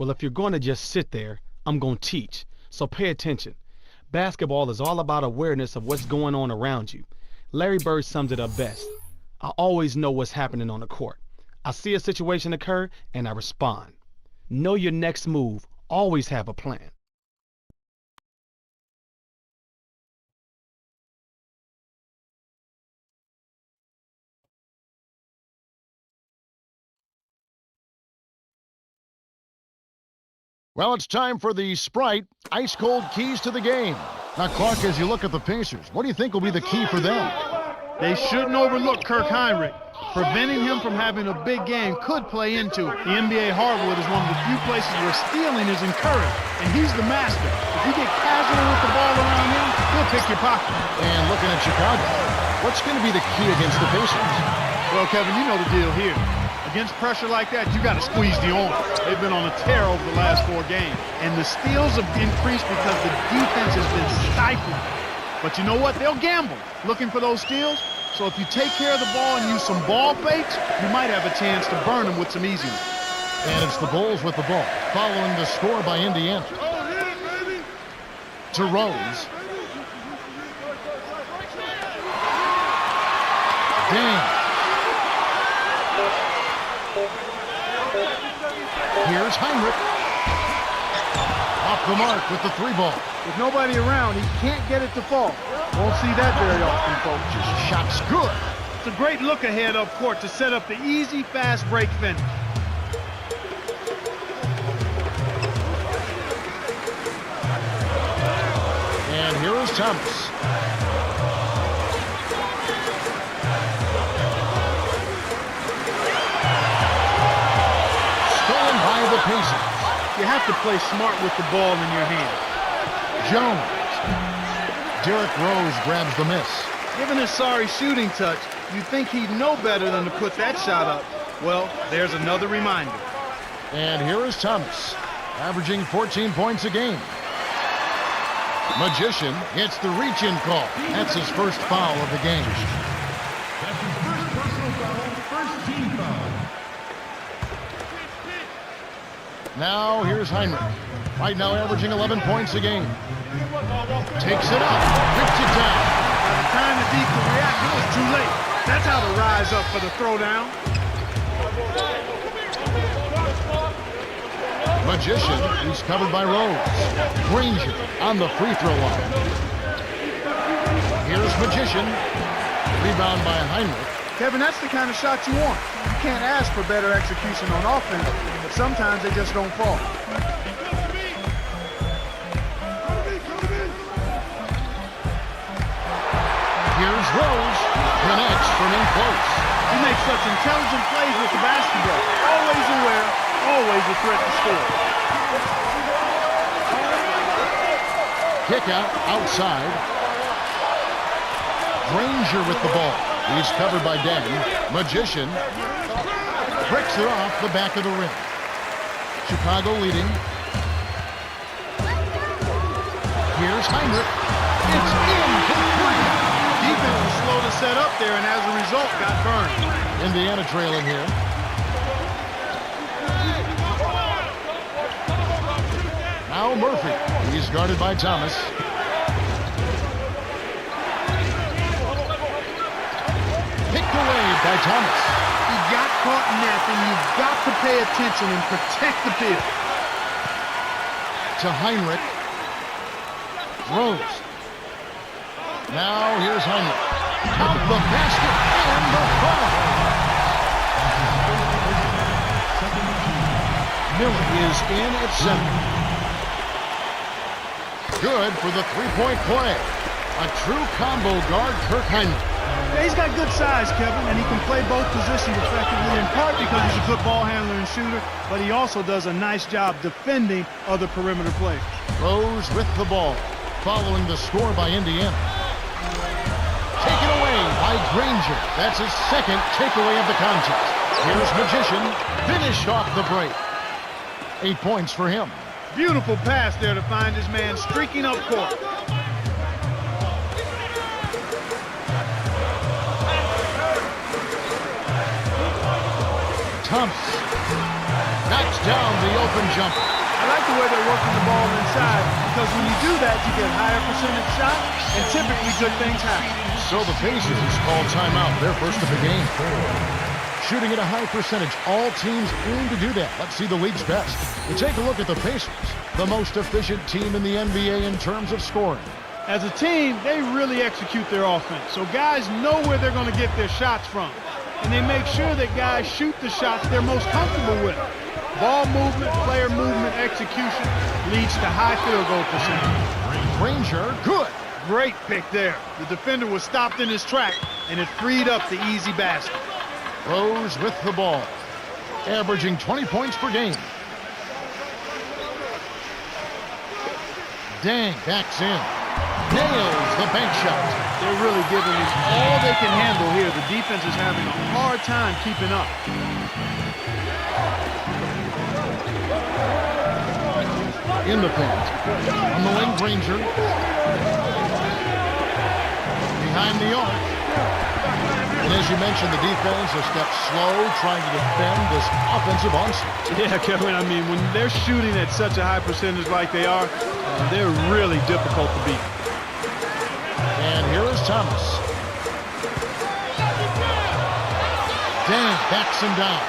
Well, if you're going to just sit there, I'm going to teach. So pay attention. Basketball is all about awareness of what's going on around you. Larry Bird sums it up best. I always know what's happening on the court. I see a situation occur and I respond. Know your next move. Always have a plan. Well, it's time for the Sprite ice-cold keys to the game. Now, Clark, as you look at the Pacers, what do you think will be the key for them? They shouldn't overlook Kirk Heinrich. Preventing him from having a big game could play into it. The NBA hardwood is one of the few places where stealing is encouraged, and he's the master. If you get casual with the ball around him, he'll pick your pocket. And looking at Chicago, what's going to be the key against the Pacers? Well, Kevin, you know the deal here. Against pressure like that, you got to squeeze the arm. They've been on a tear over the last 4 games. And the steals have increased because the defense has been stifling. But you know what? They'll gamble looking for those steals. So if you take care of the ball and use some ball fakes, you might have a chance to burn them with some easy ones. And it's the Bulls with the ball, following the score by Indiana. To Rose. Dang. Here's Heinrich. Off the mark with the 3-ball. With nobody around, he can't get it to fall. Won't see that very often, folks. Just shot's good. It's a great look ahead up court to set up the easy, fast break finish. And here is Thomas. Stolen by the Pacers. You have to play smart with the ball in your hand. Jones. Derrick Rose grabs the miss. Given his sorry shooting touch, you'd think he'd know better than to put that shot up. Well, there's another reminder. And here is Thomas, averaging 14 points a game. Magician gets the reach-in call. That's his first foul of the game. That's his first personal foul, first team foul. Now here's Heinrich. Right now averaging 11 points a game. Takes it up, rips it down. By the time the D could react, it was too late. That's how to rise up for the throwdown. Magician, he's covered by Rose. Granger on the free throw line. Here's Magician. Rebound by Heinrich. Kevin, that's the kind of shot you want. You can't ask for better execution on offense, but sometimes they just don't fall. Here's Rose. Connects from in close. He makes such intelligent plays with the basketball. Always aware, always a threat to score. Kick out outside. Granger with the ball. He's covered by Dan. Magician breaks it off the back of the rim. Chicago leading. Here's Heinrich. It's in for three. Defense was slow to set up there, and as a result, got burned. Indiana trailing here. Now Murphy. He's guarded by Thomas. Picked away by Thomas. He got caught napping. You've got to pay attention and protect the field. To Heinrich. Rose. Now here's Heinrich. Count the basket and the foul. Miller is in at center. Good for the three-point play. A true combo guard, Kirk Heinrich. Yeah, he's got good size, Kevin, and he can play both positions effectively, in part because he's a good ball handler and shooter, but he also does a nice job defending other perimeter players. Rose with the ball, following the score by Indiana. Taken away by Granger. That's his second takeaway of the contest. Here's Magician, finished off the break. 8 points for him. Beautiful pass there to find his man streaking up court. Thomas. knocks down the open jumper. I like the way they're working the ball inside because when you do that, you get higher percentage shots and typically good things happen. So the Pacers call timeout, their first of the game. Shooting at a high percentage, all teams aim to do that. Let's see the league's best. We take a look at the Pacers, the most efficient team in the NBA in terms of scoring. As a team, they really execute their offense, so guys know where they're going to get their shots from. And they make sure that guys shoot the shots they're most comfortable with. Ball movement, player movement, execution leads to high field goal percentage. Granger, good. Great pick there. The defender was stopped in his track, and it freed up the easy basket. Rose with the ball, averaging 20 points per game. Dang backs in. Nails the bank shot. They're really giving it all they can handle here. The defense is having a hard time keeping up. In the paint. On the wing, Granger. Behind the arc. And as you mentioned, the defense a step slow, trying to defend this offensive onslaught. Yeah, Kevin, I mean, when they're shooting at such a high percentage like they are, they're really difficult to beat. And here is Thomas. Dang, backs him down.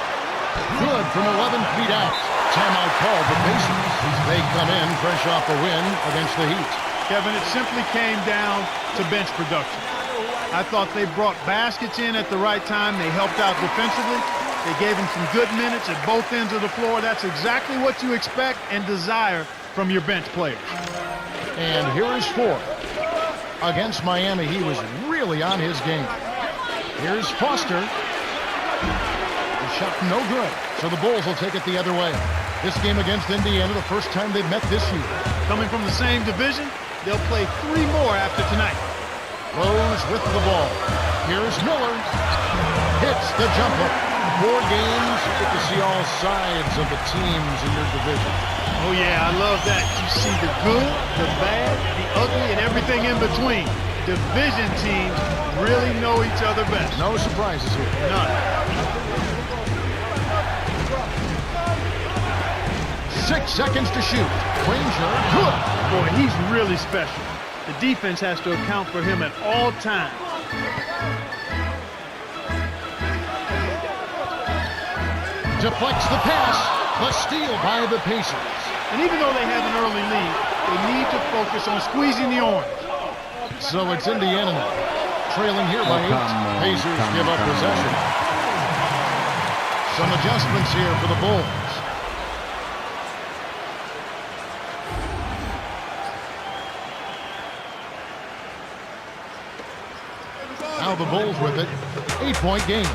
Good from 11 feet out. Timeout called the Pacers. They come in fresh off a win against the Heat. Kevin, it simply came down to bench production. I thought they brought baskets in at the right time. They helped out defensively. They gave him some good minutes at both ends of the floor. That's exactly what you expect and desire from your bench players. And here is Ford. Against Miami, he was really on his game. Here's Foster. The shot no good, so the Bulls will take it the other way. This game against Indiana, the first time they've met this year. Coming from the same division, they'll play 3 more after tonight. Rose with the ball. Here's Miller. Hits the jumper. 4 games, you get to see all sides of the teams in your division. Oh, yeah, I love that. You see the good, the bad, the ugly, and everything in between. Division teams really know each other best. No surprises here. None. 6 seconds to shoot. Granger, good. Boy, he's really special. The defense has to account for him at all times. Deflects the pass. The steal by the Pacers. And even though they have an early lead, they need to focus on squeezing the orange. So it's Indiana now. Trailing here by 8. Pacers give up possession. Some adjustments here for the Bulls. Now the Bulls with it. 8-point game.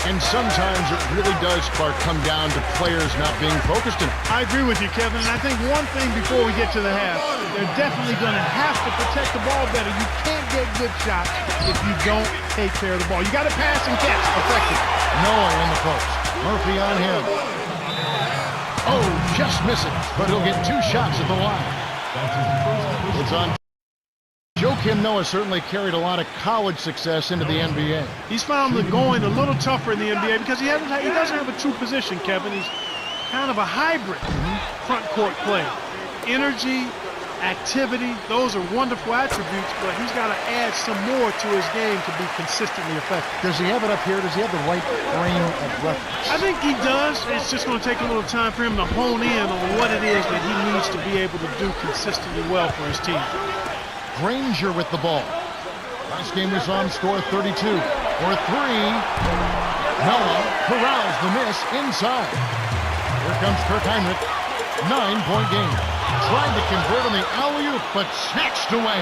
And sometimes it really does come down to players not being focused enough. I agree with you, Kevin. And I think one thing before we get to the half, they're definitely going to have to protect the ball better. You can't get good shots if you don't take care of the ball. You got to pass and catch effectively. Noah in the post. Murphy on him. Oh, just missing. But he'll get 2 shots at the line. It's on. Joakim Noah certainly carried a lot of college success into the NBA. He's found the going a little tougher in the NBA because he doesn't have a true position, Kevin. He's kind of a hybrid front court player. Energy, activity, those are wonderful attributes, but he's got to add some more to his game to be consistently effective. Does he have it up here? Does he have the right frame of reference? I think he does. It's just going to take a little time for him to hone in on what it is that he needs to be able to do consistently well for his team. Granger with the ball. Last game we saw him score 32. For 3. Noah corrals the miss inside. Here comes Kirk Heinrich. 9-point game. Tried to convert on the alley-oop, but snatched away.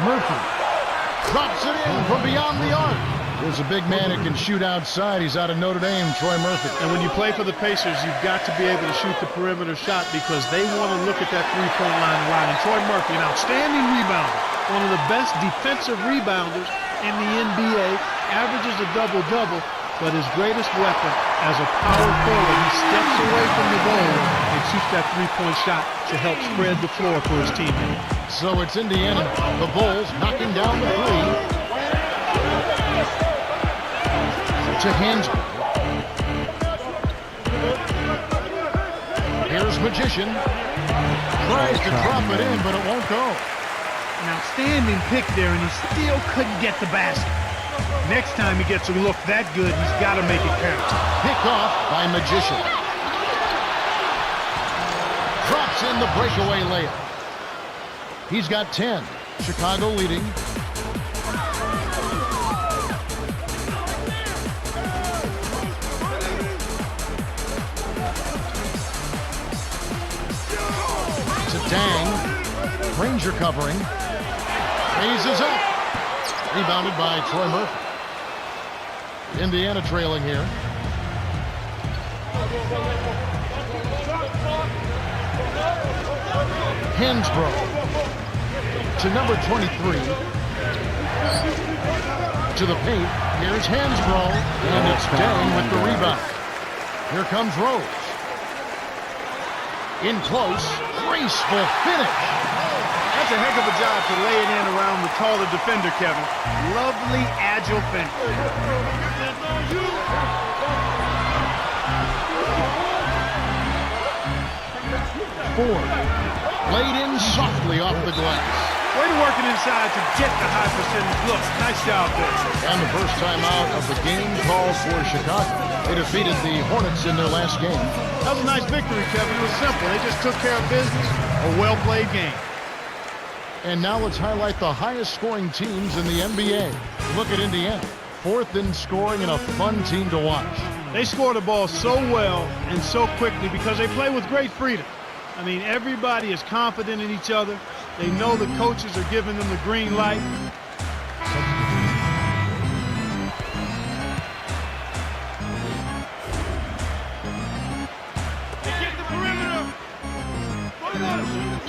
Murphy drops it in from beyond the arc. There's a big man who can shoot outside. He's out of Notre Dame, Troy Murphy. And when you play for the Pacers, you've got to be able to shoot the perimeter shot because they want to look at that three-point line a lot. And Troy Murphy, an outstanding rebounder, one of the best defensive rebounders in the NBA, averages a double-double, but his greatest weapon as a power forward, he steps away from the goal and shoots that three-point shot to help spread the floor for his teammates. So it's Indiana. The Bulls knocking down the 3. to Hansbrough. Here's Magician. Tries to drop it in, but it won't go. An outstanding pick there, and he still couldn't get the basket. Next time he gets a look that good, he's got to make it count. Picked off by Magician. Drops in the breakaway layup. He's got 10. Chicago leading. To Dang. Ranger covering. Raises up. Rebounded by Troy Murphy. Indiana trailing here. Hansbrough to number 23. To the paint. Here's Hansbrough. And it's Dang with the rebound. Here comes Rose. In close. Graceful finish. That's a heck of a job to lay it in around the taller defender, Kevin. Lovely, agile finish. 4. Laid in softly off the glass. Way to work it inside to get the high percentage look. Nice job there. And the first time out of the game called for Chicago. They defeated the Hornets in their last game. That was a nice victory, Kevin. It was simple. They just took care of business. A well-played game. And now let's highlight the highest scoring teams in the NBA. Look at Indiana. 4th in scoring and a fun team to watch. They score the ball so well and so quickly because they play with great freedom. I mean, everybody is confident in each other. They know the coaches are giving them the green light.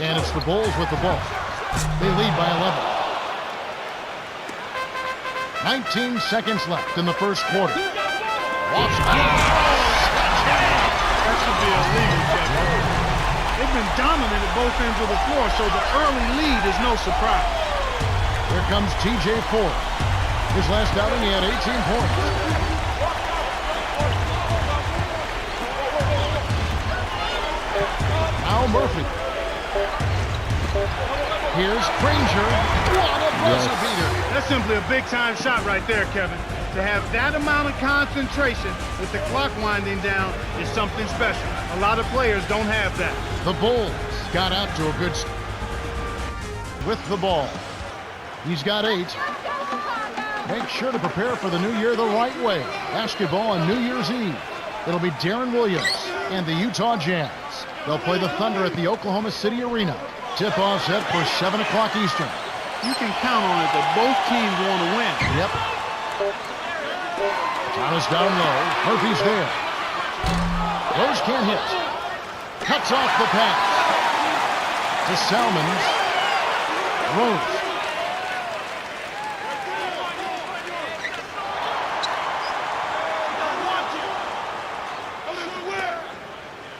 And it's the Bulls with the ball. They lead by 11. 19 seconds left in the first quarter. That should be illegal, Kevin. They've been dominant at both ends of the floor, so the early lead is no surprise. Here comes TJ Ford. His last outing, he had 18 points. Now Murphy. Here's Granger. What a buzzer beater. That's simply a big-time shot right there, Kevin. To have that amount of concentration with the clock winding down is something special. A lot of players don't have that. The Bulls got out to a good start with the ball. He's got 8. Make sure to prepare for the new year the right way. Basketball on New Year's Eve. It'll be Darren Williams and the Utah Jazz. They'll play the Thunder at the Oklahoma City Arena. Tip-off set for 7 o'clock Eastern. You can count on it that both teams want to win. Yep. Thomas down low. Murphy's there. Rose can't hit. Cuts off the pass. To Salmons. Rose.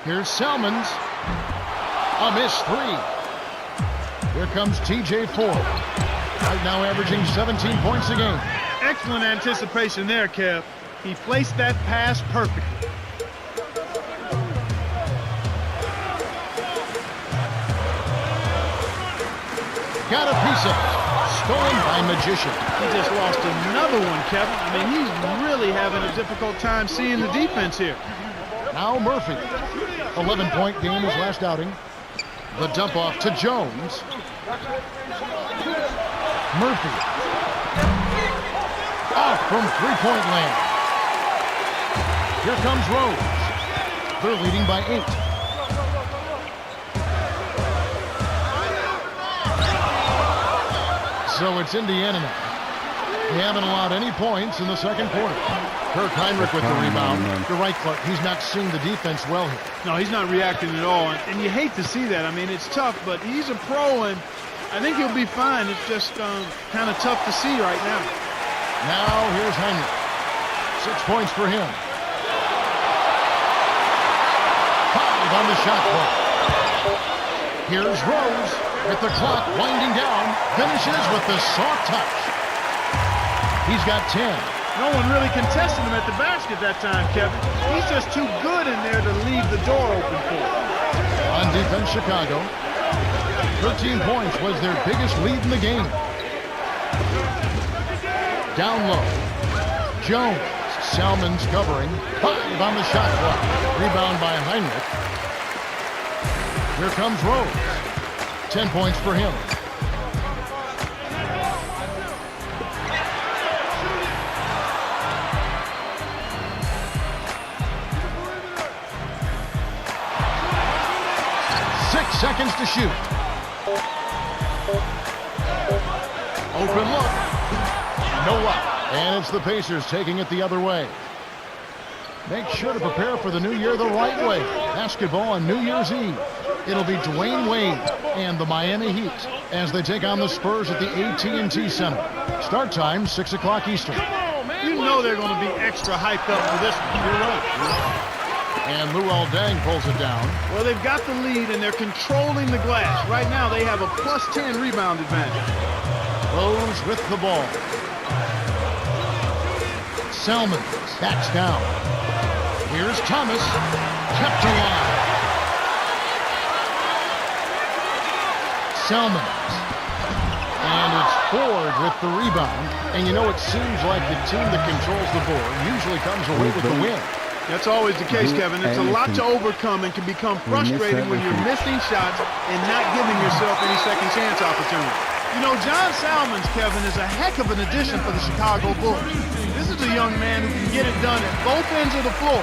Here's Salmons. A missed 3. Here comes TJ Ford. Right now averaging 17 points a game. Excellent anticipation there, Kev. He placed that pass perfectly. Got a piece of it. Stolen by Magician. He just lost another one, Kevin. I mean, he's really having a difficult time seeing the defense here. Now Murphy. 11-point game his last outing. The dump off to Jones. Murphy. Off from three-point land. Here comes Rose. They're leading by 8. So it's Indiana now. They haven't allowed any points in the second quarter. Kirk Heinrich with the rebound. You're right, Clark. He's not seeing the defense well here. No, he's not reacting at all. And you hate to see that. I mean, it's tough, but he's a pro, and I think he'll be fine. It's just kind of tough to see right now. Now here's Heinrich. 6 points for him. 5 on the shot clock. Here's Rose with the clock winding down. Finishes with the soft touch. He's got 10. No one really contested him at the basket that time, Kevin. He's just too good in there to leave the door open for him. On defense, Chicago. 13 points was their biggest lead in the game. Down low. Jones. Salmon's covering. 5 on the shot clock. Rebound by Heinrich. Here comes Rose. 10 points for him. Seconds to shoot. Open look. No up. And it's the Pacers taking it the other way. Make sure to prepare for the new year the right way. Basketball on New Year's Eve. It'll be Dwayne Wade and the Miami Heat as they take on the Spurs at the AT&T Center. Start time, 6 o'clock Eastern. You know they're going to be extra hyped up for this one. You're right. And Luol Deng pulls it down. Well, they've got the lead, and they're controlling the glass. Right now, they have a +10 rebound advantage. Rose with the ball. Salmon backs down. Here's Thomas. Kept alive. Salmon. And it's Ford with the rebound. And you know, it seems like the team that controls the board usually comes away with the win. That's always the case, Kevin. It's a lot to overcome and can become frustrating when you're missing shots and not giving yourself any second chance opportunity. You know, John Salmons, Kevin, is a heck of an addition for the Chicago Bulls. This is a young man who can get it done at both ends of the floor.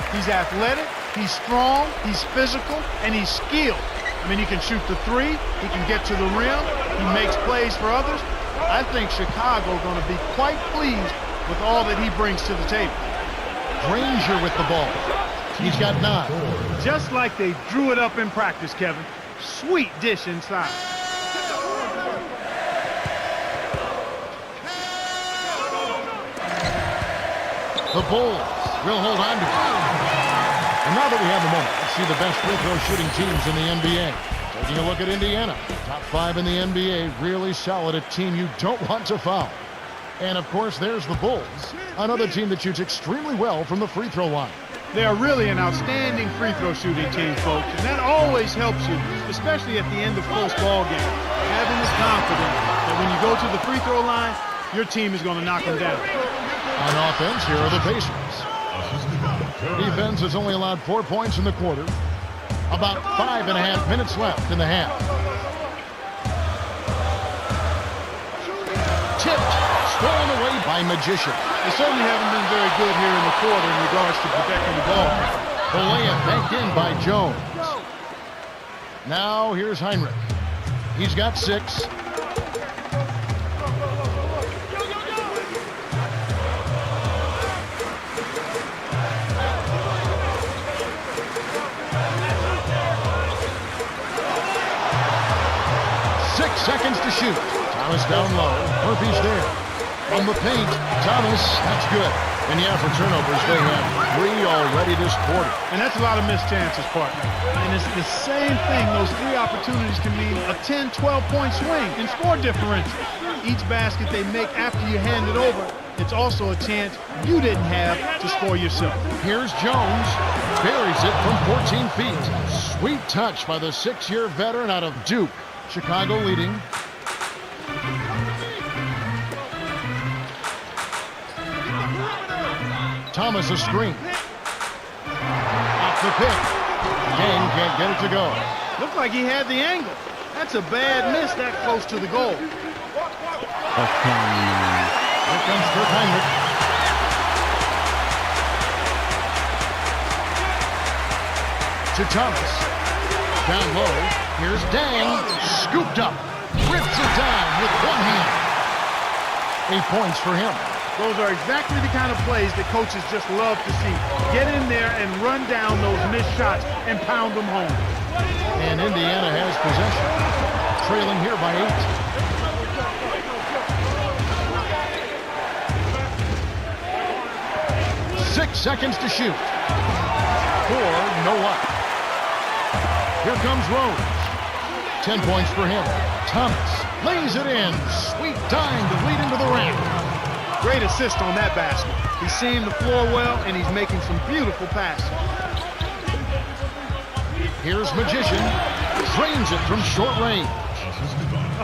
He's athletic, he's strong, he's physical, and he's skilled. I mean, he can shoot the three, he can get to the rim, he makes plays for others. I think Chicago is going to be quite pleased with all that he brings to the table. Granger with the ball. He's got 9. Just like they drew it up in practice, Kevin. Sweet dish inside. The Bulls will hold on to it. And now that we have a moment, let's see the best free throw shooting teams in the NBA. Taking a look at Indiana. Top 5 in the NBA. Really solid. A team you don't want to foul. And, of course, there's the Bulls, another team that shoots extremely well from the free throw line. They are really an outstanding free throw shooting team, folks, and that always helps you, especially at the end of close ball games. Having the confidence that when you go to the free throw line, your team is going to knock them down. On offense, here are the Pacers. Defense has only allowed 4 points in the quarter. About 5.5 minutes left in the half. Tipped. Stolen away by Magician. They certainly haven't been very good here in the quarter in regards to protecting the ball. The layup banked in by Jones. Now here's Heinrich. He's got 6. Seconds to shoot. Thomas down low. Murphy's there. From the paint. Thomas, that's good. And yeah, for turnovers, they have 3 already this quarter. And that's a lot of missed chances, partner. And it's the same thing. Those 3 opportunities can mean a 10, 12-point swing in score differential. Each basket they make after you hand it over, it's also a chance you didn't have to score yourself. Here's Jones. Buries it from 14 feet. Sweet touch by the 6-year veteran out of Duke. Chicago leading. Thomas a screen. Off the pick. Deng can't get it to go. Looked like he had the angle. That's a bad miss that close to the goal. Here comes Kurt Heinrich. To Thomas. Down low. Here's Deng. Scooped up. Rips it down with one hand. 8 points for him. Those are exactly the kind of plays that coaches just love to see. Get in there and run down those missed shots and pound them home. And Indiana has possession. Trailing here by 8. 6 seconds to shoot. 4, no luck. Here comes Rose. 10 points for him. Thomas lays it in. Sweet dime to lead into the rack. Great Great assist on that basket. He's seeing the floor well, and he's making some beautiful passes. Here's Magician. Drains it from short range.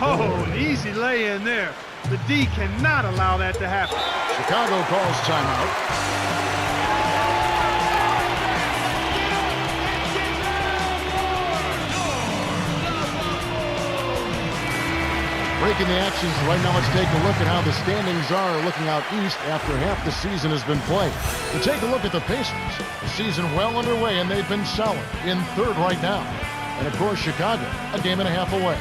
Oh, an easy lay-in there. The D cannot allow that to happen. Chicago calls timeout. Breaking the action, so right now let's take a look at how the standings are looking out east after half the season has been played. To take a look at the Pacers, the season well underway, and they've been solid in third right now. And of course, Chicago, a game and a half away.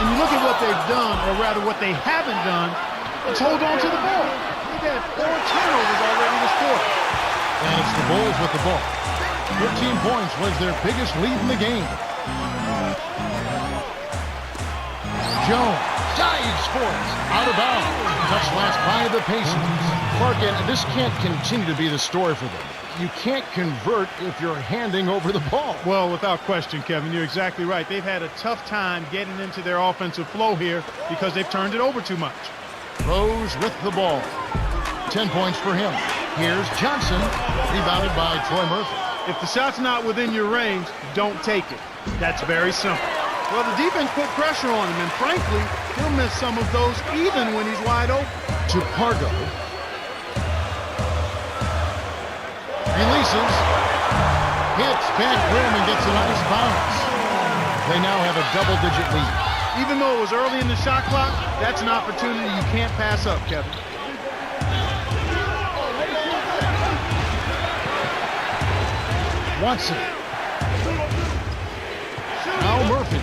And you look at what they've done, or rather what they haven't done, let's hold on to the ball. They've had 4 turnovers already this quarter. And it's the Bulls with the ball. 15 points was their biggest lead in the game. Jones dives for it. Out of bounds. Touched last by the Pacers. Clark, and this can't continue to be the story for them. You can't convert if you're handing over the ball. Well, without question, Kevin, you're exactly right. They've had a tough time getting into their offensive flow here because they've turned it over too much. Rose with the ball. 10 points for him. Here's Johnson, rebounded by Troy Murphy. If the shot's not within your range, don't take it. That's very simple. Well, the defense put pressure on him, and frankly, he'll miss some of those even when he's wide open. To Pargo. Releases. Hits back rim and gets a nice bounce. They now have a double-digit lead. Even though it was early in the shot clock, that's an opportunity you can't pass up, Kevin. Watson. Now Murphy.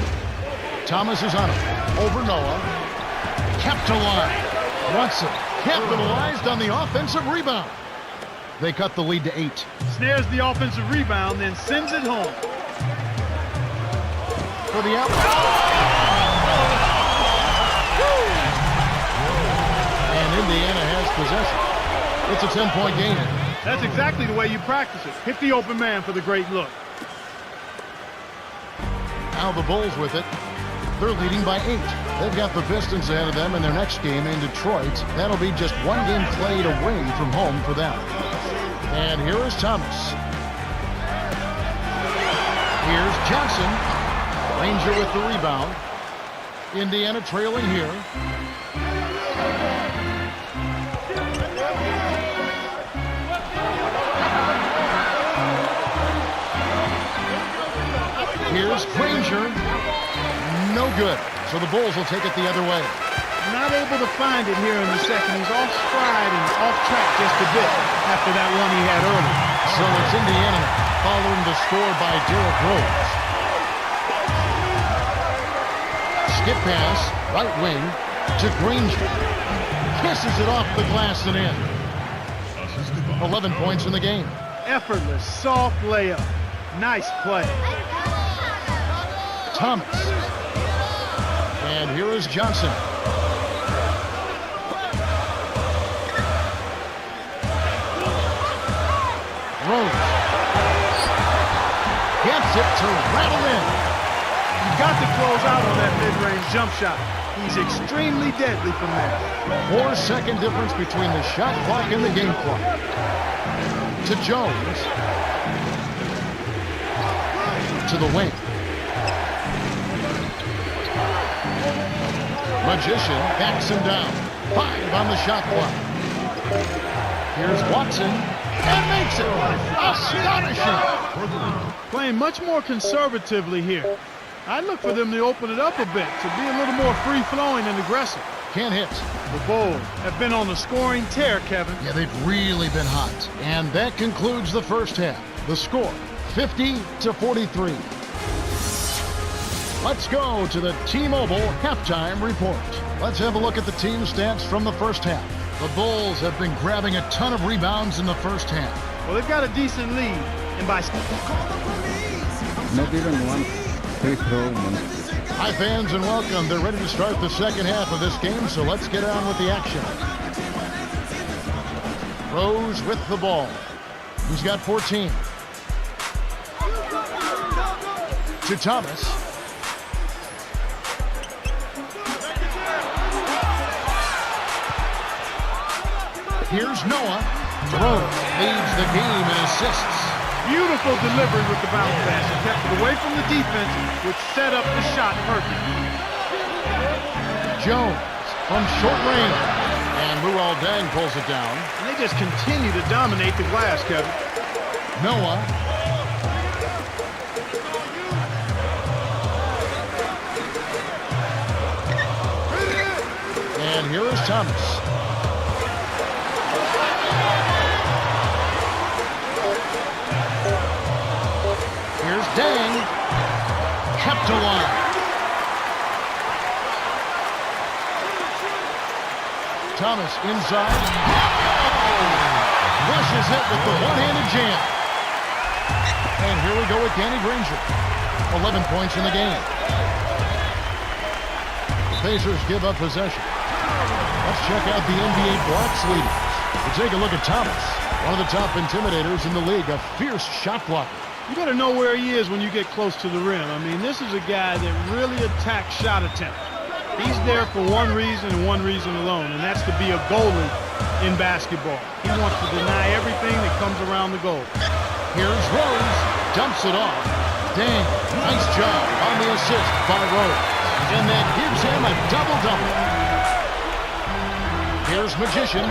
Thomas is on him. Over Noah. Kept alive. Watson capitalized on the offensive rebound. They cut the lead to 8. Snares the offensive rebound, then sends it home. For the out. And Indiana has possession. It's a 10-point game. That's exactly the way you practice it. Hit the open man for the great look. Now the Bulls with it. They're leading by 8. They've got the Pistons ahead of them in their next game in Detroit. That'll be just 1 game played away from home for them. And here is Thomas. Here's Johnson. Ranger with the rebound. Indiana trailing here. Here's Granger. No good. So the Bulls will take it the other way. Not able to find it here in the second. He's off stride and off track just a bit after that one he had earlier. So it's Indiana following the score by Derrick Rose. Skip pass, right wing to Granger. Kisses it off the glass and in. 11 points in the game. Effortless, soft layup. Nice play. Thomas. And here is Johnson. Rose. Gets it to rattle in. You've got to close out on that mid-range jump shot. He's extremely deadly from there. 4-second difference between the shot clock and the game clock. To Jones. To the wing. Magician backs him down. 5 on the shot clock. Here's Watson. And makes it. Astonishing. Playing much more conservatively here. I'd look for them to open it up a bit, to be a little more free-flowing and aggressive. Can't hit. The Bulls have been on a scoring tear, Kevin. Yeah, they've really been hot. And that concludes the first half. The score, 50-43. Let's go to the T-Mobile halftime report. Let's have a look at the team stats from the first half. The Bulls have been grabbing a ton of rebounds in the first half. Well, they've got a decent lead, and by... Not even one free throw. Hi, fans, and welcome. They're ready to start the second half of this game, so let's get on with the action. Rose with the ball. He's got 14. To Thomas. Here's Noah. Rose leads the game in assists. Beautiful delivery with the bounce pass. He kept it away from the defense, which set up the shot perfectly. Jones from short range. And Luol Deng pulls it down. And they just continue to dominate the glass, Kevin. Noah. And here is Thomas. Here's Deng. Kept alive. Thomas inside. Rushes it with the one-handed jam. And here we go with Danny Granger. 11 points in the game. The Pacers give up possession. Let's check out the NBA blocks leaders. We'll take a look at Thomas, one of the top intimidators in the league, a fierce shot blocker. You got to know where he is when you get close to the rim. I mean, this is a guy that really attacks shot attempts. He's there for one reason and one reason alone, and that's to be a goalie in basketball. He wants to deny everything that comes around the goal. Here's Rose. Dumps it off. Dang, nice job on the assist by Rose. And that gives him a double-double. Here's Magician.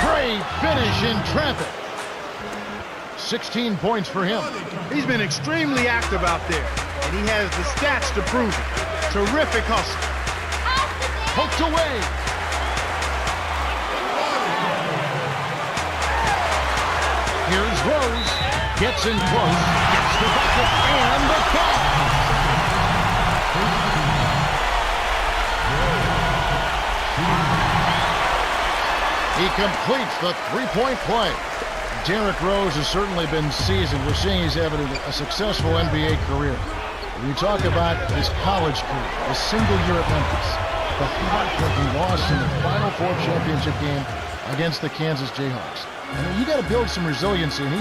Great finish in traffic. 16 points for him. He's been extremely active out there, and he has the stats to prove it. Terrific hustle. Poked away. Here's Rose. Gets in close. Gets the bucket and the foul. He completes the three-point play. Derrick Rose has certainly been seasoned. We're seeing he's having a successful NBA career. When you talk about his college career, the single year at Memphis, the heartbreaking loss in the Final Four championship game against the Kansas Jayhawks. I mean, you got to build some resiliency, and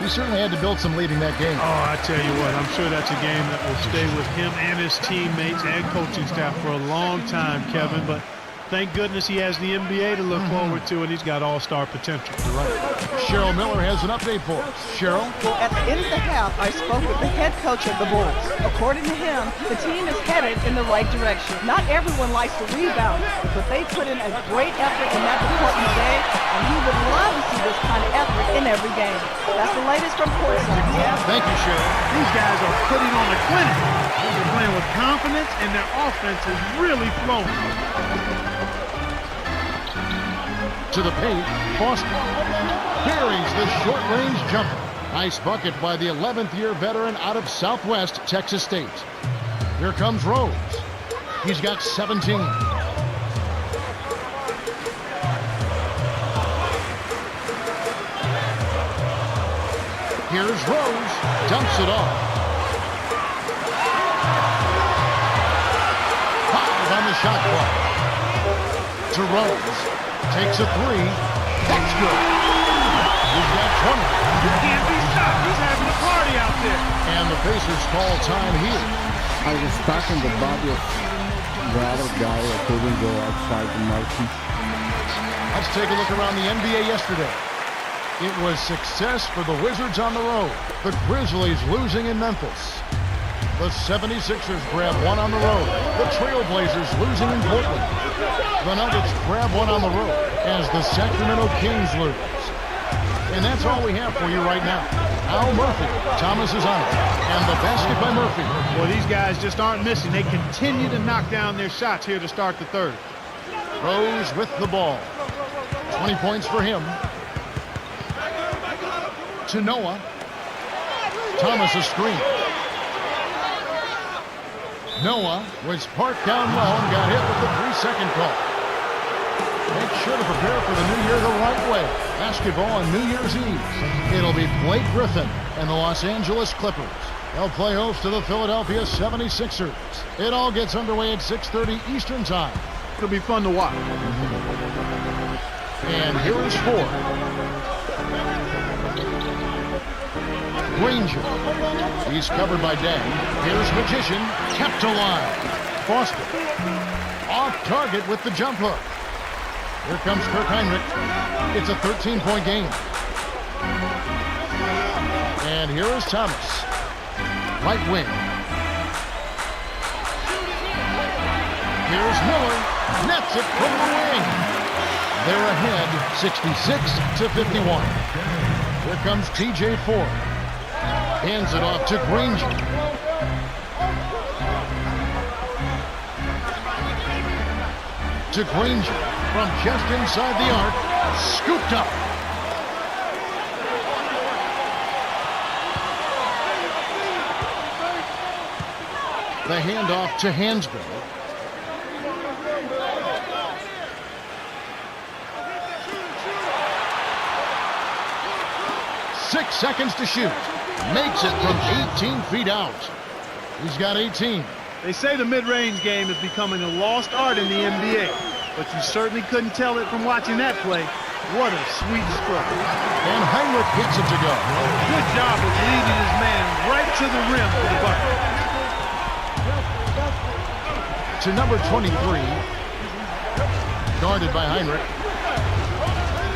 he certainly had to build some leading that game. Oh, I tell you what, I'm sure that's a game that will stay with him and his teammates and coaching staff for a long time, Kevin. But thank goodness he has the NBA to look forward to, and he's got all-star potential. You're right. Cheryl Miller has an update for us. Cheryl? Well, at the end of the half, I spoke with the head coach of the Bulls. According to him, the team is headed in the right direction. Not everyone likes to rebound, but they put in a great effort in that department today, and he would love to see this kind of effort in every game. That's the latest from courtside. Thank you, Cheryl. These guys are putting on a clinic. They're playing with confidence, and their offense is really flowing. To the paint, Boston buries the short-range jumper. Nice bucket by the 11th-year veteran out of Southwest Texas State. Here comes Rose. He's got 17. Here's Rose. Dumps it off. 5 on the shot clock. To Rose. Takes a three. That's good. He's got 20. He can't be stopped. He's having a party out there. And the Pacers call time here. I was stuck in the body of the other guy. I couldn't go outside the margin. Let's take a look around the NBA yesterday. It was success for the Wizards on the road. The Grizzlies losing in Memphis. The 76ers grab one on the road. The Trailblazers losing in Portland. The Nuggets grab one on the road as the Sacramento Kings lose. And that's all we have for you right now. Al Murphy, Thomas is on it, and the basket by Murphy. Well, these guys just aren't missing. They continue to knock down their shots here to start the third. Rose with the ball. 20 points for him. To Noah. Thomas a screen. Noah was parked down low and got hit with the 3-second call. Make sure to prepare for the new year the right way. Basketball on New Year's Eve. It'll be Blake Griffin and the Los Angeles Clippers. They'll play host to the Philadelphia 76ers. It all gets underway at 6:30 Eastern Time. It'll be fun to watch. And here is 4. Granger. He's covered by Dang. Here's Magician. Kept alive. Foster. Off target with the jump hook. Here comes Kirk Heinrich. It's a 13-point game. And here is Thomas. Right wing. Here's Miller. Nets it from the wing. They're ahead 66-51. Here comes TJ Ford. Hands it off to Granger. To Granger from just inside the arc. Scooped up. The handoff to Hansbrough. 6 seconds to shoot. Makes it from 18 feet out. He's got 18. They say the mid-range game is becoming a lost art in the NBA, but you certainly couldn't tell it from watching that play. What a sweet stroke. And Heinrich hits it to go. Good job of leading his man right to the rim for the bucket. To number 23. Guarded by Heinrich.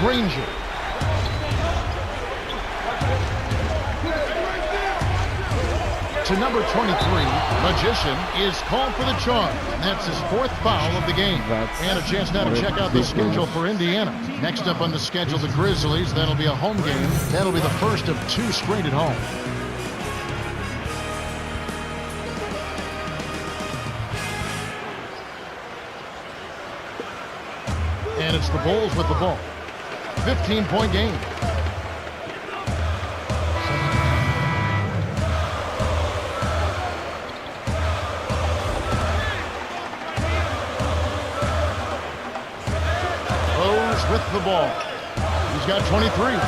Granger. To number 23, Magician is called for the charge. That's his 4th foul of the game. And a chance now to check out the schedule for Indiana. Next up on the schedule, the Grizzlies. That'll be a home game. That'll be the first of 2 straight at home. And it's the Bulls with the ball. 15-point game. With the ball. He's got 23.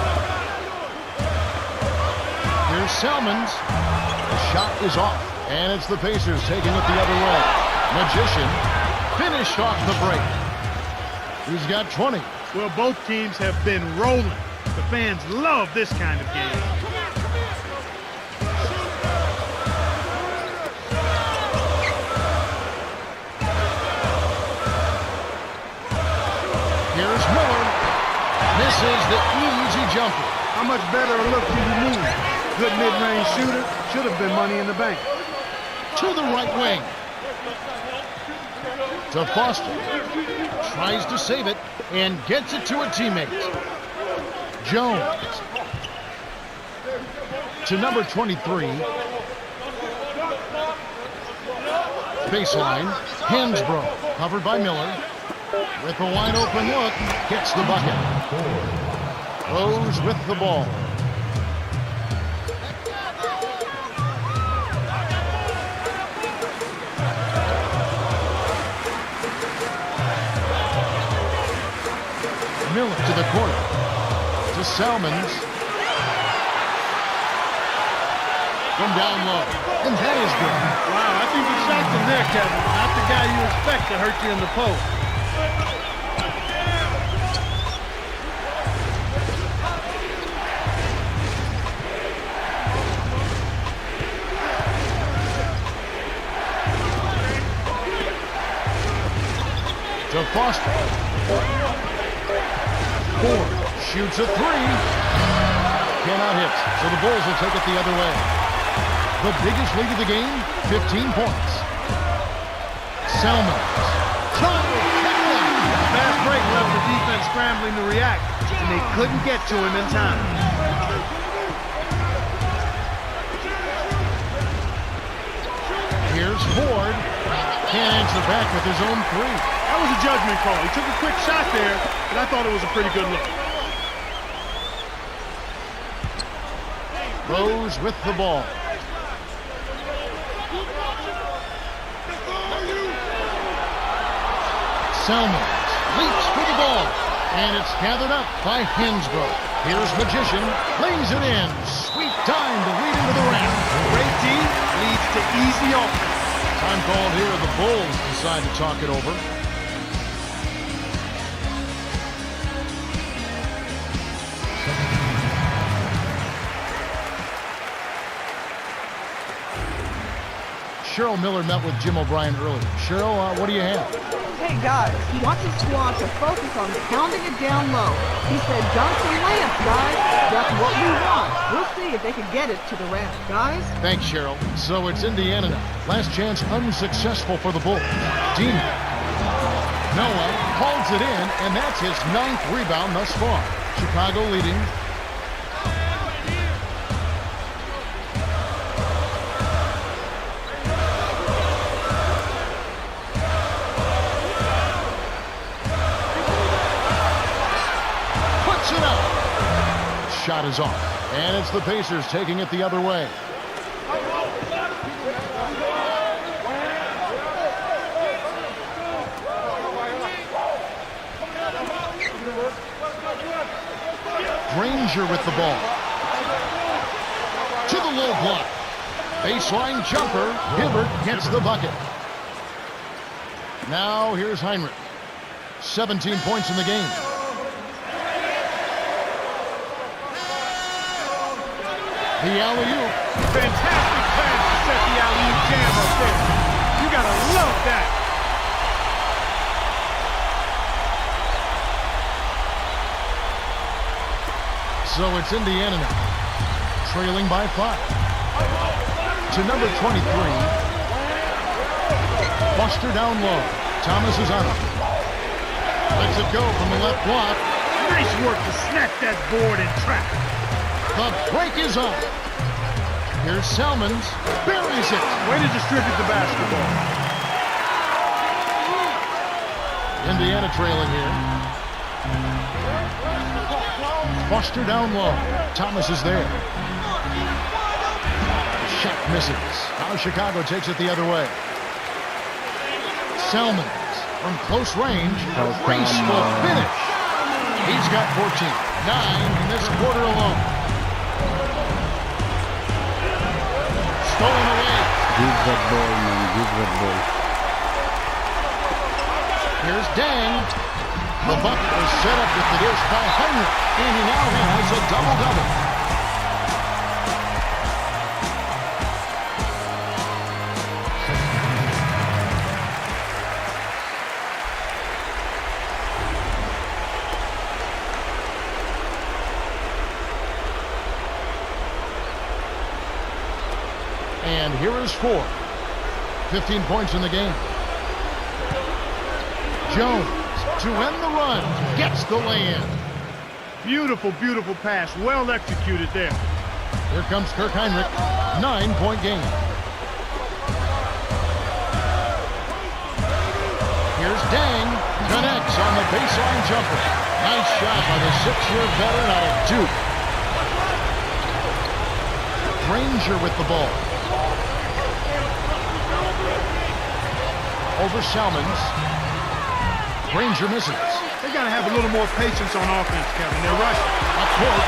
Here's Salmons. The shot is off. And it's the Pacers taking it the other way. Magician finished off the break. He's got 20. Well, both teams have been rolling. The fans love this kind of game. Here's Miller. Misses the easy jumper. How much better a look can you need? Good mid-range shooter. Should have been money in the bank. To the right wing. To Foster. Tries to save it and gets it to a teammate. Jones. To number 23. Baseline. Hansbrough. Covered by Miller. With a wide open look, gets the bucket. Rose with the ball. Miller to the corner. To Salmons. From down low. And that is good. Wow, I think the shot's in there, Kevin. Not the guy you expect to hurt you in the post. To Foster. Ford shoots a 3. Cannot hit, so the Bulls will take it the other way. The biggest lead of the game, 15 points. Salmons. Fast break left the defense scrambling to react, and they couldn't get to him in time. Here's Ford. Can't answer back with his own 3. That was a judgment call. He took a quick shot there, but I thought it was a pretty good look. Rose with the ball. Salmons leaps for the ball, and it's gathered up by Hansbrough. Here's Magician, lays it in. Sweet time to lead into the rim. Great D leads to easy offense. Time called here. The Bulls decide to talk it over. Cheryl Miller met with Jim O'Brien earlier. Cheryl, what do you have? Hey guys, he wants his squad to focus on pounding it down low. He said dunks and layups, guys. That's what we want. We'll see if they can get it to the rim, guys. Thanks, Cheryl. So it's Indiana now. Last chance unsuccessful for the Bulls. Dean. Noah holds it in, and that's his 9th rebound thus far. Chicago leading. Puts it up. Shot is off, and it's the Pacers taking it the other way. Granger with the ball. To the low block. Baseline jumper. Hibbert gets the bucket. Now here's Heinrich. 17 points in the game. The alley-oop. Fantastic pass to set the alley-oop jam up there. You gotta love that. So it's Indiana now, trailing by 5. To number 23. Buster down low. Thomas is on it. Lets it go from the left block. Nice work to snatch that board and trap. The break is on. Here's Salmons. Buries it. Way to distribute the basketball. Indiana trailing here. Buster down low. Thomas is there. Shot misses. Now Chicago takes it the other way. Salmons from close range. Race will finish. He's got 14. 9 in this quarter alone. Stolen away. Give that ball, man. Give that ball. Here's Dang. The bucket was set up with the dish by Heinrich, and he now has a double-double. And here is 4. 15 points in the game. Jones. To end the run, gets the lay-in. Beautiful, beautiful pass. Well executed there. Here comes Kirk Heinrich. 9-point game. Here's Dang. Connects on the baseline jumper. Nice shot by the 6-year veteran out of Duke. Granger with the ball. Over Salmons. Granger misses. They got to have a little more patience on offense, Kevin. They're rushing. Up court.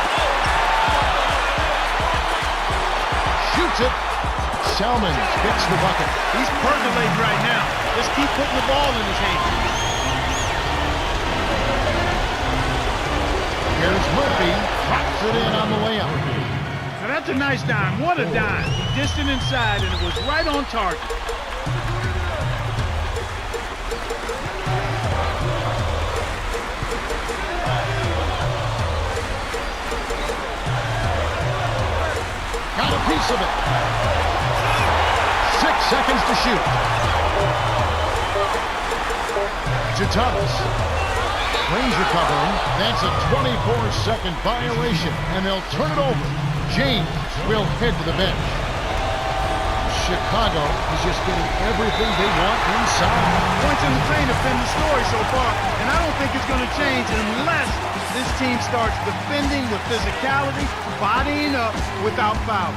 Shoots it. Salmons gets the bucket. He's percolating right now. Just keep putting the ball in his hands. Here's Murphy. Drops it in on the layup. Now that's a nice dime. What a dime. Distant inside, and it was right on target. Got a piece of it. 6 seconds to shoot. To Thomas. Granger covering. That's a 24-second violation, and they'll turn it over. James will head to the bench. Chicago is just getting everything they want inside. Points in the paint have been the story so far, and I don't think it's going to change unless this team starts defending with physicality, bodying up without fouling.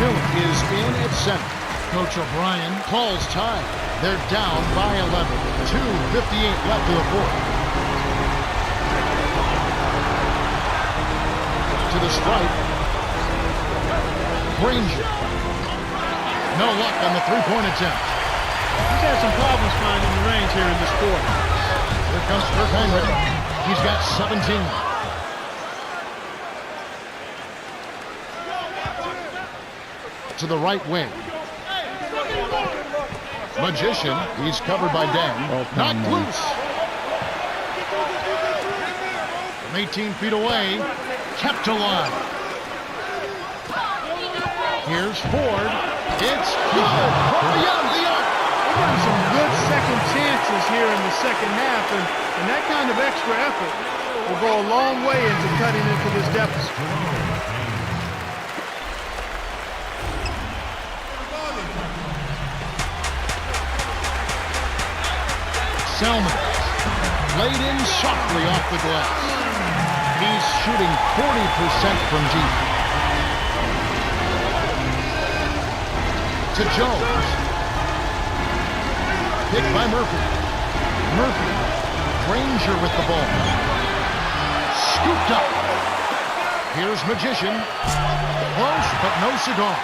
Miller is in at center. Coach O'Brien calls time. They're down by 11. 2:58 left of the fourth. To the stripe. Granger. No luck on the three-point attempt. He's had some problems finding the range here in this quarter. Here comes Kirk Heinrich. He's got 17. To the right wing. Magician, he's covered by Dan. Knocked loose. From 18 feet away, kept alive. Here's Ford. It's good. From beyond the arc. We're getting some good second chances here in the second half, and that kind of extra effort will go a long way into cutting into this deficit. Selman laid in softly off the glass. He's shooting 40% from deep. To Jones. Picked by Murphy. Murphy. Granger with the ball. Scooped up. Here's Magician. Close, but no cigar.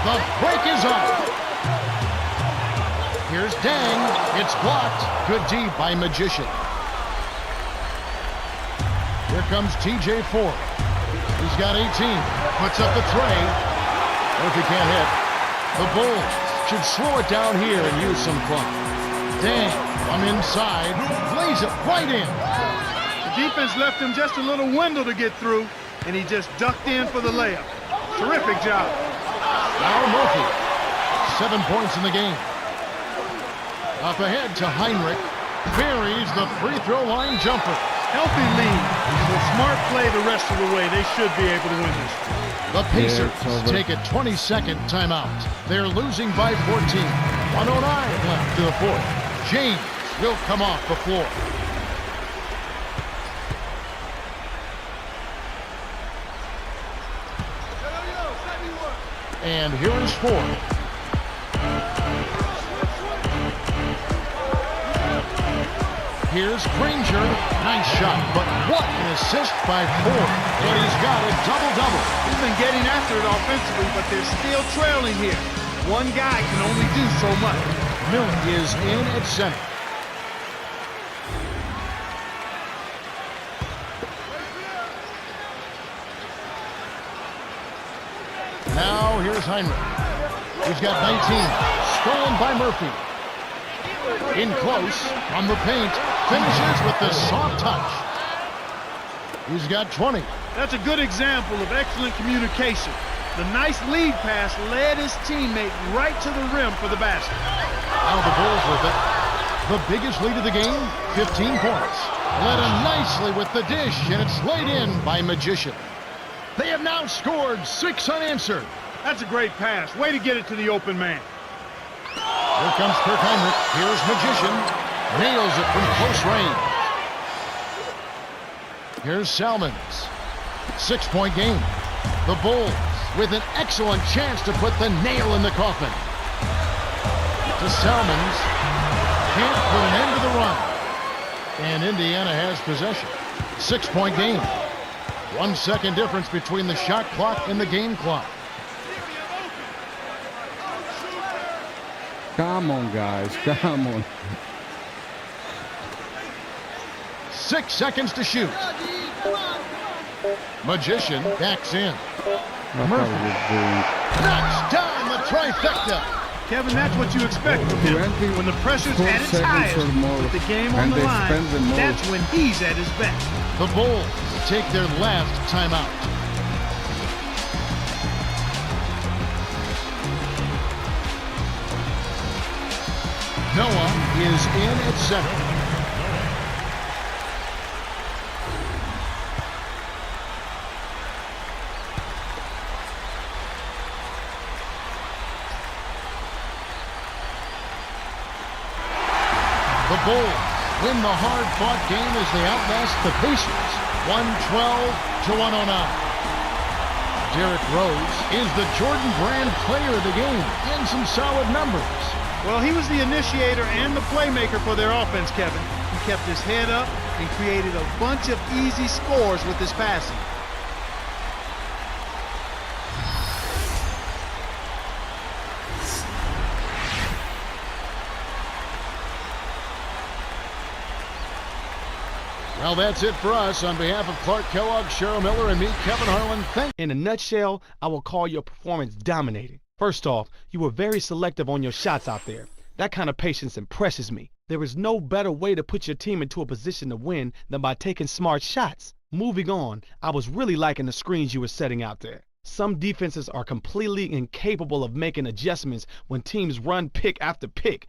The break is up. Here's Dang. It's blocked. Good D by Magician. Here comes TJ Ford. He's got 18. Puts up the tray. Murphy can't hit. The Bulls should slow it down here and use some clock. Dang, from inside, lays it right in. The defense left him just a little window to get through, and he just ducked in for the layup. Terrific job. Now Murphy, 7 points in the game. Up ahead to Heinrich. Buries the free throw line jumper. Healthy lead. So smart play the rest of the way. They should be able to win this. The Pacers take a 20-second timeout. They're losing by 14. 109 left to the fourth. James will come off the floor. And here is Ford. Here's Granger. Nice shot, but what an assist by Ford. But he's got a double-double. He's been getting after it offensively, but they're still trailing here. One guy can only do so much. Miller is in at center. Now here's Heinrich. He's got 19. Stolen by Murphy. In close, from the paint, finishes with the soft touch. He's got 20. That's a good example of excellent communication. The nice lead pass led his teammate right to the rim for the basket. Now the Bulls with it. The biggest lead of the game, 15 points. Led him nicely with the dish, and it's laid in by Magician. They have now scored 6 unanswered. That's a great pass. Way to get it to the open man. Here comes Kirk Heinrich. Here's Magician. Nails it from close range. Here's Salmons. 6-point game. The Bulls with an excellent chance to put the nail in the coffin. To Salmons. Can't put an end to the run. And Indiana has possession. 6-point game. 1 second difference between the shot clock and the game clock. Come on, guys. Come on. 6 seconds to shoot. Magician backs in. Murphy knocks down the trifecta. Kevin, that's what you expect from him. When the pressure's at its highest, with the game on the line, that's when he's at his best. The Bulls take their last timeout. Noah is in at center. The Bulls win the hard-fought game as they outlast the Pacers, 112-109. Derrick Rose is the Jordan Brand player of the game and some solid numbers. Well, he was the initiator and the playmaker for their offense, Kevin. He kept his head up and created a bunch of easy scores with his passing. Well, that's it for us. On behalf of Clark Kellogg, Cheryl Miller, and me, Kevin Harlan, thank you. In a nutshell, I will call your performance dominating. First off, you were very selective on your shots out there. That kind of patience impresses me. There is no better way to put your team into a position to win than by taking smart shots. Moving on, I was really liking the screens you were setting out there. Some defenses are completely incapable of making adjustments when teams run pick after pick.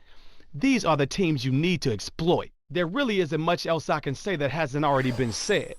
These are the teams you need to exploit. There really isn't much else I can say that hasn't already been said.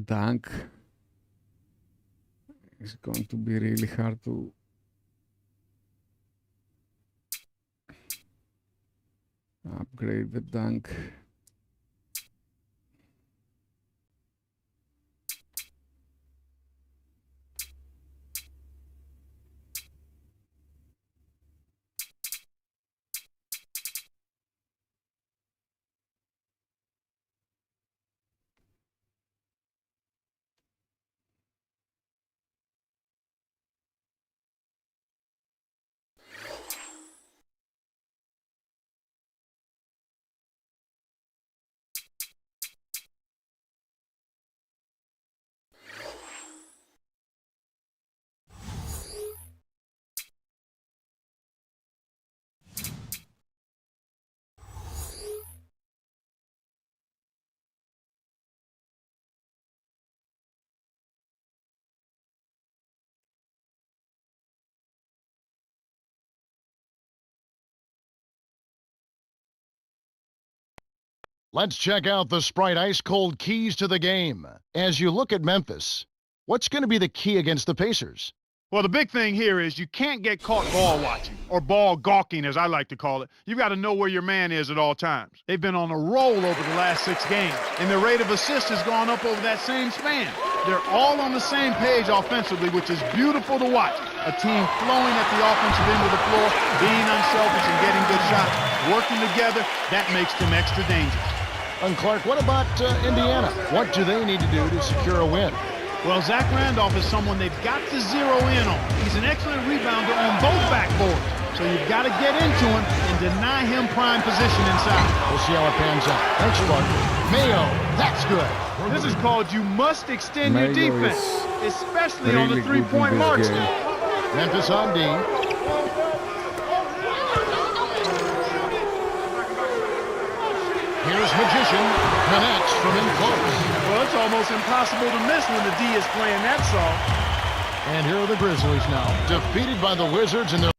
Dunk is going to be really hard to upgrade the dunk. Let's check out the Sprite Ice Cold keys to the game. As you look at Memphis, what's going to be the key against the Pacers? Well, the big thing here is you can't get caught ball watching, or ball gawking, as I like to call it. You've got to know where your man is at all times. They've been on a roll over the last 6 games, and their rate of assist has gone up over that same span. They're all on the same page offensively, which is beautiful to watch. A team flowing at the offensive end of the floor, being unselfish and getting good shots, working together, that makes them extra dangerous. And Clark, what about Indiana? What do they need to do to secure a win? Well, Zach Randolph is someone they've got to zero in on. He's an excellent rebounder on both backboards, so you've got to get into him and deny him prime position inside. We'll see how it pans out. Thanks, Clark. Mayo, that's good. This is called you must extend your Mayo defense, is especially on the really good in three-point this mark. game. Memphis on D. Here's Magician. Giannix from in close. Well, it's almost impossible to miss when the D is playing that song. And here are the Grizzlies now, defeated by the Wizards in their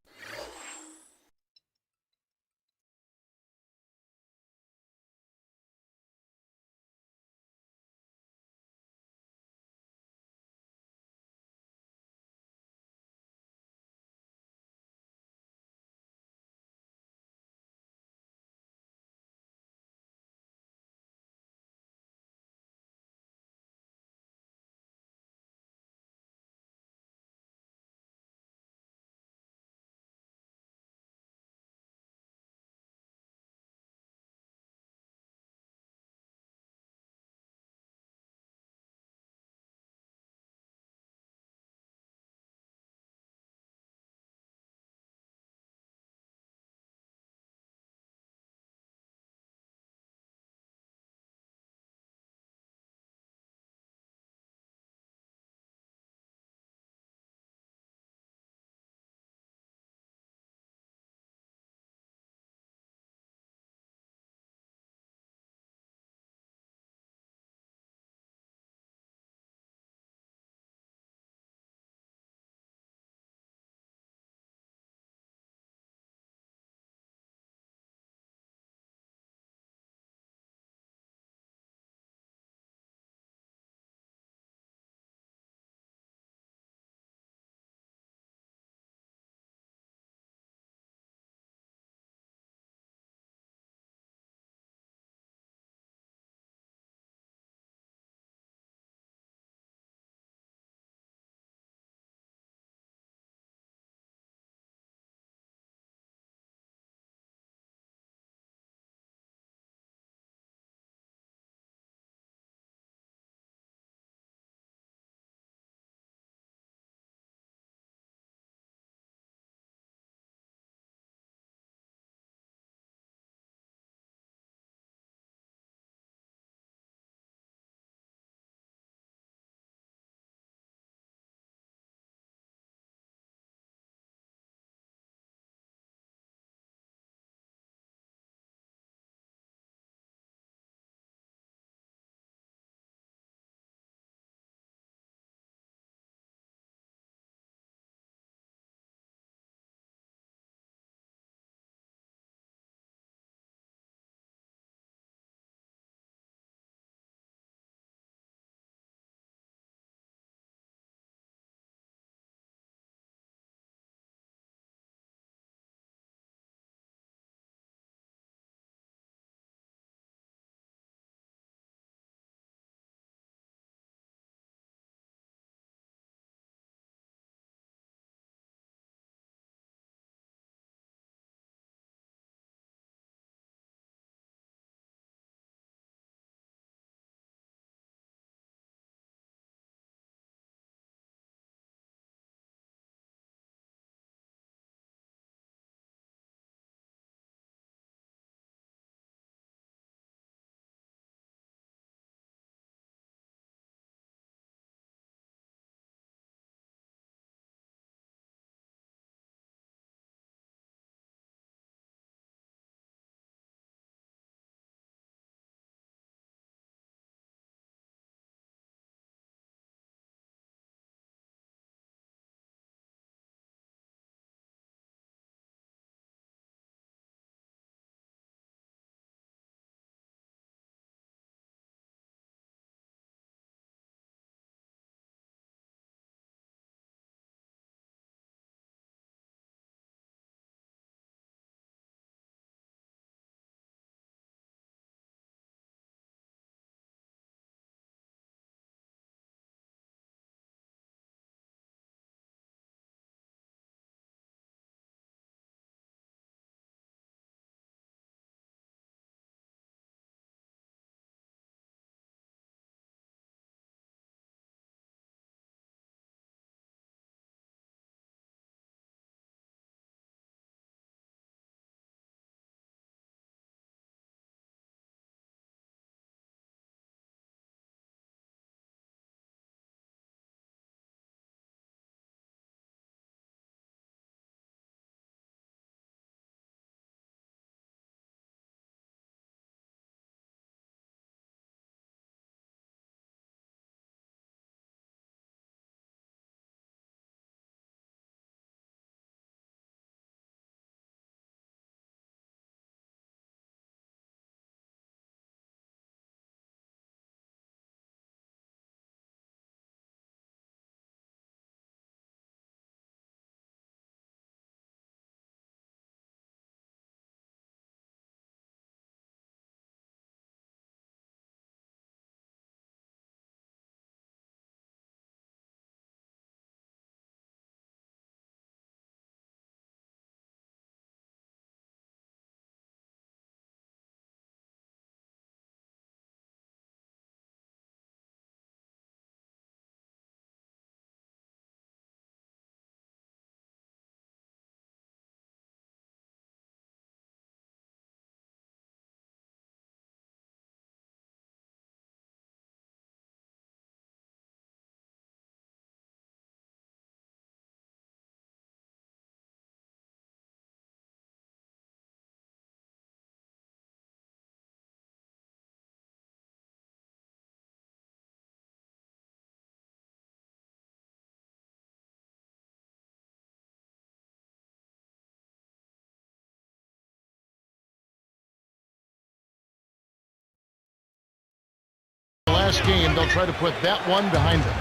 last game, they'll try to put that one behind them.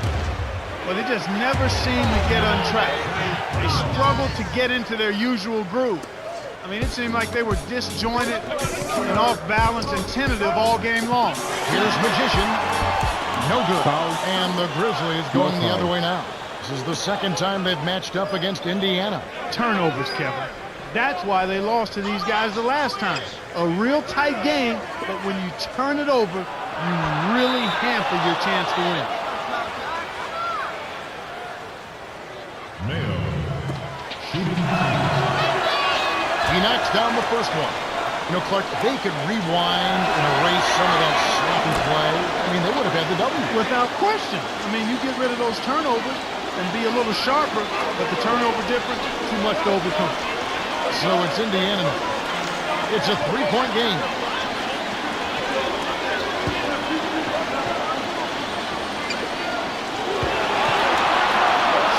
Well, they just never seem to get on track. They struggle to get into their usual groove. I mean, it seemed like they were disjointed and off balance and tentative all game long. Here's Magician. No good. And the Grizzlies going the other way now. This is the second time they've matched up against Indiana. Turnovers, Kevin. That's why they lost to these guys the last time. A real tight game, but when you turn it over, you really hamper your chance to win. Mayo. He knocks down the first one. You know, Clark, they could rewind and erase some of that sloppy play. I mean, they would have had the W. Without question. I mean, you get rid of those turnovers and be a little sharper, but the turnover difference, too much to overcome. So it's Indiana. It's a three-point game.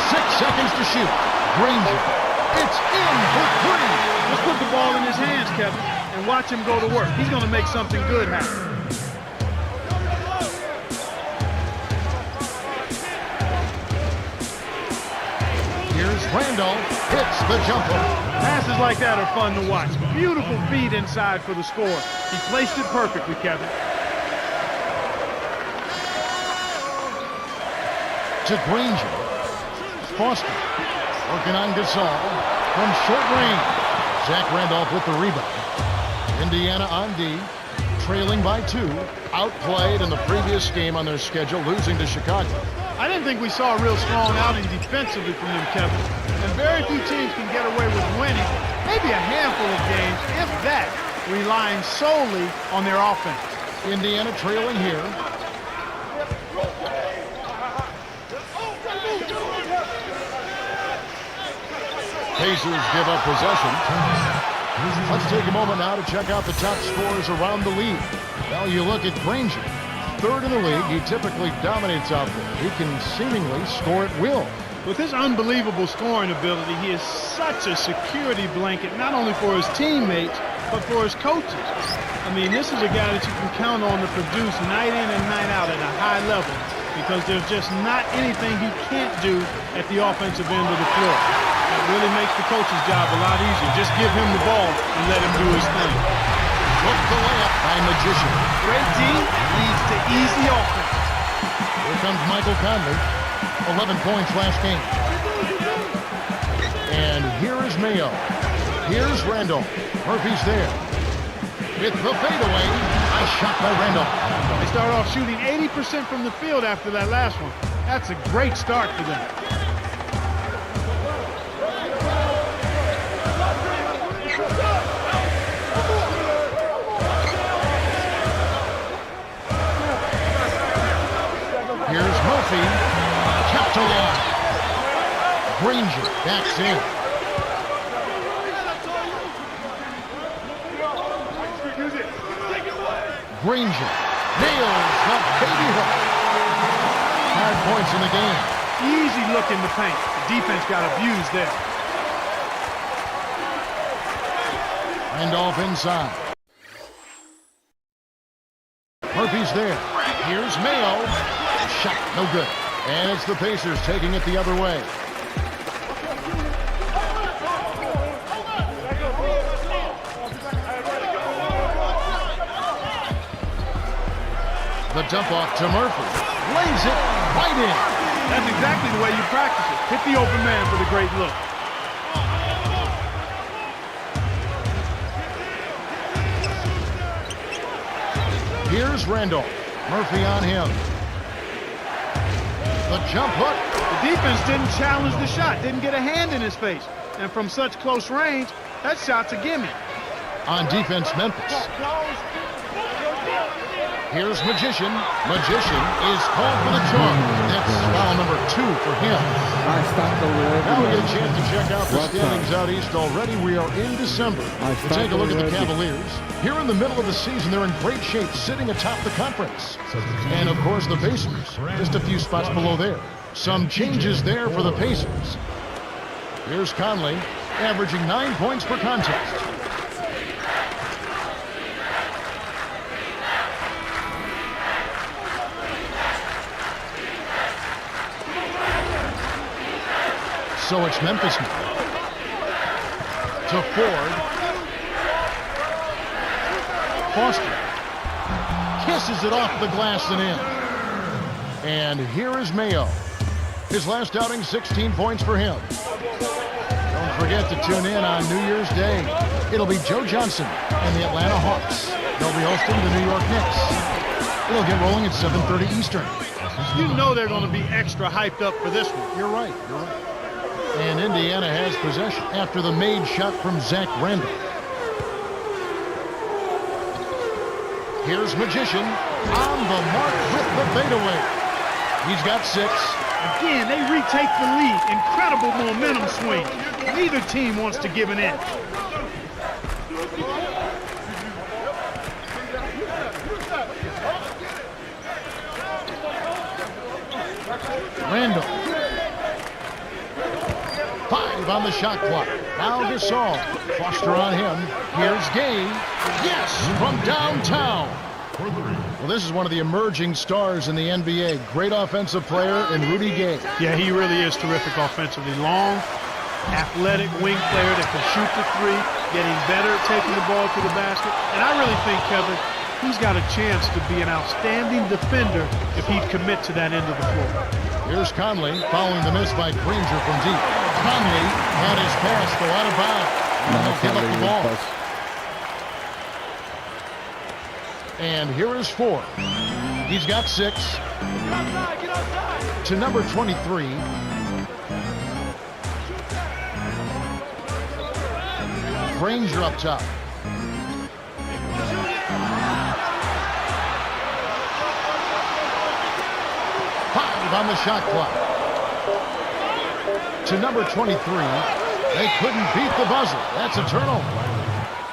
6 seconds to shoot. Granger. It's in for three. Just put the ball in his hands, Kevin, and watch him go to work. He's going to make something good happen. Here's Randolph. Hits the jumper. Passes like that are fun to watch. Beautiful feed inside for the score. He placed it perfectly, Kevin. To Granger. Foster. Working on Gasol. From short range. Zach Randolph with the rebound. Indiana on D. Trailing by 2. Outplayed in the previous game on their schedule, losing to Chicago. I didn't think we saw a real strong outing defensively from them, Kevin. And very few teams can get away with winning. Maybe a handful of games, if that, relying solely on their offense. Indiana trailing here. Pacers give up possession. Let's take a moment now to check out the top scorers around the league. Well, you look at Granger. Third in the league, he typically dominates out there. He can seemingly score at will. With his unbelievable scoring ability, he is such a security blanket, not only for his teammates, but for his coaches. I mean, this is a guy that you can count on to produce night in and night out at a high level, because there's just not anything he can't do at the offensive end of the floor. That really makes the coach's job a lot easier. Just give him the ball and let him do his thing. Look the layup by Magician. Great D leads to easy offense. Here comes Michael Conley. 11 points last game. And here is Mayo. Here's Randolph. Murphy's there. With the fadeaway. Nice shot by Randolph. They start off shooting 80% from the field after that last one. That's a great start for them. Here's Murphy. Kept alive. Granger backs in. Granger nails the baby hook. 5 points in the game. Easy look in the paint. The defense got abused there. Randolph inside. Murphy's there. Here's Mayo. Shot, no good. And it's the Pacers taking it the other way. The dump off to Murphy. Lays it right in. That's exactly the way you practice it. Hit the open man for the great look. Here's Randolph. Murphy on him. The jump hook. The defense didn't challenge the shot, didn't get a hand in his face. And from such close range, that shot's a gimme. On defense, Memphis. Here's Magician. Magician is called for the charge. That's foul number 2 for him. I stopped over there. Now we get a chance to check out the standings out east already. We are in December. We'll take a look at the Cavaliers. Here in the middle of the season, they're in great shape, sitting atop the conference. And, of course, the Pacers, just a few spots below there. Some changes there for the Pacers. Here's Conley, averaging 9 points per contest. So it's Memphis now. To Ford. Foster kisses it off the glass and in. And here is Mayo. His last outing, 16 points for him. Don't forget to tune in on New Year's Day. It'll be Joe Johnson and the Atlanta Hawks. They'll be hosting the New York Knicks. It'll get rolling at 7:30 Eastern. You know they're going to be extra hyped up for this one. You're right. And Indiana has possession after the made shot from Zach Randall. Here's Magician on the mark with the fadeaway. He's got 6. Again, they retake the lead. Incredible momentum swing. Neither team wants to give an inch. Randall. 5 on the shot clock. Now Gasol. Foster on him. Here's Gay. Yes, from downtown. Well, this is one of the emerging stars in the NBA. Great offensive player in Rudy Gay. Yeah, he really is terrific offensively. Long, athletic wing player that can shoot the three, getting better at taking the ball to the basket. And I really think, Kevin, he's got a chance to be an outstanding defender if he'd commit to that end of the floor. Here's Conley following the miss by Granger from deep. Conley had his pass go out of bounds. He'll give up the ball. And here is Ford. He's got 6. To number 23. Granger up top. On the shot clock. To number 23. They couldn't beat the buzzer. That's a turnover.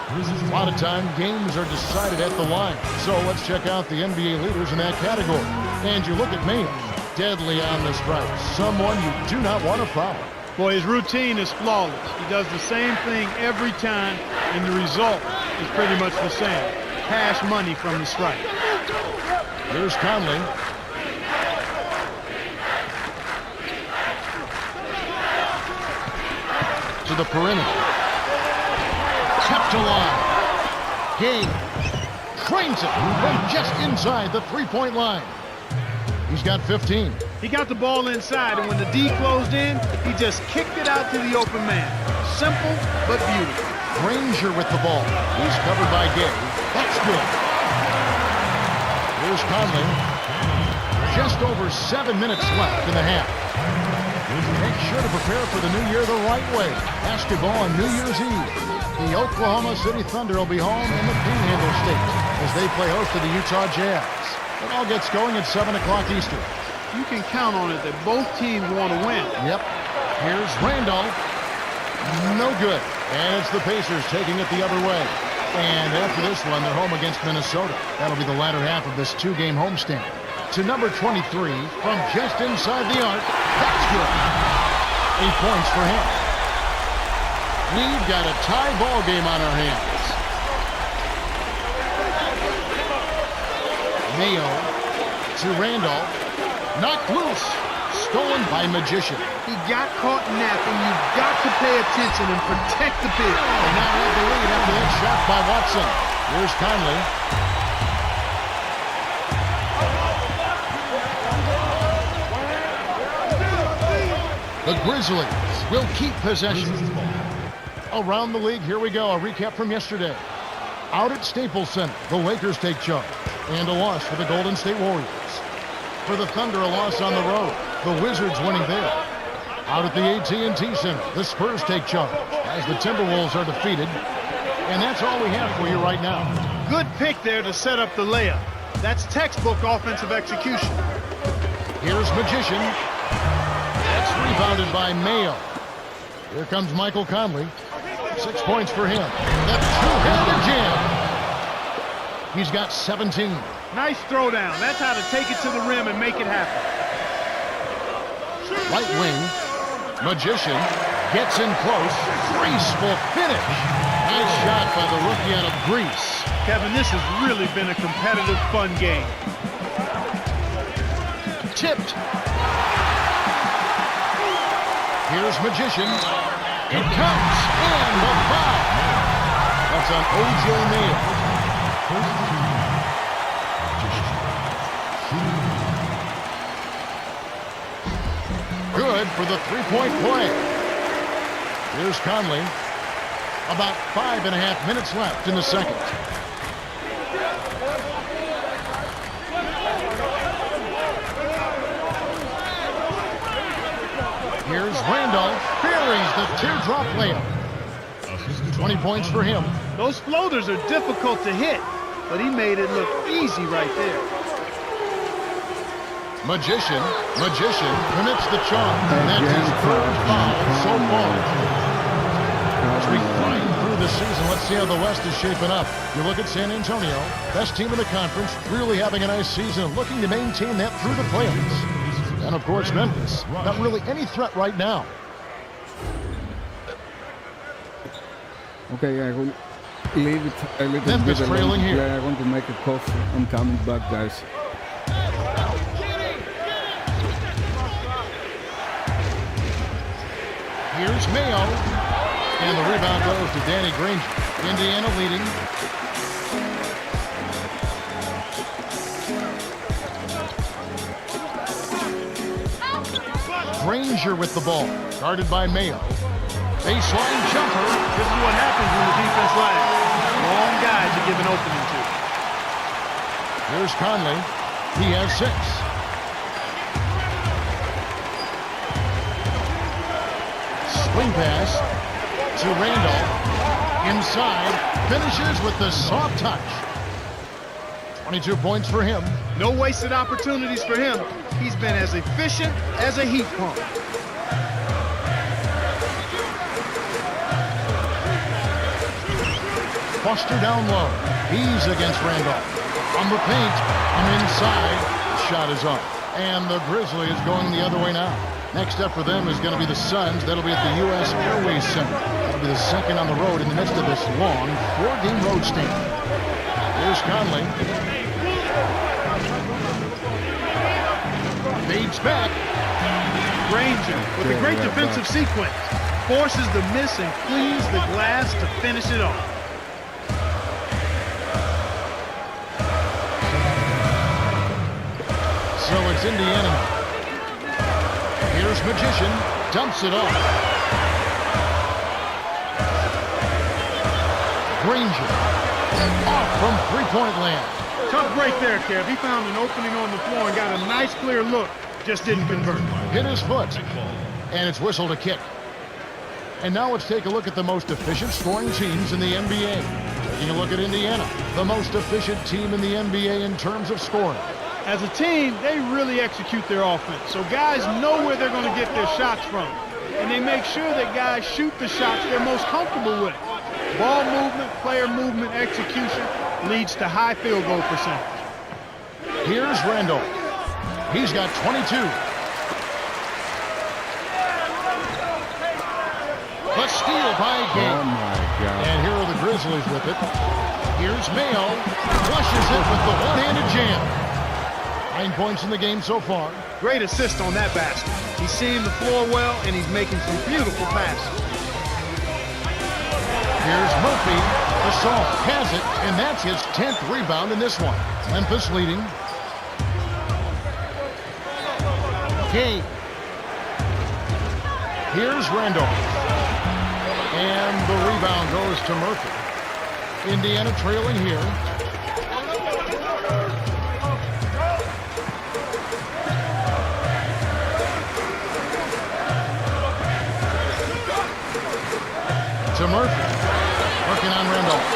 A lot of time games are decided at the line. So let's check out the NBA leaders in that category. And you look at Mayo. Deadly on the strike. Someone you do not want to foul. Boy, his routine is flawless. He does the same thing every time, and the result is pretty much the same. Cash money from the strike. Here's Conley. To the perimeter. Kept alive. Gay trains it from just inside the three-point line. He's got 15. He got the ball inside, and when the D closed in, he just kicked it out to the open man. Simple, but beautiful. Granger with the ball. He's covered by Gay. That's good. Here's Conley. Just over 7 minutes left in the half. Make sure to prepare for the new year the right way. Basketball on New Year's Eve. The Oklahoma City Thunder will be home in the Panhandle State as they play host to the Utah Jazz. It all gets going at 7 o'clock Eastern. You can count on it that both teams want to win. Yep. Here's Randolph. No good. And it's the Pacers taking it the other way. And after this one, they're home against Minnesota. That'll be the latter half of this 2-game homestand. To number 23 from just inside the arc. That's good. 8 points for him. We've got a tie ball game on our hands. Mayo to Randolph. Knocked loose. Stolen by Magician. He got caught napping. You've got to pay attention and protect the big. They now have the lead after that shot by Watson. Here's Conley. The Grizzlies will keep possession. Around the league, here we go. A recap from yesterday. Out at Staples Center, the Lakers take charge. And a loss for the Golden State Warriors. For the Thunder, a loss on the road. The Wizards winning there. Out at the AT&T Center, the Spurs take charge as the Timberwolves are defeated. And that's all we have for you right now. Good pick there to set up the layup. That's textbook offensive execution. Here's Magician. That's rebounded by Mayo. Here comes Michael Conley. 6 points for him. The two-handed jam. He's got 17. Nice throwdown. That's how to take it to the rim and make it happen. Right wing. Magician gets in close. Graceful finish. Nice shot by the rookie out of Greece. Kevin, this has really been a competitive, fun game. Tipped. Here's Magician. It counts. And the foul. That's on O.J. Mayo. Good for the three-point play. Here's Conley. About 5.5 minutes left in the second. Here's Randolph. Buries the teardrop layup. 20 points for him. Those floaters are difficult to hit, but he made it look easy right there. Magician commits the charge. That's his third foul so far. As we climb through the season, let's see how the West is shaping up. You look at San Antonio, best team in the conference, really having a nice season, looking to maintain that through the playoffs. And of course, Memphis, not really any threat right now. Okay, I will leave it a little Memphis bit trailing alone. here. I want to make a coffee. I'm coming back, guys. Here's Mayo. And the rebound goes to Danny Granger. Indiana leading. Granger with the ball. Guarded by Mayo. Baseline jumper. This is what happens when the defense lags. Long guys you give an opening to. Here's Conley. He has 6. Swing pass to Randolph. Inside. Finishes with the soft touch. 22 points for him. No wasted opportunities for him. He's been as efficient as a heat pump. Foster down low. He's against Randolph. On the paint. And inside. The shot is up. And the Grizzlies going the other way now. Next up for them is going to be the Suns. That'll be at the U.S. Airways Center. That'll be the second on the road in the midst of this long 4-game road stand. Here's Conley. Fades back. Granger with a great defensive sequence. Forces the miss and cleans the glass to finish it off. So it's Indiana. Here's Magician. Dumps it off. Granger. Off from three-point land. Tough break there, Kev. He found an opening on the floor and got a nice clear look. Just didn't convert. Hit his foot. And it's whistled a kick. And now let's take a look at the most efficient scoring teams in the NBA. Taking a look at Indiana, the most efficient team in the NBA in terms of scoring. As a team, they really execute their offense. So guys know where they're going to get their shots from. And they make sure that guys shoot the shots they're most comfortable with. Ball movement, player movement, execution leads to high field goal percentage. Here's Randolph. He's got 22. A steal by Gay. Oh my God. And here are the Grizzlies with it. Here's Mayo. Flushes it with the one-handed jam. 9 points in the game so far. Great assist on that basket. He's seeing the floor well, and he's making some beautiful passes. Here's Murphy. Gasol has it, and that's his 10th rebound in this one. Memphis leading. Gay. Here's Randolph. And the rebound goes to Murphy. Indiana trailing here. To Murphy. Working on Randolph.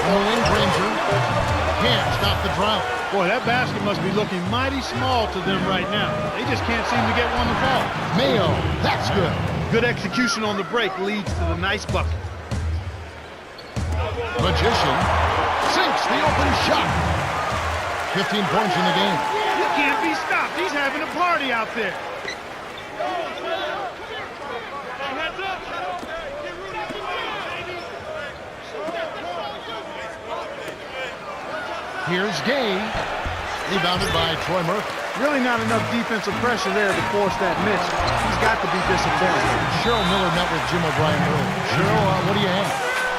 On the wing, Granger. Can't stop the drought. Boy, that basket must be looking mighty small to them right now. They just can't seem to get one to fall. Mayo. That's good. Good execution on the break leads to the nice bucket. Magician sinks the open shot. 15 points in the game. He can't be stopped. He's having a party out there. Here's Gay. Rebounded by Troy Murphy. Really not enough defensive pressure there to force that miss. He's got to be disappointed. Cheryl Miller met with Jim O'Brien earlier. Cheryl, what do you have?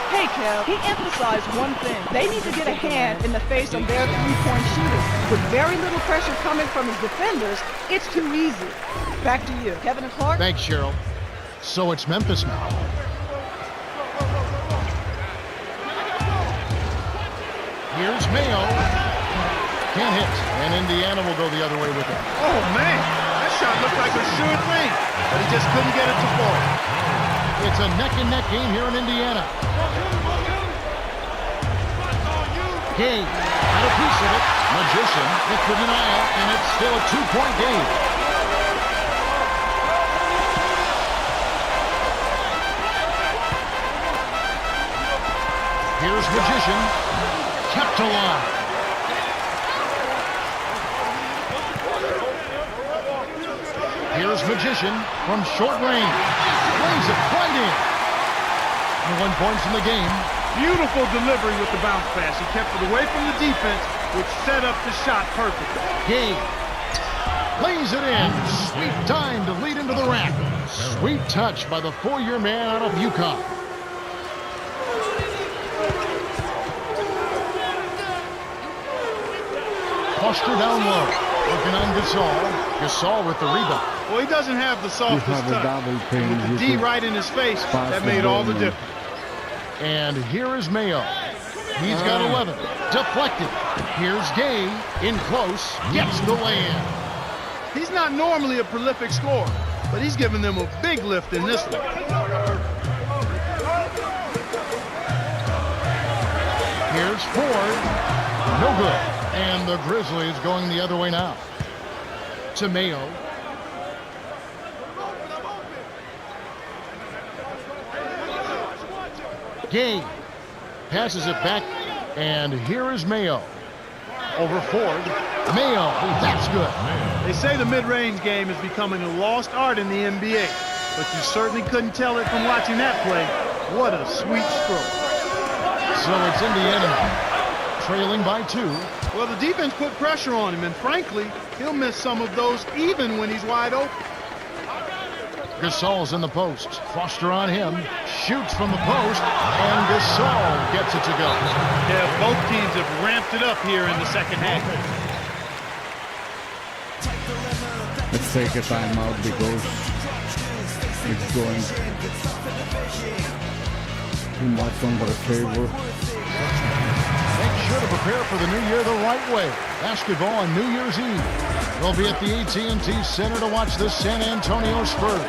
Hey, Kev, he emphasized one thing. They need to get a hand in the face of their three-point shooters. With very little pressure coming from his defenders, it's too easy. Back to you. Kevin and Clark? Thanks, Cheryl. So it's Memphis now. Here's Mayo. Can't hit. And Indiana will go the other way with it. Oh, man. That shot looked like a sure thing, but he just couldn't get it to fall. It's a neck-and-neck game here in Indiana. Gay had a piece of it. Magician hit the denial, and it's still a two-point game. Here's Magician. Kept alive. Here's Magician from short range. Lays it right in. And 1 point in the game. Beautiful delivery with the bounce pass. He kept it away from the defense, which set up the shot perfectly. Gay lays it in. Sweet time to lead into the rack. Sweet touch by the four-year man out of UConn. Foster down low. Working on Gasol. Gasol with the rebound. Well, he doesn't have the softest have a touch. double team. And with the D right in his face, that made all the difference. And here is Mayo. He's got 11. Deflected. Here's Gay. In close. Gets the lay-in. He's not normally a prolific scorer, but he's given them a big lift in this one. Here's Ford. No good. And the Grizzlies going the other way now. To Mayo. Gay passes it back, and here is Mayo. Over Ford. Mayo, that's good. They say the mid-range game is becoming a lost art in the NBA, but you certainly couldn't tell it from watching that play. What a sweet stroke. So it's Indiana trailing by 2. Well, the defense put pressure on him, and frankly, he'll miss some of those even when he's wide open. Gasol's in the post. Foster on him. Shoots from the post, and Gasol gets it to go. Yeah, both teams have ramped it up here in the second half. Let's take a timeout because it's going too much under favor. Make sure to prepare for the new year the right way. Basketball on New Year's Eve. We'll be at the AT&T Center to watch the San Antonio Spurs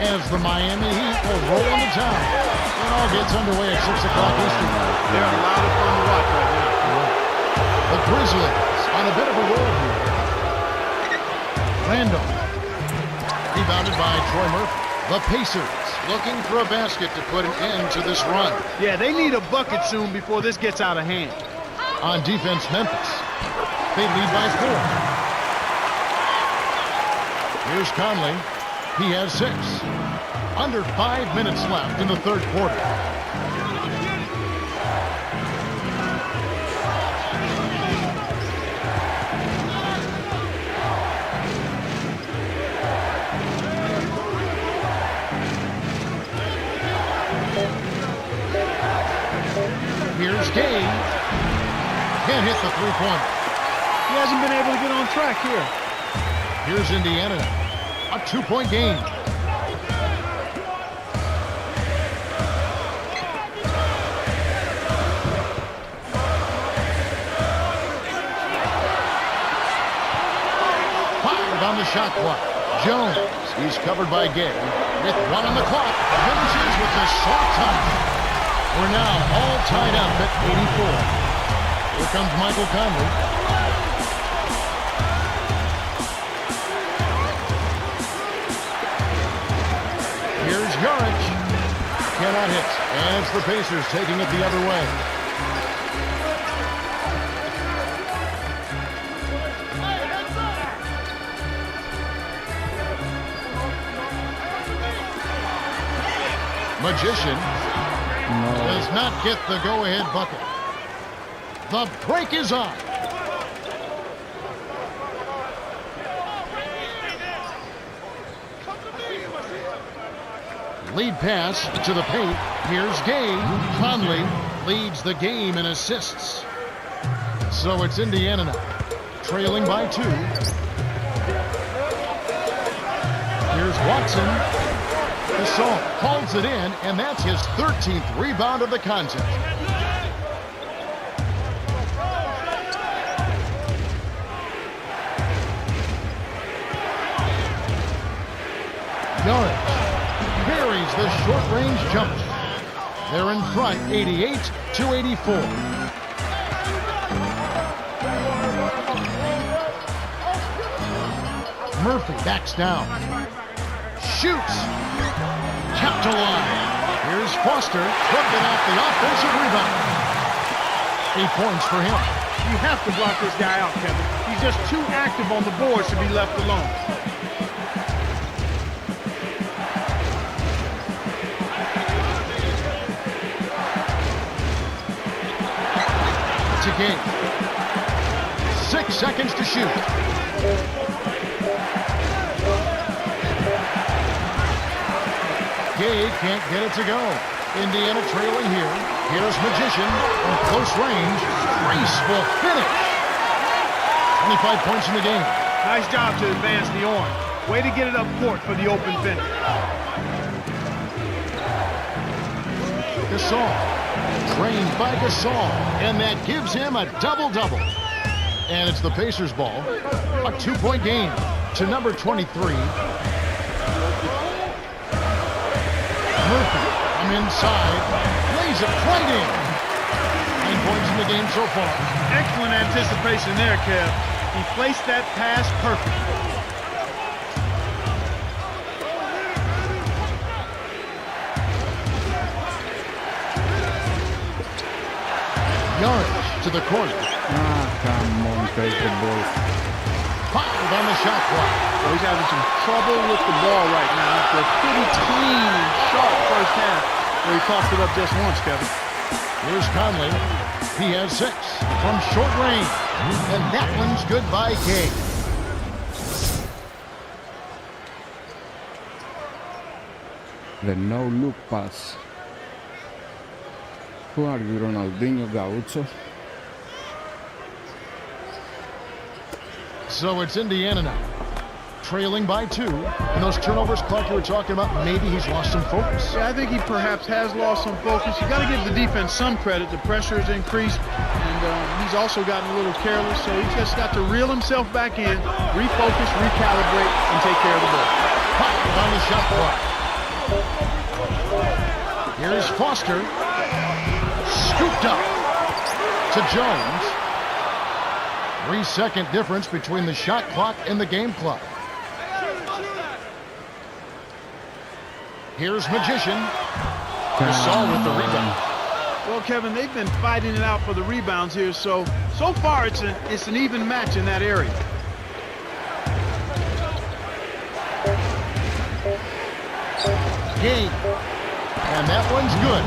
as the Miami Heat will roll into town. It all gets underway at 6 o'clock Eastern. They're a lot of fun to watch right now. The Grizzlies on a bit of a roll here. Randall. Rebounded by Troy Murphy. The Pacers looking for a basket to put an end to this run. Yeah, they need a bucket soon before this gets out of hand. On defense, Memphis. They lead by 4. Here's Conley. He has 6. Under 5 minutes left in the third quarter. Here's Gay. Can't hit the three-pointer. He hasn't been able to get on track here. Here's Indiana now. A 2-point game. Five on the shot clock. Jones, he's covered by Gay. With 1 on the clock, finishes with the soft touch. We're now all tied up at 84. Here comes Michael Conley. Here's Giannix. Cannot hit. And it's the Pacers taking it the other way. Magician does not get the go-ahead bucket. The break is on. Lead pass to the paint. Here's Gay. Conley leads the game in assists. So it's Indiana now, trailing by 2. Here's Watson. Gasol holds it in, and that's his 13th rebound of the contest. Giannix buries the short-range jumper. They're in front, 88-84. Murphy backs down. Shoots. Kept alive. Here's Foster, tripping off the offensive rebound. 8 points for him. You have to block this guy out, Kevin. He's just too active on the boards to be left alone. To Gay. 6 seconds to shoot. Gay can't get it to go. Indiana trailing here. Here's Magician from close range. Graceful finish. 25 points in the game. Nice job to advance the arm. Way to get it up court for the open finish. Gasol. Trained by Gasol. And that gives him a double-double. And it's the Pacers' ball. A 2-point game to number 23. Murphy from inside. Lays it right in. 9 points in the game so far. Excellent anticipation there, Kev. He placed that pass perfectly. Giannix to the corner. Come on, take the ball. 5 on the shot clock. So he's having some trouble with the ball right now. It's a pretty clean and sharp first half where he tossed it up just once, Kevin. Here's Conley. He has 6 from short range. And that one's good by Gay. The no-look pass. Who are you, Ronaldinho Gaucho? So it's Indiana now, trailing by 2. And those turnovers, Clark, you were talking about, maybe he's lost some focus. Yeah, I think he perhaps has lost some focus. You got to give the defense some credit. The pressure has increased, and he's also gotten a little careless. So he's just got to reel himself back in, refocus, recalibrate, and take care of the ball. 5 on the shot clock. Here's Foster, scooped up to Jones. 3-second difference between the shot clock and the game clock. Here's Magician. Gasol with the rebound. Well, Kevin, they've been fighting it out for the rebounds here, so far it's an even match in that area. Game. And that one's good.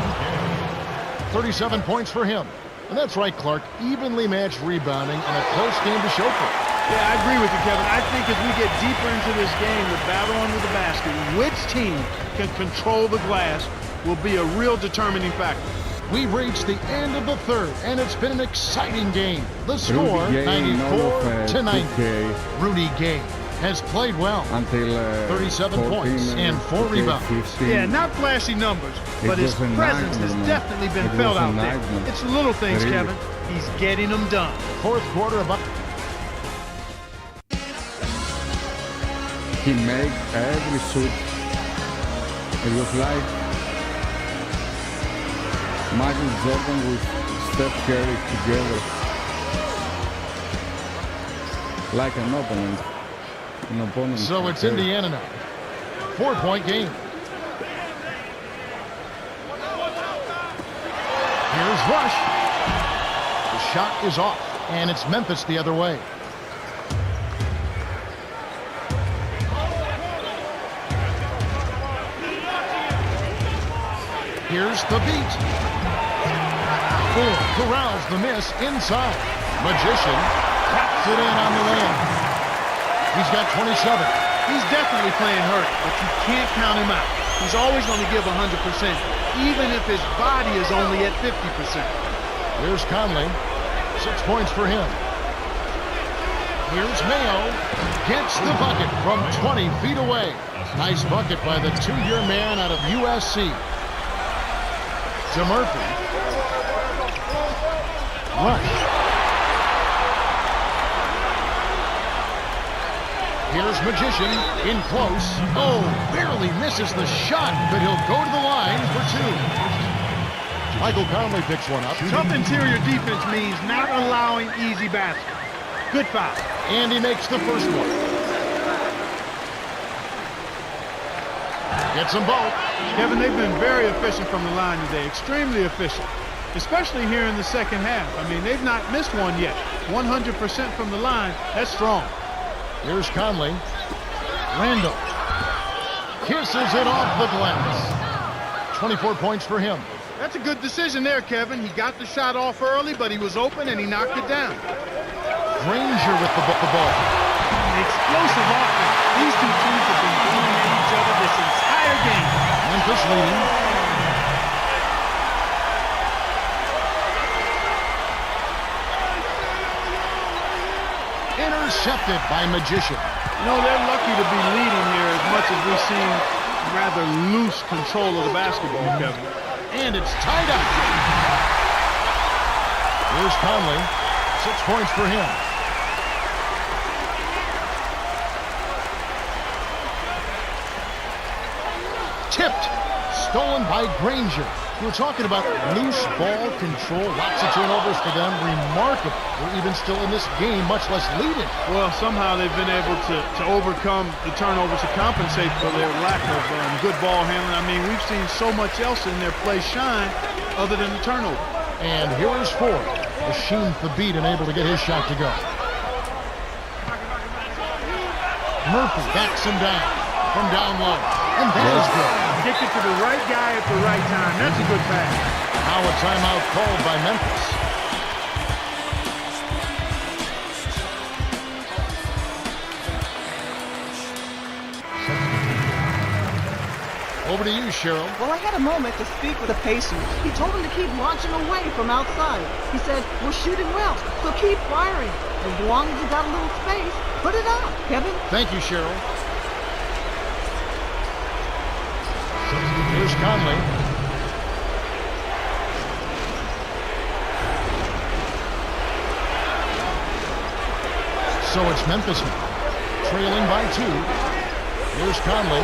37 points for him. And that's right, Clark. Evenly matched rebounding and a close game to show for it. Yeah, I agree with you, Kevin. I think as we get deeper into this game, the battle under the basket, which team can control the glass will be a real determining factor. We've reached the end of the third, and it's been an exciting game. The score, Rudy Gay, 94-90. Rudy Gay has played well. Until 37 points and 4 rebounds. 15. Yeah, not flashy numbers, but his presence has definitely been felt out there. It's little things, Really? Kevin. He's getting them done. Fourth quarter about. He made every shoot. It was like Michael Jordan with Steph Curry together. Like an opponent. So it's Indiana now. 4-point game. Here's Rush. The shot is off, and it's Memphis the other way. Here's the beat. Ford corrals the miss inside. Magician taps it in on the layup. He's got 27. He's definitely playing hurt, but you can't count him out. He's always going to give 100%, even if his body is only at 50%. Here's Conley. 6 points for him. Here's Mayo. Gets the bucket from 20 feet away. Nice bucket by the 2-year man out of USC. To Murphy. Rush. Here's Magician in close. Oh, barely misses the shot, but he'll go to the line for 2. Michael Conley picks one up. Tough interior defense means not allowing easy baskets. Good foul. And he makes the first one. Gets them both. Kevin, they've been very efficient from the line today. Extremely efficient. Especially here in the second half. I mean, they've not missed one yet. 100% from the line. That's strong. Here's Conley. Randall. Kisses it off the glass. 24 points for him. That's a good decision there, Kevin. He got the shot off early, but he was open and he knocked it down. Granger with the ball. Explosive offense. These two teams have been going at each other this entire game. Memphis leading. Intercepted by Magician. You know, they're lucky to be leading here as much as we've seen rather loose control of the basketball, Kevin. And it's tied up. Here's Conley. 6 points for him. Tipped. Stolen by Granger. We're talking about loose ball control. Lots of turnovers for them. Remarkable. We're even still in this game, much less leading. Well, somehow they've been able to overcome the turnovers to compensate for their lack of good ball handling. I mean, we've seen so much else in their play shine other than the turnover. And here is Ford. Machine the beat and able to get his shot to go. Murphy backs him down from down low. And that is good. Get it to the right guy at the right time. That's a good pass. Now a timeout called by Memphis. Over to you, Cheryl. Well, I had a moment to speak with the Pacers. He told them to keep launching away from outside. He said, we're shooting well, so keep firing. As long as you got a little space, put it up, Kevin. Thank you, Cheryl. Here's Conley. So it's Memphis now, trailing by 2. Here's Conley.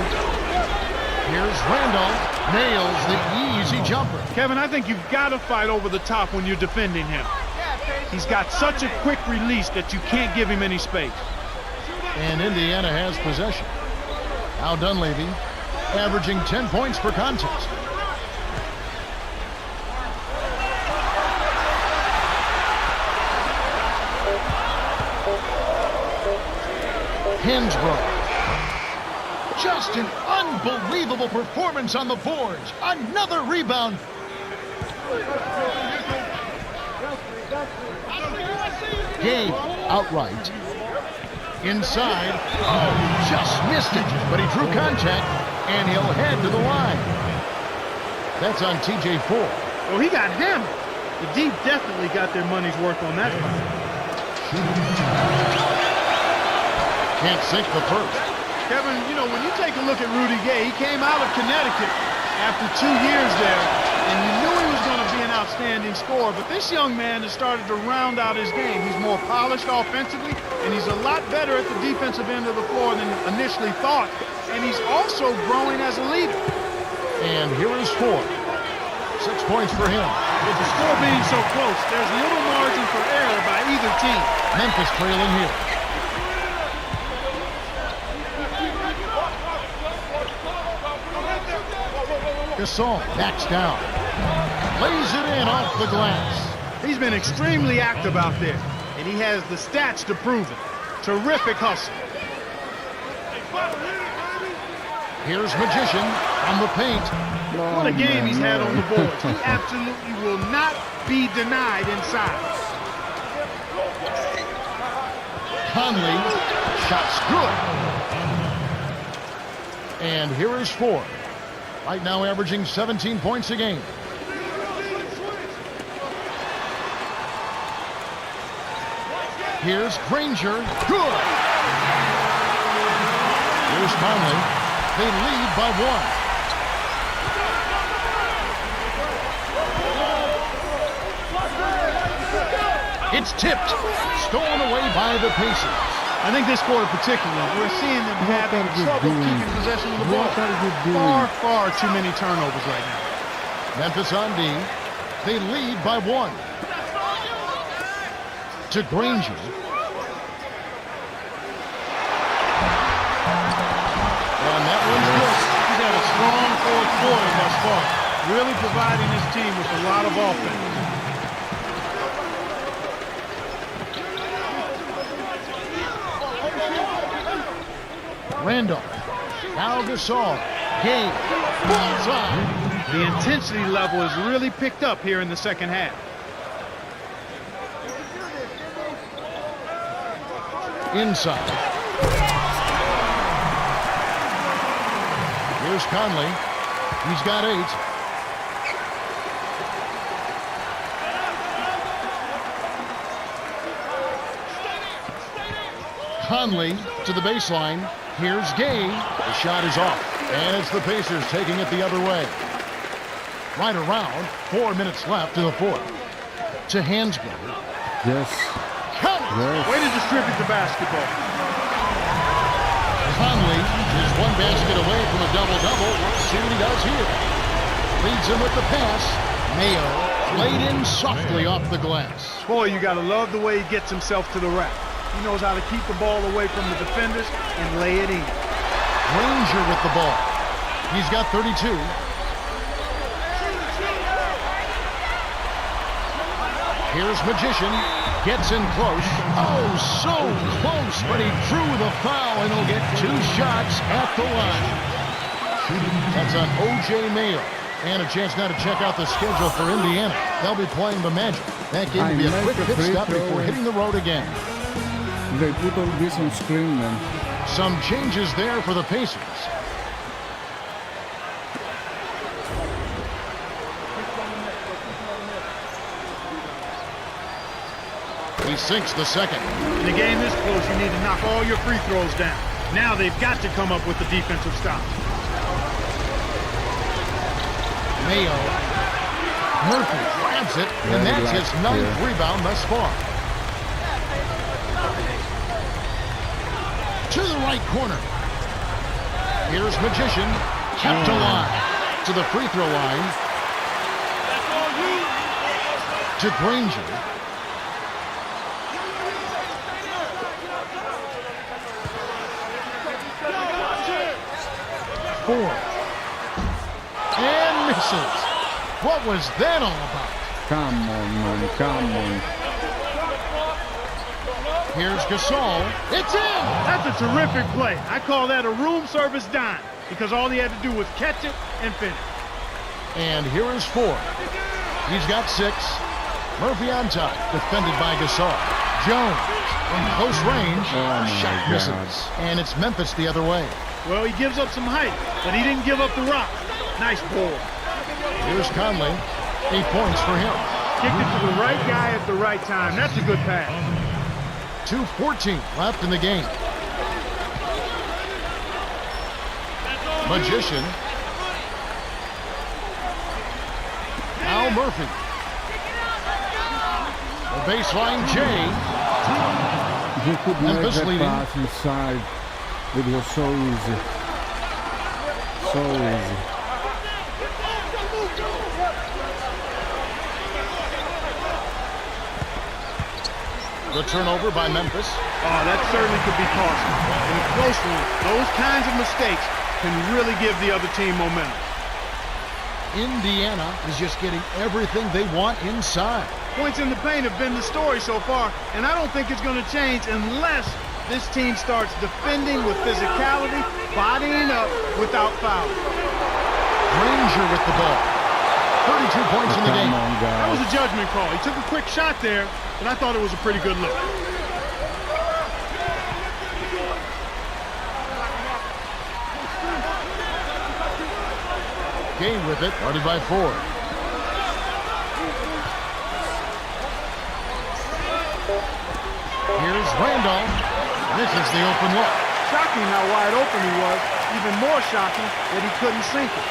Here's Randolph. Nails the easy jumper. Kevin, I think you've got to fight over the top when you're defending him. He's got such a quick release that you can't give him any space. And Indiana has possession. Now Dunleavy, averaging 10 points per contest. Hansbrough. Just an unbelievable performance on the boards. Another rebound. Gabe outright. Inside. Oh, just missed it. But he drew contact, and he'll head to the line. That's on TJ Ford. Well, he got hammered. The Deep definitely got their money's worth on that one. Can't sink the first. Kevin, you know, when you take a look at Rudy Gay, he came out of Connecticut after 2 years there, and you knew he was going to be an outstanding scorer. But this young man has started to round out his game. He's more polished offensively, and he's a lot better at the defensive end of the floor than initially thought. And he's also growing as a leader. And here is Ford. 6 points for him. With the score being so close, there's little margin for error by either team. Memphis trailing here. Gasol backs down. Lays it in off the glass. He's been extremely active out there, and he has the stats to prove it. Terrific hustle. Here's Magician on the paint. What a game he's had on the boards. He absolutely will not be denied inside. Conley, shots good. And here is Ford. Right now averaging 17 points a game. Here's Granger. Good. Here's Conley. They lead by 1. It's tipped. Stolen away by the Pacers. I think this quarter particularly, we're seeing them having trouble keeping possession of the ball. Far too many turnovers right now. Memphis on D. They lead by 1. To Granger. And that one's good. He's had a strong fourth quarter thus far, really providing his team with a lot of offense. Randall. Now Gasol. Game. Bullseye. The intensity level has really picked up here in the second half. Inside. Here's Conley. He's got 8. Conley to the baseline. Here's Gay. The shot is off. And it's the Pacers taking it the other way. Right around. 4 minutes left in the fourth. To Hansbrough. Yes. Yes. Way to distribute the basketball. Conley is 1 basket away from a double-double. Let's see what he does here. Leads him with the pass. Mayo laid in softly off the glass. Boy, you got to love the way he gets himself to the rack. He knows how to keep the ball away from the defenders and lay it in. Granger with the ball. He's got 32. Here's Magician. Gets in close. Oh, so close, but he drew the foul, and he'll get 2 shots at the line. That's on O.J. Mayo. And a chance now to check out the schedule for Indiana. They'll be playing the Magic. That game will be a quick pit stop before hitting the road again. They put all this on screen, man. Some changes there for the Pacers. He sinks the second. In a game this close, you need to knock all your free throws down. Now they've got to come up with the defensive stop. Mayo. Murphy grabs it, and that's his 9th rebound thus far. To the right corner. Here's Magician. Kept alive. To the free throw line. To Granger. And misses. What was that all about? Come on, man. Come on. Here's Gasol. It's in! That's a terrific play. I call that a room service dime because all he had to do was catch it and finish. And here is 4. He's got 6. Murphy on top, defended by Gasol. Jones from close range. Shot misses. And it's Memphis the other way. Well, he gives up some height, but he didn't give up the rock. Nice ball. Here's Conley. 8 points for him. Kicked it to the right guy at the right time. That's a good pass. 2:14 left in the game. Magician. Now Murphy. The baseline Jay. He could make Memphis that leading. pass inside. It was so easy. So easy. The turnover by Memphis. Oh, that certainly could be costly. In a close one, those kinds of mistakes can really give the other team momentum. Indiana is just getting everything they want inside. Points in the paint have been the story so far, and I don't think it's going to change unless this team starts defending with physicality, bodying up without foul. Granger with the ball. 32 points in the game. Come on, guys. That was a judgment call. He took a quick shot there, but I thought it was a pretty good look. Gained with it, guarded by Ford. Here's Randolph. This is the open look. Shocking how wide open he was. Even more shocking that he couldn't sink it.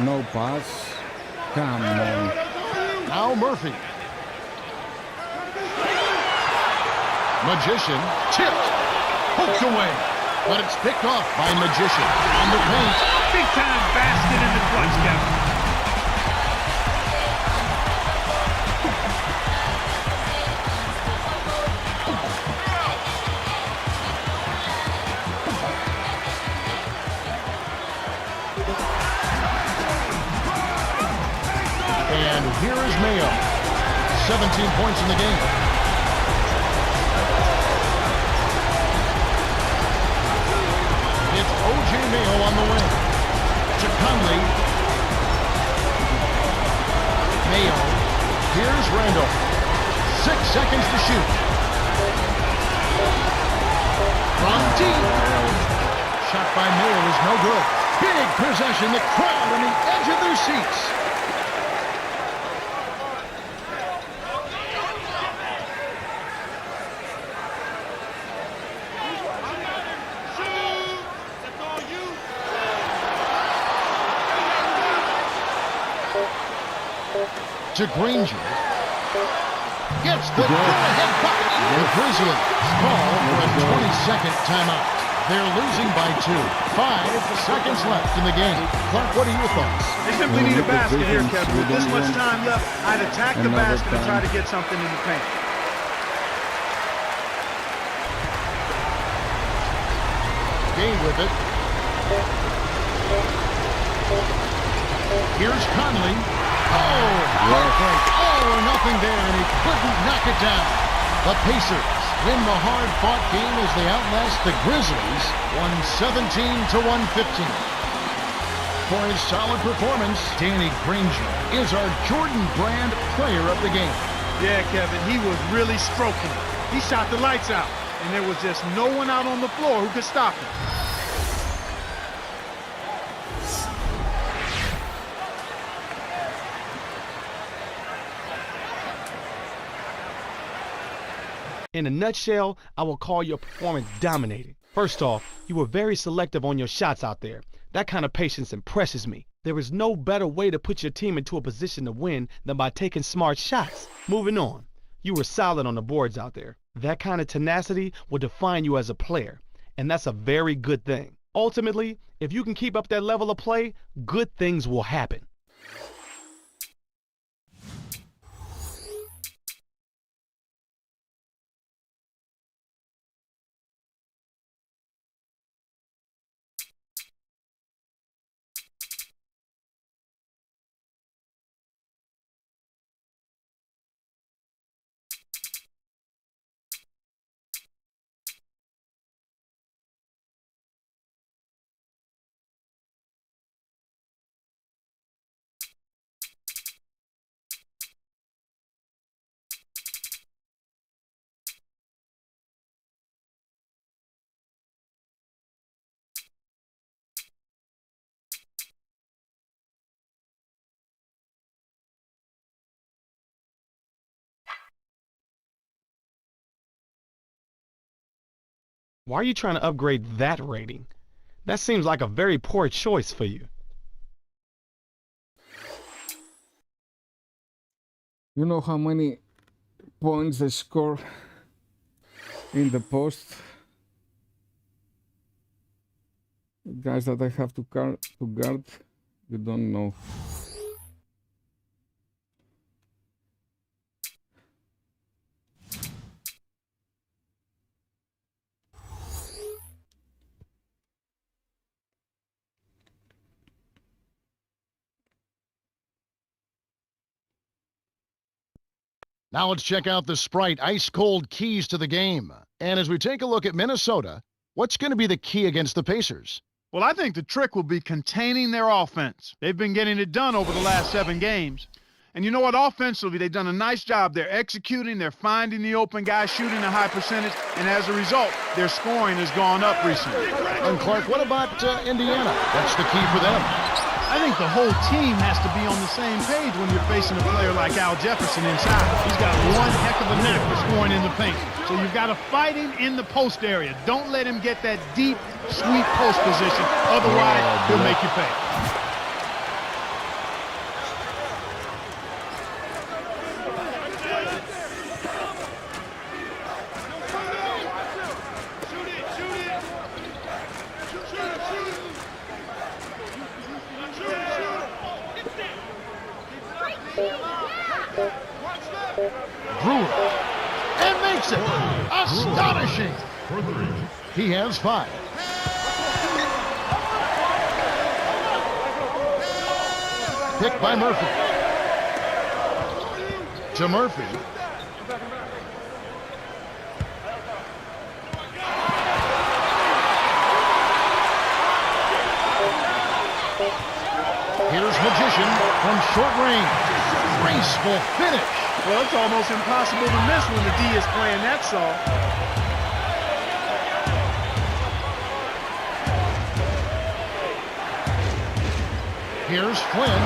No pass. Come on. Now Murphy. Magician tipped. Poked away. But it's picked off by Magician. On the paint. Big time basket in the clutch, Kevin. And here is Mayo. 17 points in the game. It's O.J. Mayo on the wing. To Conley. Mayo. Here's Randall. 6 seconds to shoot. From deep. Shot by Mayo is no good. Big possession. The crowd on the edge of their seats. To Granger. Gets the go-ahead bucket. The Grizzlies call for a 20-second timeout. They're losing by 2. 5 seconds left in the game. Clark, what are your thoughts? They simply need a basket here, Kevin. With this much time left, I'd attack the basket and try to get something in the paint. Gain with it. Here's Conley. Oh, heartbreak. All or nothing there, and he couldn't knock it down. The Pacers win the hard-fought game as they outlast the Grizzlies, 117-115. For his solid performance, Danny Granger is our Jordan Brand player of the game. Yeah, Kevin, he was really stroking it. He shot the lights out, and there was just no one out on the floor who could stop him. In a nutshell, I will call your performance dominating. First off, you were very selective on your shots out there. That kind of patience impresses me. There is no better way to put your team into a position to win than by taking smart shots. Moving on, you were solid on the boards out there. That kind of tenacity will define you as a player, and that's a very good thing. Ultimately, if you can keep up that level of play, good things will happen. Why are you trying to upgrade that rating? That seems like a very poor choice for you. You know how many points they score in the post? Guys that I have to guard, you don't know. Now let's check out the Sprite ice-cold keys to the game. And as we take a look at Minnesota, what's going to be the key against the Pacers? Well, I think the trick will be containing their offense. They've been getting it done over the last 7 games. And you know what? Offensively, they've done a nice job. They're executing. They're finding the open guy, shooting a high percentage. And as a result, their scoring has gone up recently. And Clark, what about Indiana? That's the key for them. I think the whole team has to be on the same page when you're facing a player like Al Jefferson inside. He's got one heck of a knack for scoring in the paint. So you've got to fight him in the post area. Don't let him get that deep, sweet post position. Otherwise, he'll make you pay. Brewer. And makes it. Astonishing. He has 5. Picked by Murphy. To Murphy. Here's Magician from short range. Graceful finish. Well, it's almost impossible to miss when the D is playing that song. Here's Flynn.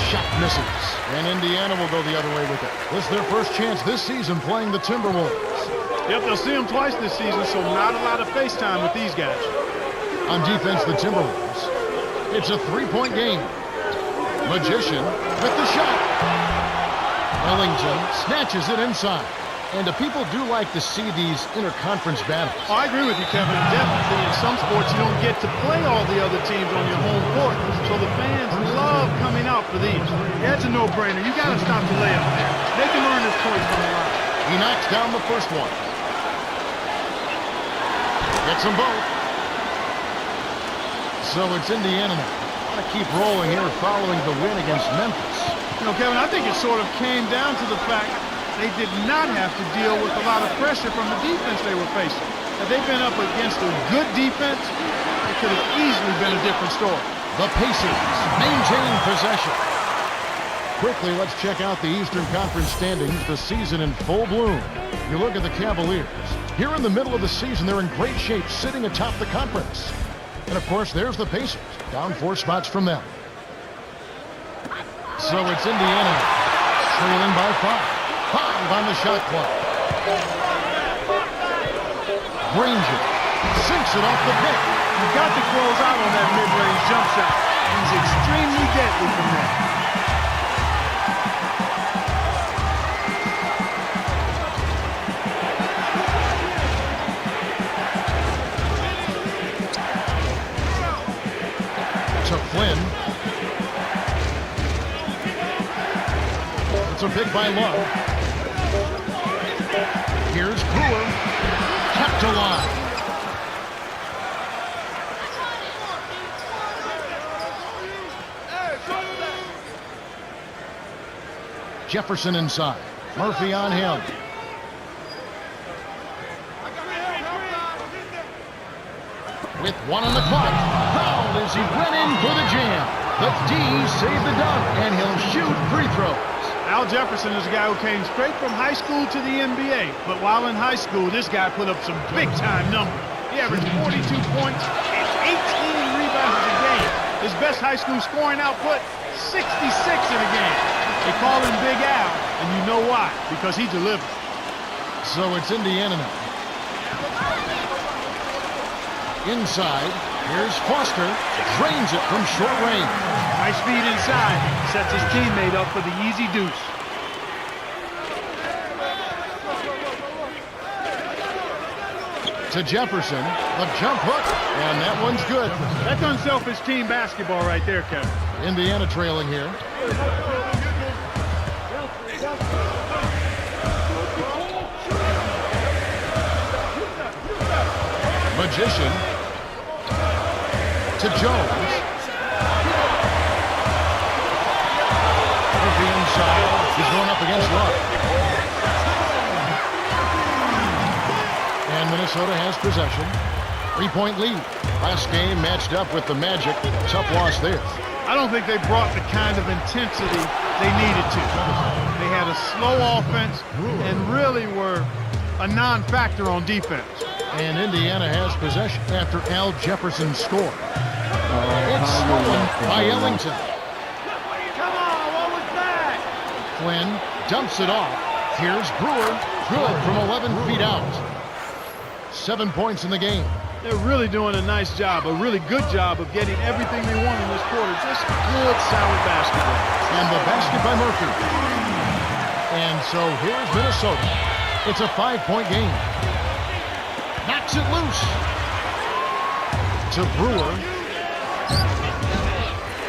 Shot misses. And Indiana will go the other way with it. This is their first chance this season playing the Timberwolves. Yep, they'll see them twice this season, so not a lot of face time with these guys. On defense, the Timberwolves. It's a 3-point game. Magician with the shot. Ellington snatches it inside. And the people do like to see these interconference battles. Oh, I agree with you, Kevin. Definitely in some sports you don't get to play all the other teams on your home court. So the fans love coming out for these. Yeah, it's a no-brainer. You got to stop the layup there. They can earn this points from the line. He knocks down the first one. Gets them both. So it's Indiana now. Want to keep rolling here following the win against Memphis. You know, Kevin, I think it sort of came down to the fact they did not have to deal with a lot of pressure from the defense they were facing. Had they been up against a good defense, it could have easily been a different story. The Pacers maintain possession. Quickly, let's check out the Eastern Conference standings, the season in full bloom. You look at the Cavaliers. Here in the middle of the season, they're in great shape, sitting atop the conference. And, of course, there's the Pacers, down 4 spots from them. So it's Indiana, trailing by 5. 5 on the shot clock. Granger sinks it off the pick. You got to close out on that mid-range jump shot. He's extremely deadly from there. To Flynn. It's a pick by Love. Here's Brewer. Kept alive. Jefferson inside. Murphy on him. With 1 on the clock. Fouled as he went in for the jam. The D saved the dunk, and he'll shoot free throws. Al Jefferson is a guy who came straight from high school to the NBA. But while in high school, this guy put up some big-time numbers. He averaged 42 points and 18 rebounds a game. His best high school scoring output, 66 in a game. They call him Big Al, and you know why. Because he delivers. So it's Indiana now. Inside, here's Foster. Drains it from short range. Nice feed inside. Sets his teammate up for the easy deuce. To Jefferson. A jump hook. And that one's good. That's unselfish team basketball right there, Kevin. Indiana trailing here. Magician. To Jones. Murphy inside. He's going up against Love. And Minnesota has possession. 3-point lead. Last game matched up with the Magic. Tough loss there. I don't think they brought the kind of intensity they needed to. They had a slow offense and really were a non-factor on defense. And Indiana has possession after Al Jefferson scored. It's how stolen you by like Ellington. Come on, what was that? Flynn dumps it off. Here's Brewer. Good from 11 feet out. 7 points in the game. They're really doing a nice job, a really good job of getting everything they want in this quarter. Just good, solid basketball. And the basket by Murphy. And so here's Minnesota. It's a 5-point game. Knocks it loose. To Brewer.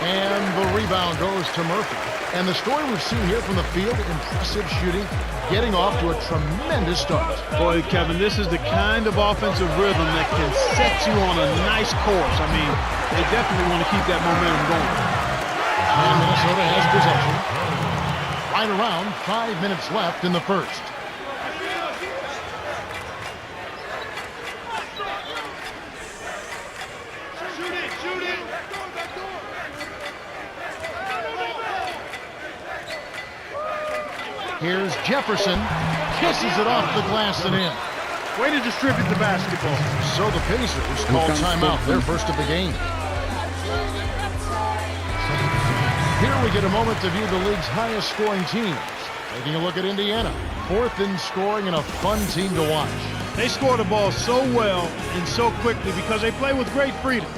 And the rebound goes to Murphy. And the story we've seen here from the field, impressive shooting, getting off to a tremendous start. Boy, Kevin, this is the kind of offensive rhythm that can set you on a nice course. I mean, they definitely want to keep that momentum going. And Minnesota has possession. Right around 5 minutes left in the first. Here's Jefferson, kisses it off the glass and in. Way to distribute the basketball. So the Pacers call timeout, their first of the game. Here we get a moment to view the league's highest scoring teams. Taking a look at Indiana, fourth in scoring and a fun team to watch. They score the ball so well and so quickly because they play with great freedom.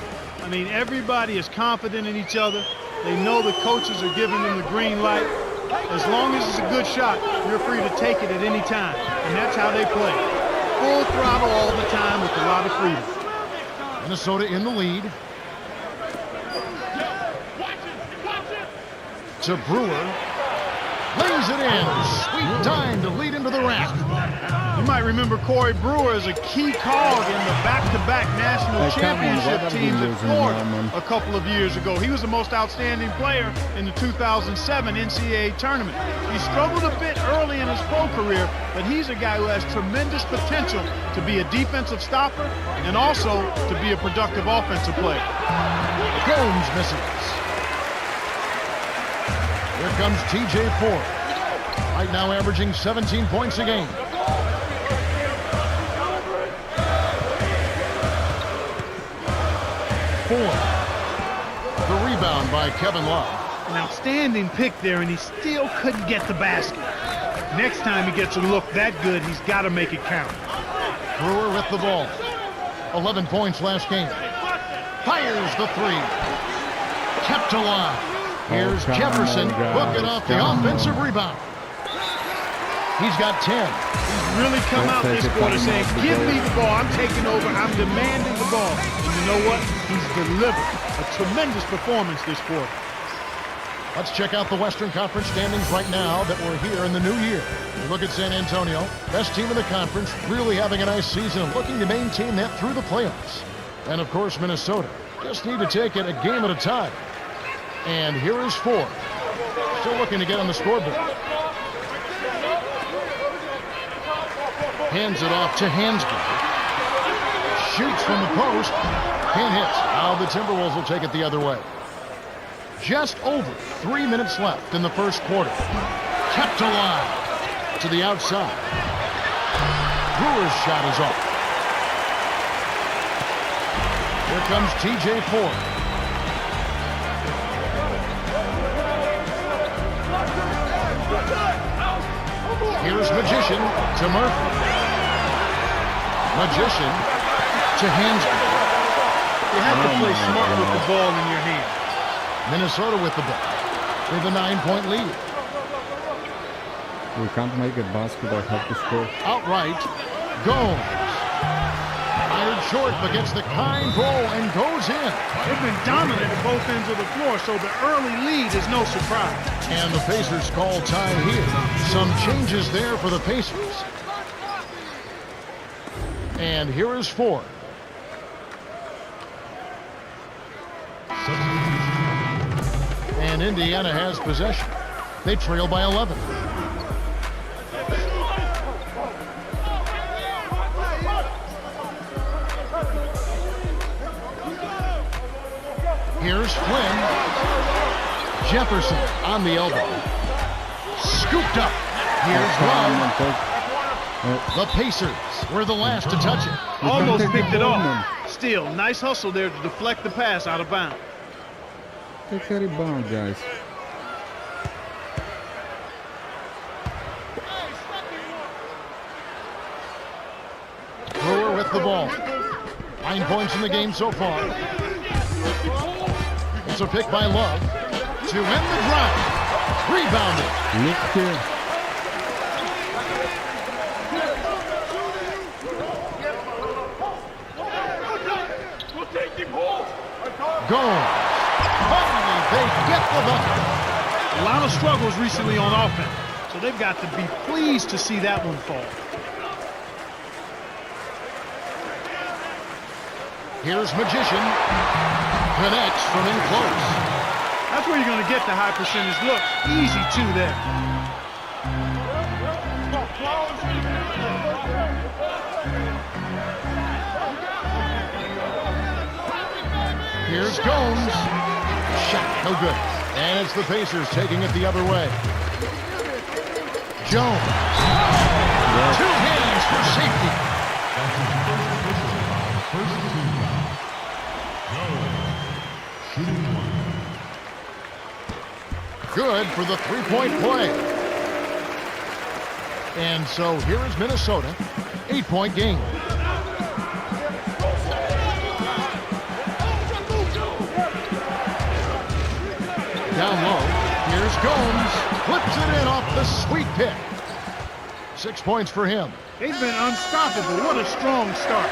I mean, everybody is confident in each other. They know the coaches are giving them the green light. As long as it's a good shot, you're free to take it at any time. And that's how they play. Full throttle all the time with a lot of freedom. Minnesota in the lead. To Brewer. Lays it in. Sweet dime to lead into the rack. You might remember Corey Brewer as a key cog in the back-to-back national championship teams at Florida a couple of years ago. He was the most outstanding player in the 2007 NCAA tournament. He struggled a bit early in his pro career, but he's a guy who has tremendous potential to be a defensive stopper and also to be a productive offensive player. Gomes misses. Here comes TJ Ford. Right now averaging 17 points a game. Ford. The rebound by Kevin Love. An outstanding pick there, and he still couldn't get the basket. Next time he gets a look that good, he's got to make it count. Brewer with the ball. 11 points last game. Fires the three. Kept alive. Here's Jefferson booking off the offensive rebound. He's got 10. He's really come out this quarter saying, give me the ball. I'm taking over. I'm demanding the ball. And you know what? He's delivered a tremendous performance this quarter. Let's check out the Western Conference standings right now that we're here in the new year. We look at San Antonio, best team in the conference, really having a nice season and looking to maintain that through the playoffs. And of course, Minnesota just need to take it a game at a time. And here is Ford. Still looking to get on the scoreboard. Hands it off to Hansberg. Shoots from the post. Can't hit. Now the Timberwolves will take it the other way. Just over 3 minutes left in the first quarter. Kept alive to the outside. Brewer's shot is off. Here comes TJ Ford. Here's Magician to Murphy. Magician to Hansberg. You have to play smart with the ball in your hand. Minnesota with the ball with a 9-point lead. We can't make a basket, I have to score. Outright, Gomes. Fired short, but gets the kind goal and goes in. They've been dominant at both ends of the floor, so the early lead is no surprise. And the Pacers call time here. Some changes there for the Pacers. And here is Ford. And Indiana has possession. They trail by 11. Here's Flynn. Jefferson on the elbow. Scooped up. Here's Love. The Pacers were the last to touch it. Almost picked it off. Still, nice hustle there to deflect the pass out of bounds. Take the rebound, guys. Brewer with the ball. 9 points in the game so far. It's a pick by Love to end the drive. Rebounded. Look here. Goes. Finally, they get the bucket. A lot of struggles recently on offense, so they've got to be pleased to see that one fall. Here's Magician. Connects from in close. That's where you're going to get the high percentage look. Easy two there. Here's Gomes. Shot, no good. And it's the Pacers taking it the other way. Jones. Two hands for safety. Good for the three-point play. And so here is Minnesota. 8-point game. Down low. Here's Gomes. Flips it in off the sweet pick. 6 points for him. They've been unstoppable. What a strong start.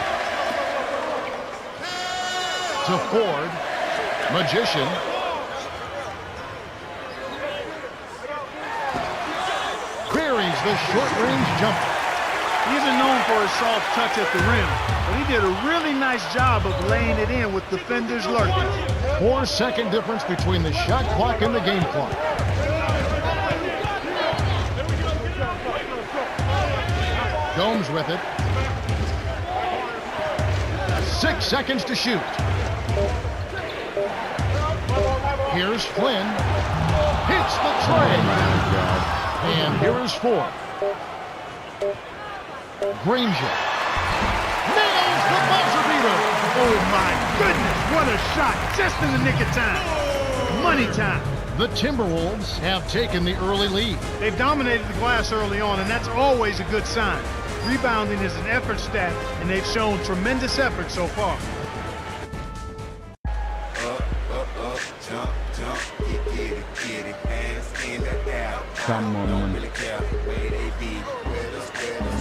To Ford. Magician. Buries the short-range jumper. He isn't known for his soft touch at the rim, but he did a really nice job of laying it in with defenders lurking. 4-second difference between the shot clock and the game clock. Gomes with it. 6 seconds to shoot. Here's Flynn. Hits the tray. And here is Ford. Granger. Nails the buzzer beater. Oh my goodness, what a shot, just in the nick of time. Money time. The Timberwolves have taken the early lead. They've dominated the glass early on, and that's always a good sign. Rebounding is an effort stat, and they've shown tremendous effort so far. Come on, man.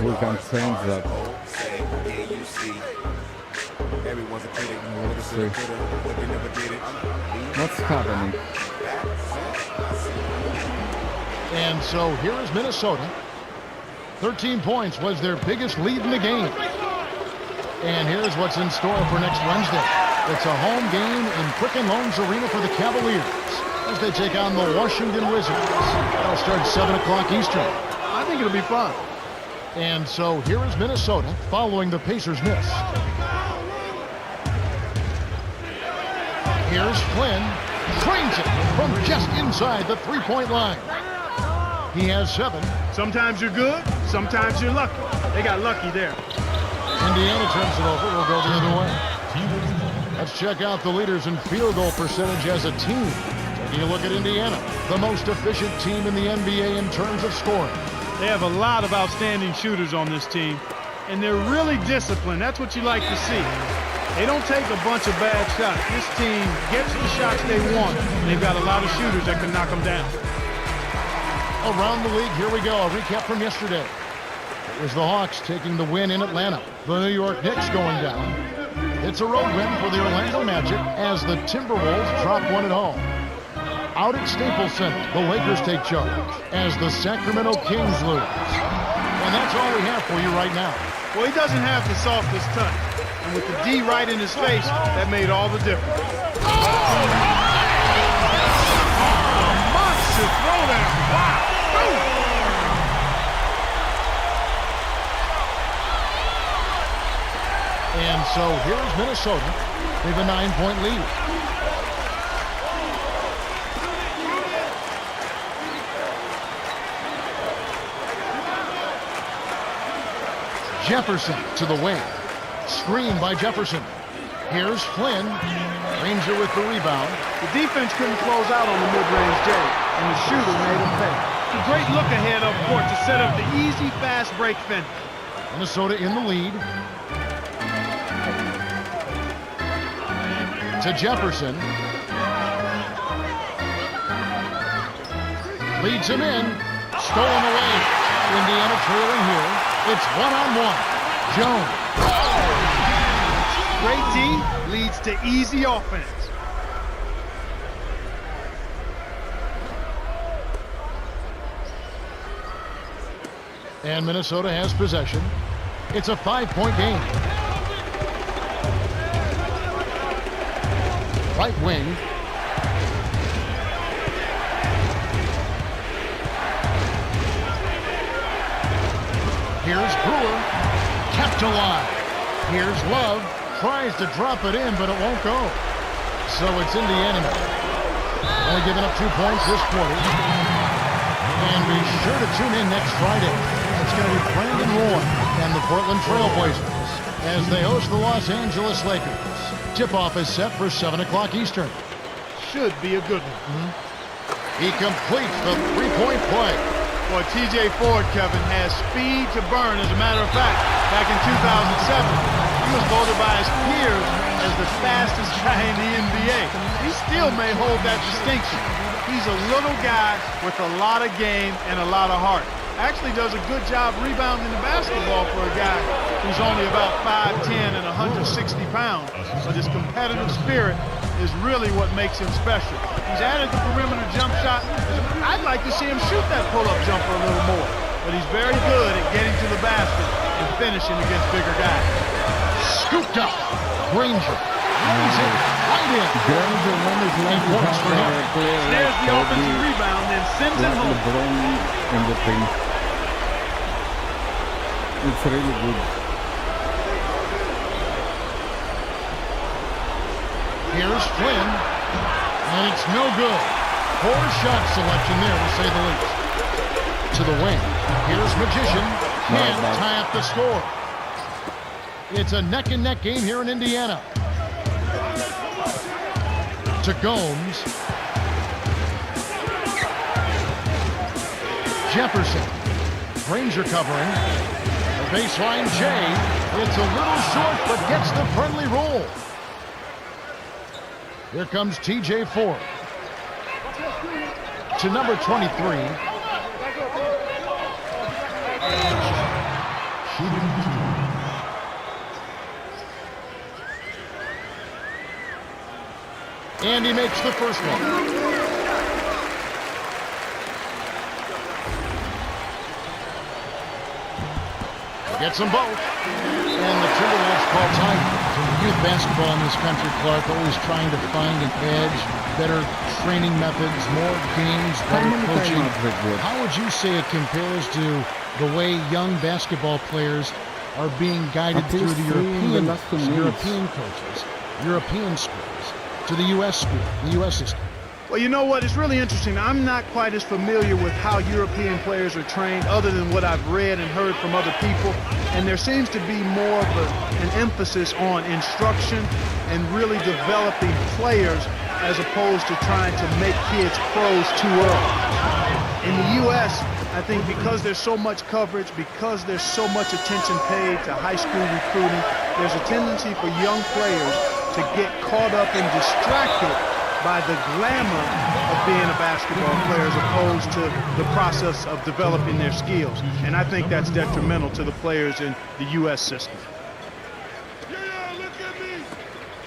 We can change that. Let's see. What's happening? And so here is Minnesota. 13 points was their biggest lead in the game. And here's what's in store for next Wednesday. It's a home game in Quicken Loans Arena for the Cavaliers as they take on the Washington Wizards. That'll start 7 o'clock Eastern. I think it'll be fun. And so here is Minnesota following the Pacers' miss. Here's Flynn. Trains it from just inside the three-point line. He has 7. Sometimes you're good, sometimes you're lucky. They got lucky there. Indiana turns it over. We'll go the other way. Let's check out the leaders in field goal percentage as a team. Taking a look at Indiana, the most efficient team in the NBA in terms of scoring. They have a lot of outstanding shooters on this team, and they're really disciplined. That's what you like to see. They don't take a bunch of bad shots. This team gets the shots they want. They've got a lot of shooters that can knock them down. Around the league, here we go. A recap from yesterday. It was the Hawks taking the win in Atlanta. The New York Knicks going down. It's a road win for the Orlando Magic as the Timberwolves drop one at home. Out at Staples Center, the Lakers take charge as the Sacramento Kings lose. And that's all we have for you right now. Well, he doesn't have the softest touch. And with the D right in his face, that made all the difference. Monster throwdown. Wow. And so here's Minnesota. They have a 9-point lead. Jefferson to the wing. Screen by Jefferson. Here's Flynn. Ranger with the rebound. The defense couldn't close out on the mid-range J, and the shooter made him pay. It's a great look ahead up court to set up the easy, fast break finish. Minnesota in the lead. To Jefferson. Leads him in. Stolen away. Indiana trailing here. It's one-on-one. Jones. Great D leads to easy offense. And Minnesota has possession. It's a 5-point game. Right wing. Here's Brewer. Kept alive. Here's Love. Tries to drop it in, but it won't go. So it's Indiana now. Only giving up 2 points this quarter. And be sure to tune in next Friday. It's going to be Brandon Roy and the Portland Trail Blazers as they host the Los Angeles Lakers. Tip-off is set for 7 o'clock Eastern. Should be a good one. He completes the three-point play. Boy, TJ Ford, Kevin, has speed to burn. As a matter of fact, back in 2007, he was voted by his peers as the fastest guy in the NBA. He still may hold that distinction. He's a little guy with a lot of game and a lot of heart. Actually does a good job rebounding the basketball for a guy who's only about 5'10" and 160 pounds. But his competitive spirit is really what makes him special. He's added the perimeter jump shot. I'd like to see him shoot that pull-up jumper a little more. But he's very good at getting to the basket and finishing against bigger guys. Scooped up. Granger. Lays it right in. And points for him. There's the offensive rebound and sends it home. LeBron in the paint. It's really good. Here's Flynn. And it's no good. Poor shot selection there, to say the least. To the wing. Here's Magician. Can't tie up the score. It's a neck-and-neck game here in Indiana. To Gomes. Jefferson. Ranger covering. The baseline J. It's a little short, but gets the friendly roll. Here comes TJ Ford. To number 23. And he makes the first one. Gets them both. And the Timberwolves call time. Youth basketball in this country, Clark, always trying to find an edge, better training methods, more games, better coaching. How would you say it compares to the way young basketball players are being guided through the European coaches, European schools, to the U.S. school, the U.S. system? Well, you know what? It's really interesting. I'm not quite as familiar with how European players are trained other than what I've read and heard from other people. And there seems to be more of an emphasis on instruction and really developing players as opposed to trying to make kids pros too early. In the U.S., I think because there's so much coverage, because there's so much attention paid to high school recruiting, there's a tendency for young players to get caught up and distracted by the glamour of being a basketball player as opposed to the process of developing their skills. And I think that's detrimental to the players in the U.S. system.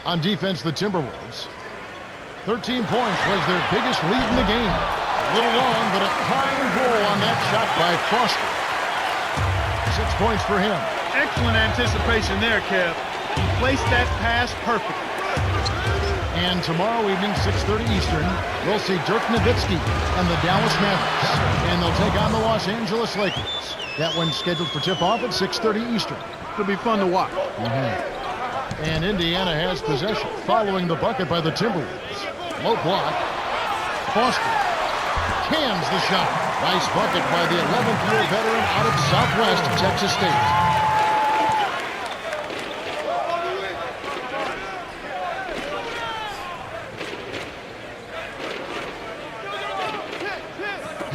On defense, the Timberwolves. 13 points was their biggest lead in the game. A little long, but a fine goal on that shot by Foster. 6 points for him. Excellent anticipation there, Kev. He placed that pass perfectly. And tomorrow evening, 6:30 Eastern, we'll see Dirk Nowitzki and the Dallas Mavericks. And they'll take on the Los Angeles Lakers. That one's scheduled for tip-off at 6:30 Eastern. It'll be fun to watch. And Indiana has possession following the bucket by the Timberwolves. Low block. Foster cans the shot. Nice bucket by the 11th-year veteran out of Southwest Texas State.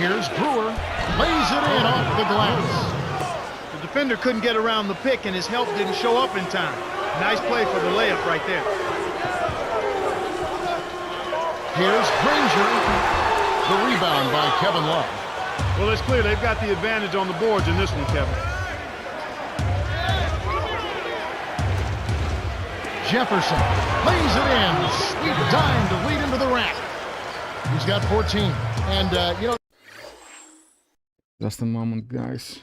Here's Brewer. Lays it in off the glass. The defender couldn't get around the pick, and his help didn't show up in time. Nice play for the layup right there. Here's Granger. The rebound by Kevin Love. Well, it's clear they've got the advantage on the boards in this one, Kevin. Jefferson lays it in. Sweet dime to lead into the rack. He's got 14. And, you know. Just a moment, guys.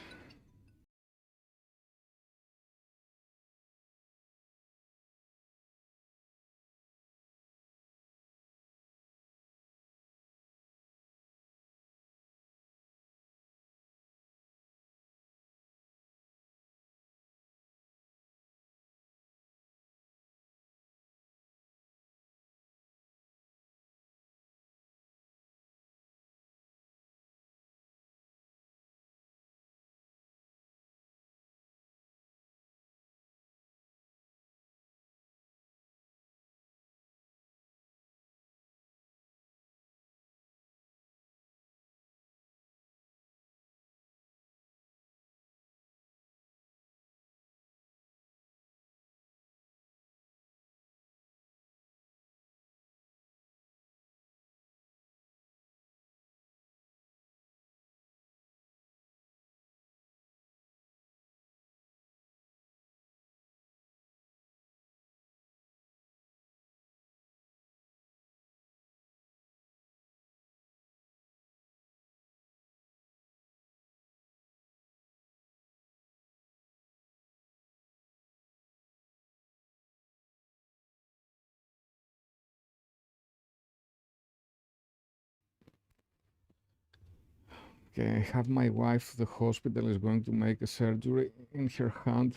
Okay, I have my wife. The hospital is going to make a surgery in her hand.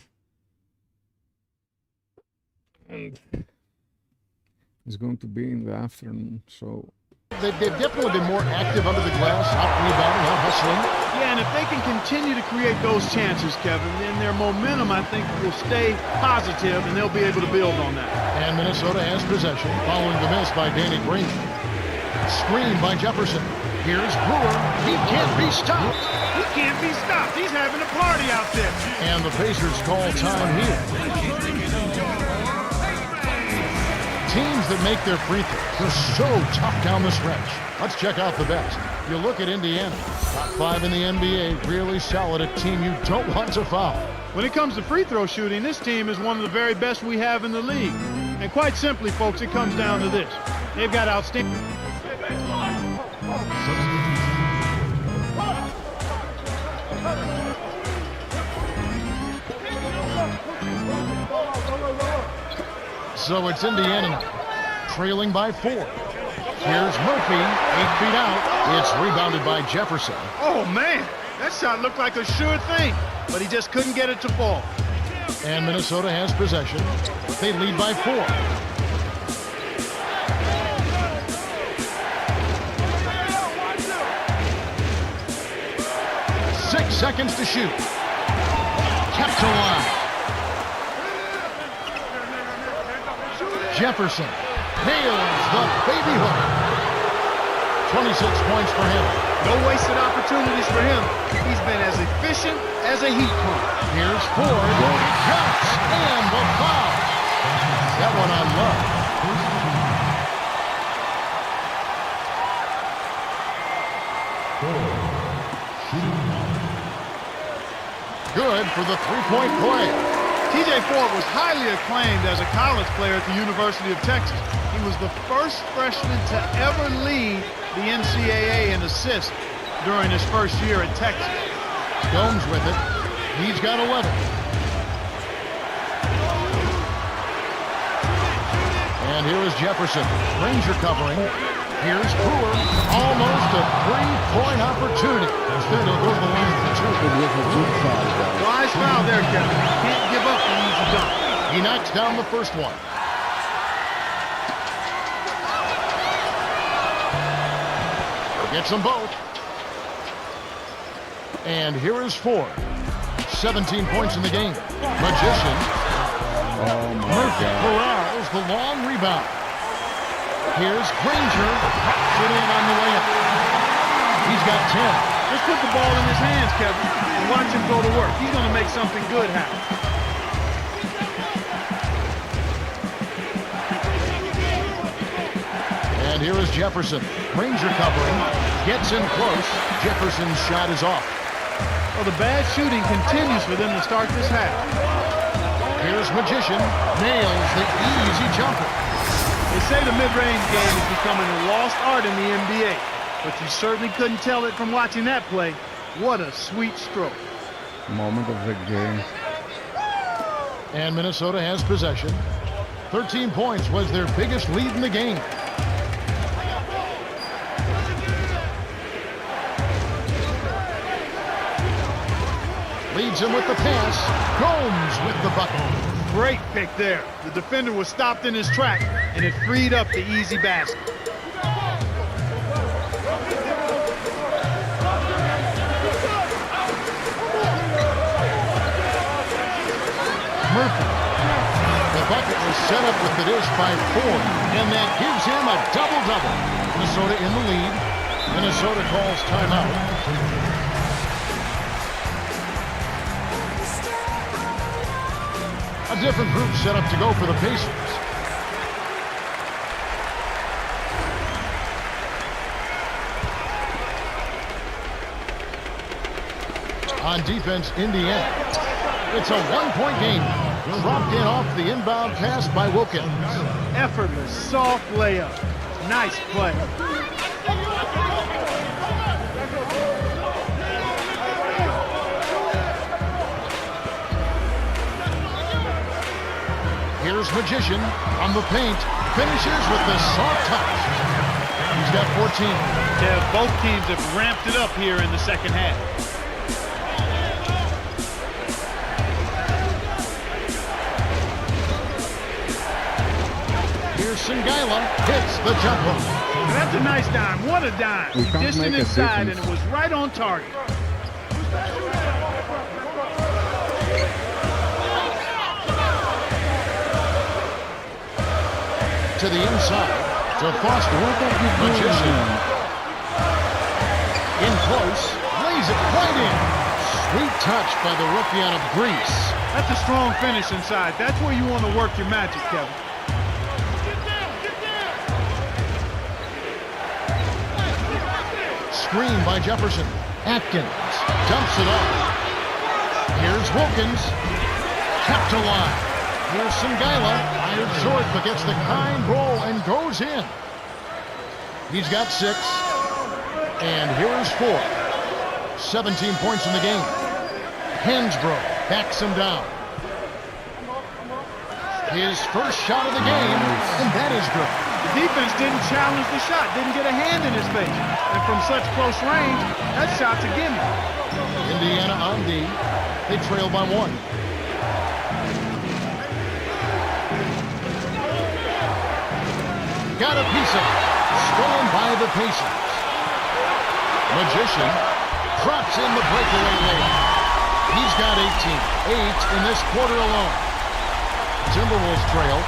And it's going to be in the afternoon, so... They've definitely been more active under the glass, out rebounding, out hustling. Yeah, and if they can continue to create those chances, Kevin, then their momentum, I think, will stay positive, and they'll be able to build on that. And Minnesota has possession, following the miss by Danny Granger. Screen by Jefferson. Here's Brewer. He can't be stopped. He can't be stopped. He's having a party out there. And the Pacers call time here. Teams that make their free throws are so tough down the stretch. Let's check out the best. You look at Indiana, top 5 in the NBA, really solid, a team you don't want to foul. When it comes to free throw shooting, this team is one of the very best we have in the league. And quite simply, folks, it comes down to this. They've got outstanding... So it's Indiana now, trailing by 4. Here's Murphy, 8 feet out. It's rebounded by Jefferson. Oh, man, that shot looked like a sure thing, but he just couldn't get it to fall. And Minnesota has possession. They lead by 4. Six seconds to shoot. Kept alive. Jefferson nails the baby hook. 26 points for him. No wasted opportunities for him. He's been as efficient as a heat pump. Here's Ford. Counts and the foul. That one on Love. Good for the three-point play. TJ Ford was highly acclaimed as a college player at the University of Texas. He was the first freshman to ever lead the NCAA in assists during his first year at Texas. Gomes with it. He's got 11. And here is Jefferson. Granger covering. Here's Brewer. Almost a three-point opportunity. Instead, he'll go to the line for 2. Wise foul there, Kevin. Can't give up an easy dunk. He knocks down the first one. Gets them both. And here is Ford. 17 points in the game. Magician. Murphy corrals the long rebound. Here's Granger. Pops it in on the way up. He's got 10. Just put the ball in his hands, Kevin, and watch him go to work. He's going to make something good happen. And here is Jefferson. Ranger covering. Gets in close. Jefferson's shot is off. Well, the bad shooting continues for them to start this half. Here's Magician. Nails the easy jumper. They say the mid-range game is becoming a lost art in the NBA, but you certainly couldn't tell it from watching that play. What a sweet stroke. Moment of the game. And Minnesota has possession. 13 points was their biggest lead in the game. Leads him with the pass. Gomes with the bucket. Great pick there. The defender was stopped in his track, and it freed up the easy basket. Murphy. The bucket was set up with the dish by Ford, and that gives him a double-double. Minnesota in the lead. Minnesota calls timeout. A different group set up to go for the Pacers. On defense, Indiana. It's a one-point game. Dropped in off the inbound pass by Wilkins. Effortless, soft layup. Nice play. Here's Magician on the paint. Finishes with the soft touch. He's got 14. Yeah, both teams have ramped it up here in the second half. Here's Sengaila. Hits the jumper. That's a nice dime. What a dime. We He can't dished it make a inside, and difference. it was right on target. To the inside. To Foster. Magician. In close. Lays it right in. Sweet touch by the rookie out of Greece. That's a strong finish inside. That's where you want to work your magic, Kevin. Screen by Jefferson. Atkins dumps it off. Here's Wilkins. Kept alive. Here's Sengaila. Fired short, but gets the kind roll and goes in. He's got 6. And here's 4. 17 points in the game. Hansbrough backs him down. His first shot of the game, and that is good. The defense didn't challenge the shot, didn't get a hand in his face. And from such close range, that shot's a gimme. Indiana on D. They trail by 1. Got a piece of it. Stolen by the Pacers. Magician drops in the breakaway layup. He's got 18. 8 in this quarter alone. Timberwolves trail.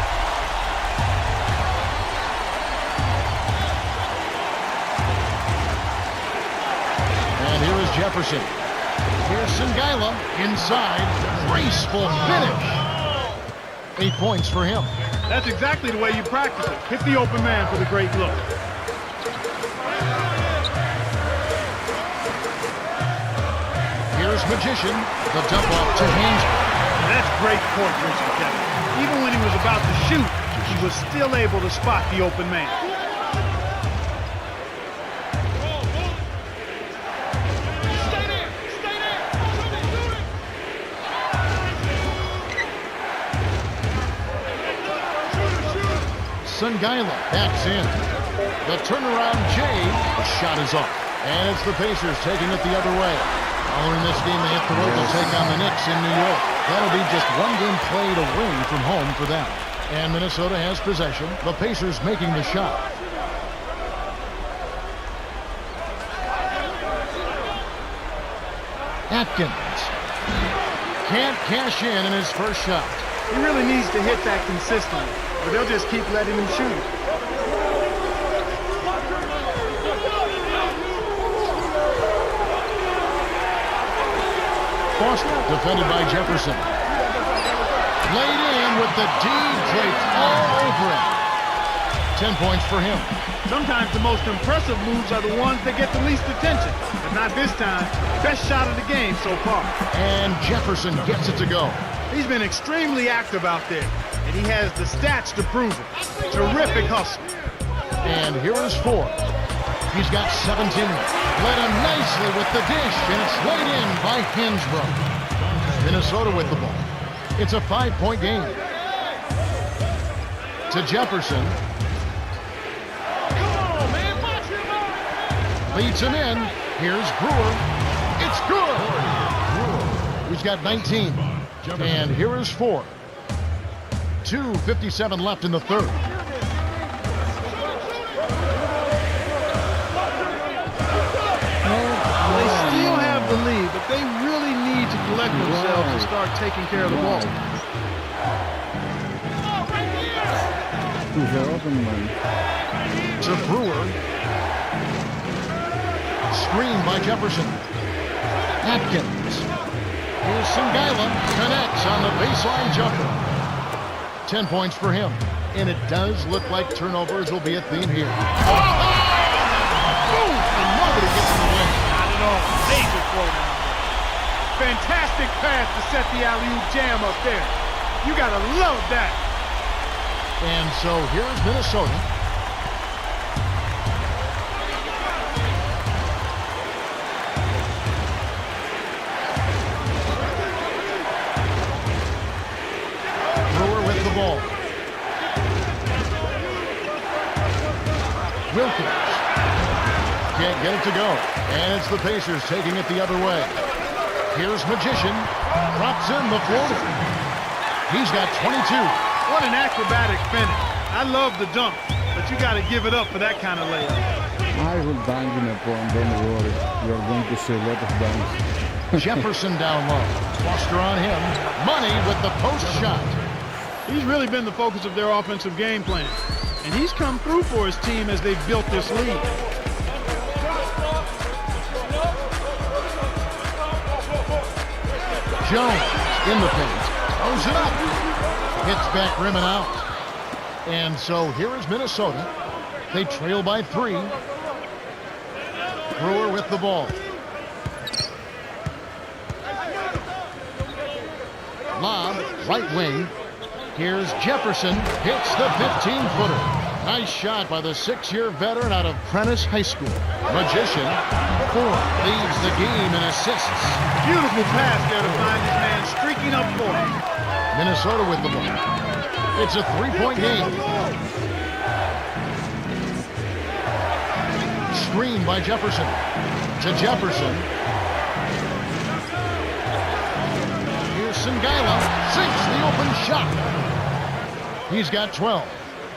And here is Jefferson. Here's Sengaila inside. Graceful finish. 8 points for him. That's exactly the way you practice it. Hit the open man for the great look. Here's Magician. The dump off to Hansbrough. That's great court vision, Kevin. Even when he was about to shoot, he was still able to spot the open man. Sengaila backs in. The turnaround J. The shot is off. And it's the Pacers taking it the other way. Following this game, they hit the road to take on the Knicks in New York. That'll be just one game played away from home for them. And Minnesota has possession. The Pacers making the shot. Atkins can't cash in his first shot. He really needs to hit that consistently, or they'll just keep letting him shoot it. lost it. Defended by Jefferson. Laid in with the D draped all over him. 10 points for him. Sometimes the most impressive moves are the ones that get the least attention. But not this time. Best shot of the game so far. And Jefferson gets it to go. He's been extremely active out there, and he has the stats to prove it. Terrific hustle. And here is 4. He's got 17. Led him nicely with the dish, and it's laid in by Hinsbrough. Minnesota with the ball. It's a 5-point game. To Jefferson. Leads him in. Here's Brewer. It's good. He's got 19. And here is 4. 2:57 left in the third. They still have the lead, but they really need to collect themselves and start taking care of the ball. To Brewer. Screen by Jefferson. Atkins. Here's Singala. Connects on the baseline jumper. 10 points for him. And it does look like turnovers will be a theme here. Boom! And nobody gets in the way. Not at all. Major throw down. Fantastic pass to set the alley-oop jam up there. You gotta love that. And so here's Minnesota. Brewer with the ball. Wilkins. Can't get it to go. And it's the Pacers taking it the other way. Here's Magician. Drops in the floater. He's got 22. What an acrobatic finish. I love the dunk, but you got to give it up for that kind of layup. I will dunk in a point, don't worry. You're going to see a lot of dunks. Jefferson down low. Foster on him. Money with the post shot. He's really been the focus of their offensive game plan, and he's come through for his team as they've built this lead. Jones in the paint. Throws it up. Hits back rim and out. And so here is Minnesota. They trail by 3. Brewer with the ball. Lob, right wing. Here's Jefferson. Hits the 15-footer. Nice shot by the 6-year veteran out of Prentice High School. Magician, 4. Leads the game in assists. Beautiful pass there to find this man streaking up for him. Minnesota with the ball. It's a 3-point game. Screen by Jefferson. To Jefferson. Here's Singala. Sinks the open shot. He's got 12.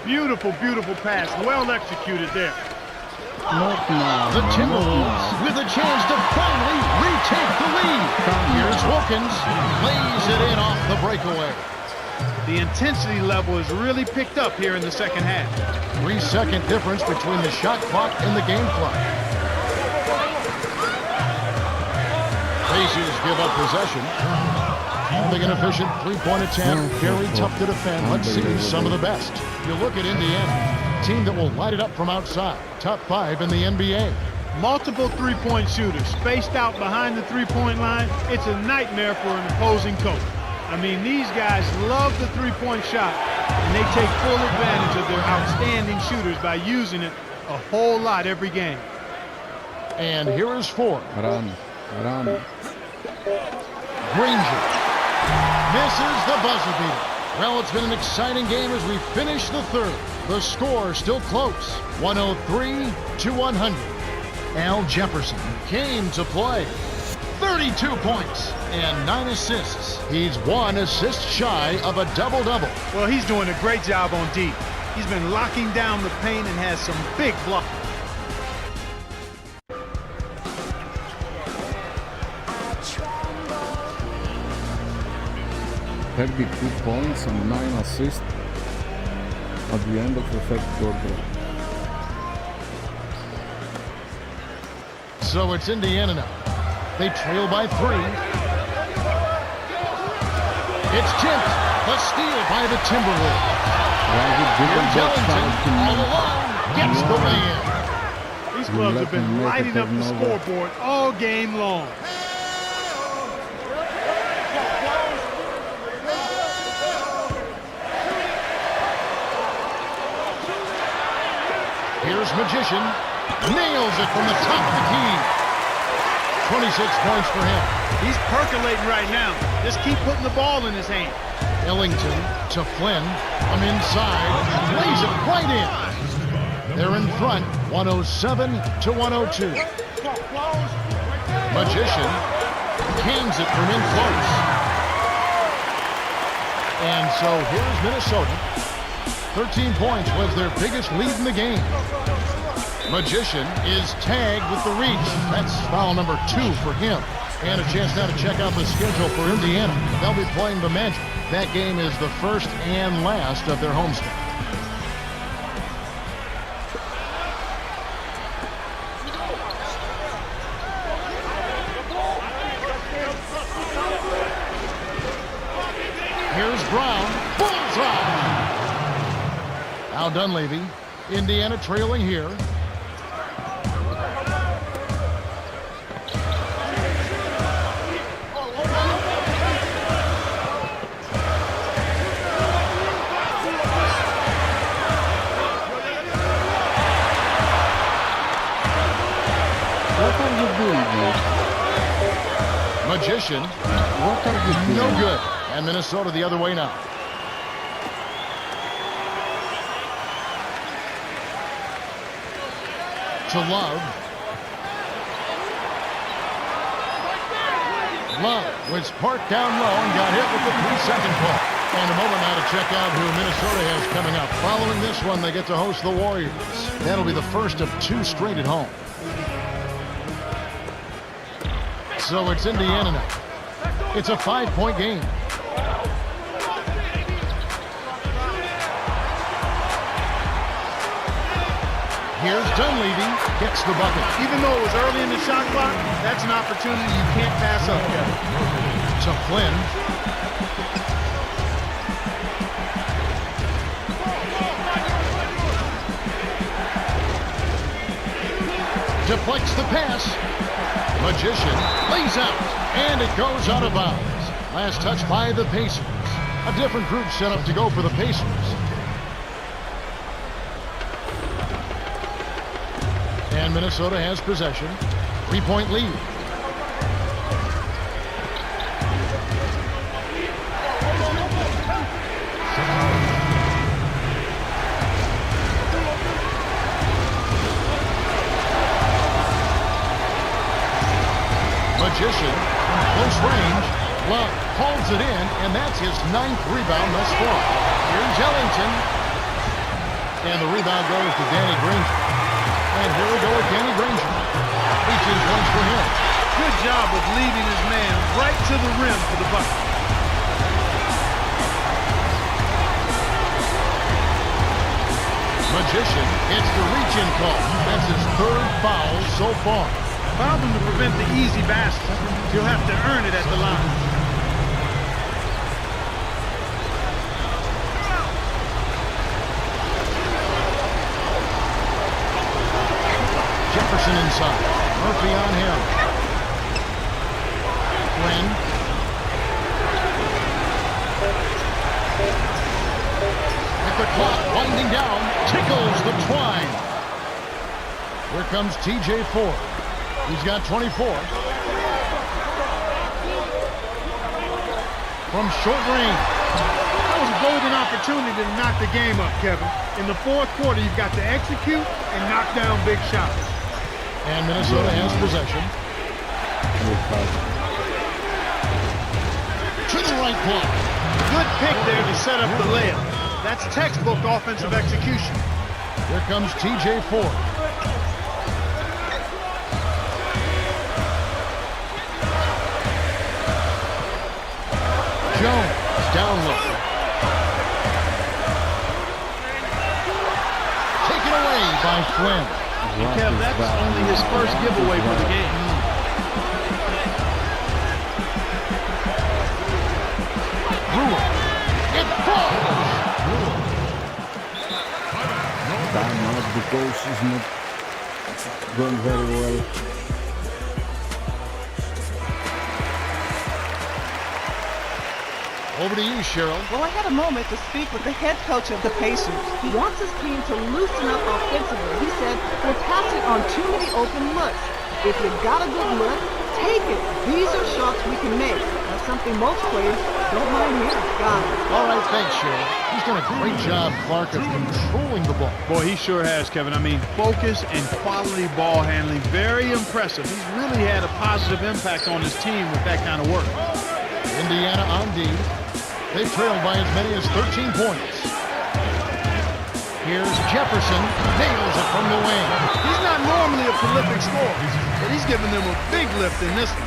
Beautiful, beautiful pass. Well executed there. The Timberwolves with a chance to finally retake the lead. Here's Wilkins. Lays it in off the breakaway. The intensity level is really picked up here in the second half. 3-second difference between the shot clock and the game clock. Pacers give up possession. Having an efficient 3-point attempt, very tough to defend. Let's see some of the best. You look at Indiana, team that will light it up from outside. Top 5 in the NBA. Multiple three-point shooters spaced out behind the three-point line. It's a nightmare for an opposing coach. I mean, these guys love the three-point shot, and they take full advantage of their outstanding shooters by using it a whole lot every game. And here is 4. Run. Granger misses the buzzer beater. Well, it's been an exciting game as we finish the third. The score still close, 103-100. Al Jefferson came to play. 32 points and 9 assists. He's 1 assist shy of a double-double. Well, he's doing a great job on D. He's been locking down the paint and has some big blocks. Had 2 points and 9 assists at the end of the third quarter. So it's Indiana now. They trail by 3. It's tipped. The steal by the Timberwolves. Here's Ellington all alone. Gets the lay-in. These clubs have been lighting up the scoreboard all game long. Here's Magician. Nails it from the top of the key. 26 points for him. He's percolating right now. Just keep putting the ball in his hand. Ellington to Flynn. From inside. Lays it right in. They're in front. 107 to 102. Magician hands it from in close. And so here's Minnesota. 13 points was their biggest lead in the game. Magician is tagged with the reach. That's foul number 2 for him. And a chance now to check out the schedule for Indiana. They'll be playing the Magic. That game is the first and last of their homestand. Here's Brown. Bullseye! Al Dunleavy. Indiana trailing here. Magician. No good. And Minnesota the other way now. To Love. Love was parked down low and got hit with the 3-second call. And a moment now to check out who Minnesota has coming up. Following this one, they get to host the Warriors. That'll be the first of 2 straight at home. So it's Indiana now. It's a 5-point game. Here's Dunleavy, gets the bucket. Even though it was early in the shot clock, that's an opportunity you can't pass up. To Flynn. Deflects the pass. Magician lays out, and it goes out of bounds. Last touch by the Pacers. A different group set up to go for the Pacers. And Minnesota has possession. 3-point lead. Magician, close range. Love holds it in, and that's his 9th rebound thus far. Here's Ellington. And the rebound goes to Danny Granger. And here we go with Danny Granger. 18 points for him. Good job of leading his man right to the rim for the bucket. Magician gets the reach-in call. That's his 3rd foul so far. Foul him to prevent the easy basket. He'll have to earn it at the line. Jefferson inside. Murphy on him. Flynn. At the clock, winding down, tickles the twine. Here comes TJ Ford. He's got 24. From short range. That was a golden opportunity to knock the game up, Kevin. In the 4th quarter, you've got to execute and knock down big shots. And Minnesota has possession. To the right block. Good pick there to set up the layup. That's textbook offensive execution. Here comes TJ Ford. Jones down low. Taken away by Flynn. Kev, that's only his first giveaway for the game. Brewer the coach is not going very well. Over to you, Cheryl. Well, I had a moment to speak with the head coach of the Pacers. He wants his team to loosen up offensively. He said, we're passing on too many open looks. If you've got a good look, take it. These are shots we can make. That's something most players don't mind hearing. Got it. All right, thanks, Cheryl. He's done a great job, Clark, of controlling the ball. Boy, he sure has, Kevin. I mean, focus and quality ball handling, very impressive. He's really had a positive impact on his team with that kind of work. Indiana on D. They trailed by as many as 13 points. Here's Jefferson. Nails it from the wing. He's not normally a prolific scorer, but he's giving them a big lift in this one.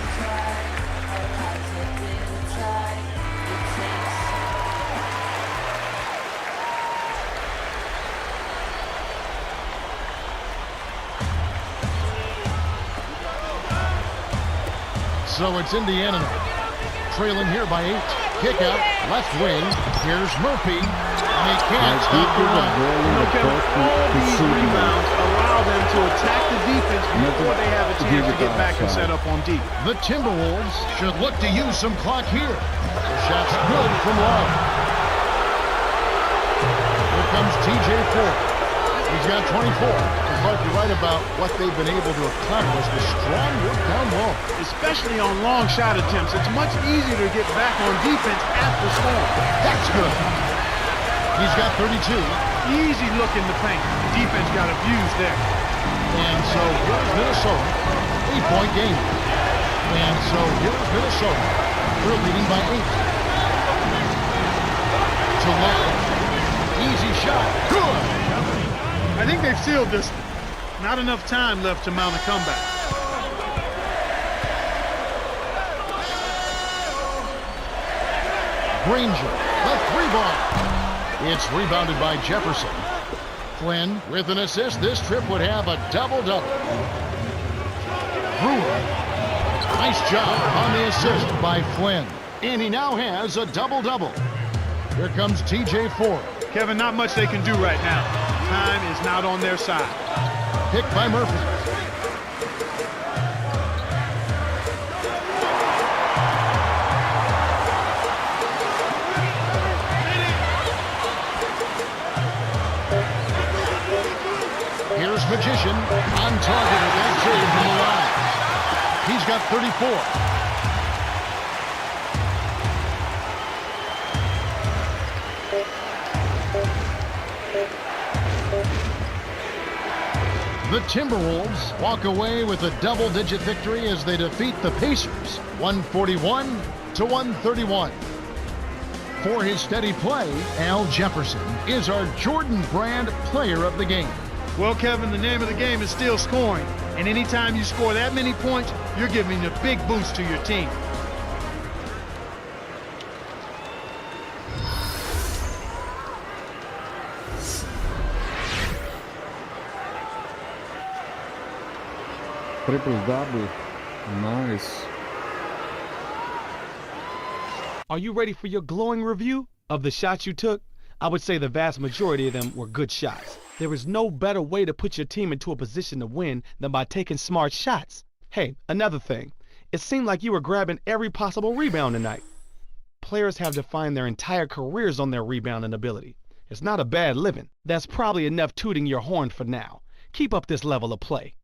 So it's Indiana now. Trailing here by 8. Kick out, left wing. Here's Murphy. And he can't stop the run. Look at all these rebounds allow them to attack the defense before they have a chance to get back and set up on D. The Timberwolves should look to use some clock here. The shot's good from Love. Here comes TJ Ford. He's got 24. And Clark, you're right about what they've been able to accomplish. The strong work down low. Especially on long shot attempts, it's much easier to get back on defense after scoring. That's good. He's got 32. Easy look in the paint. Defense got abused there. And so here's Minnesota. 8-point game. And so here's Minnesota. They're leading by 8. To Love. Easy shot. Good. I think they've sealed this. Not enough time left to mount a comeback. Granger, left rebound. It's rebounded by Jefferson. Flynn with an assist. This trip would have a double-double. Brewer. Nice job on the assist by Flynn. And he now has a double-double. Here comes TJ Ford. Kevin, not much they can do right now. Time is not on their side. Picked by Murphy. Here's Magician on target with that trade from the line. He's got 34. The Timberwolves walk away with a double-digit victory as they defeat the Pacers, 141-131. For his steady play, Al Jefferson is our Jordan Brand Player of the Game. Well, Kevin, the name of the game is still scoring. And anytime you score that many points, you're giving a big boost to your team. Triple-double. Nice. Are you ready for your glowing review of the shots you took? I would say the vast majority of them were good shots. There is no better way to put your team into a position to win than by taking smart shots. Hey, another thing. It seemed like you were grabbing every possible rebound tonight. Players have defined their entire careers on their rebounding ability. It's not a bad living. That's probably enough tooting your horn for now. Keep up this level of play.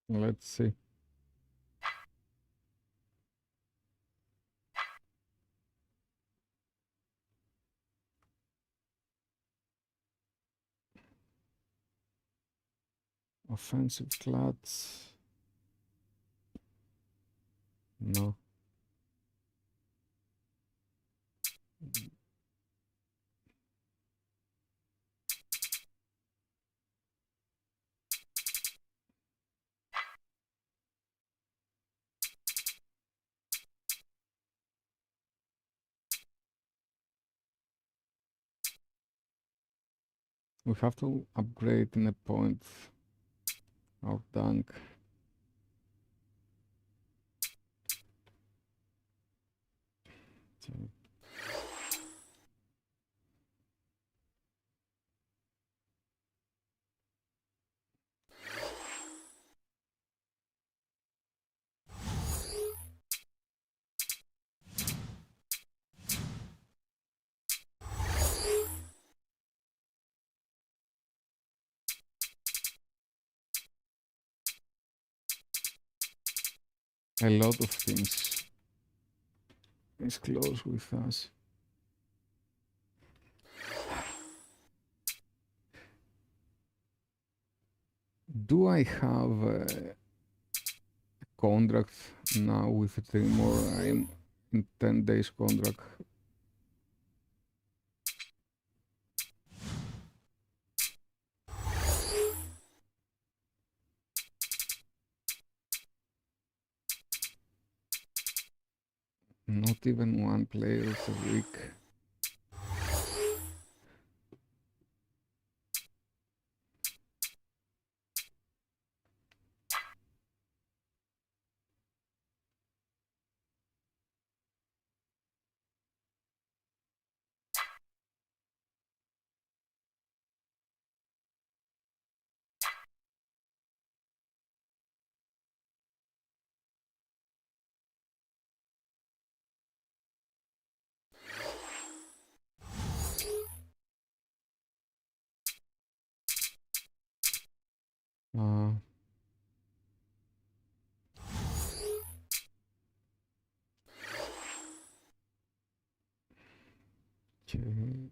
Let's see. Offensive clads. No. We have to upgrade in a point our dunk. A lot of things is close with us. Do I have a contract now with a team, or I'm in 10 days contract? Not even one player a week. Okay.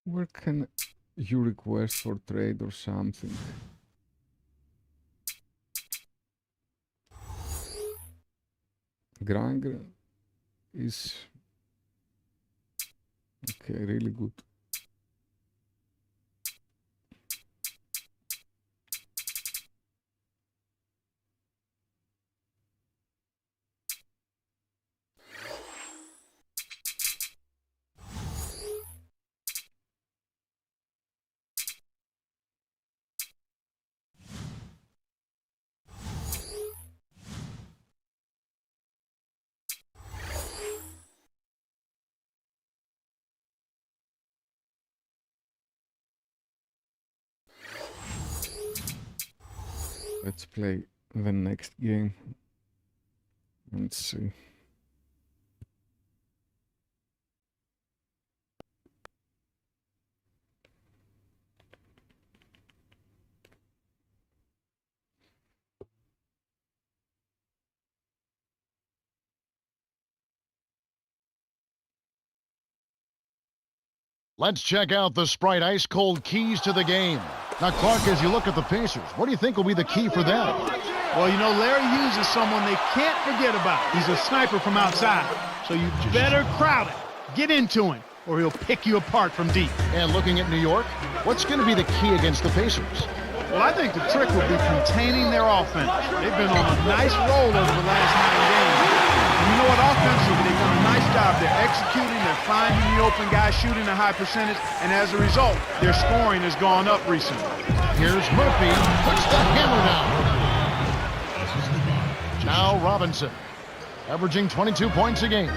Where can you request for trade or something? Granger is okay, really good. Let's play the next game and see. Let's check out the Sprite ice cold keys to the game. Now, Clark, as you look at the Pacers, what do you think will be the key for them? Well, you know, Larry Hughes is someone they can't forget about. He's a sniper from outside, so you better crowd it. Get into him, or he'll pick you apart from deep. And looking at New York, what's going to be the key against the Pacers? Well, I think the trick will be containing their offense. They've been on a nice roll over the last 9 games. And you know what? Offensively, they've done a nice job. They're executing, they're finding the open guys, shooting a high percentage, and as a result, their scoring has gone up recently. Here's Murphy, puts the hammer down. Now Robinson, averaging 22 points a game.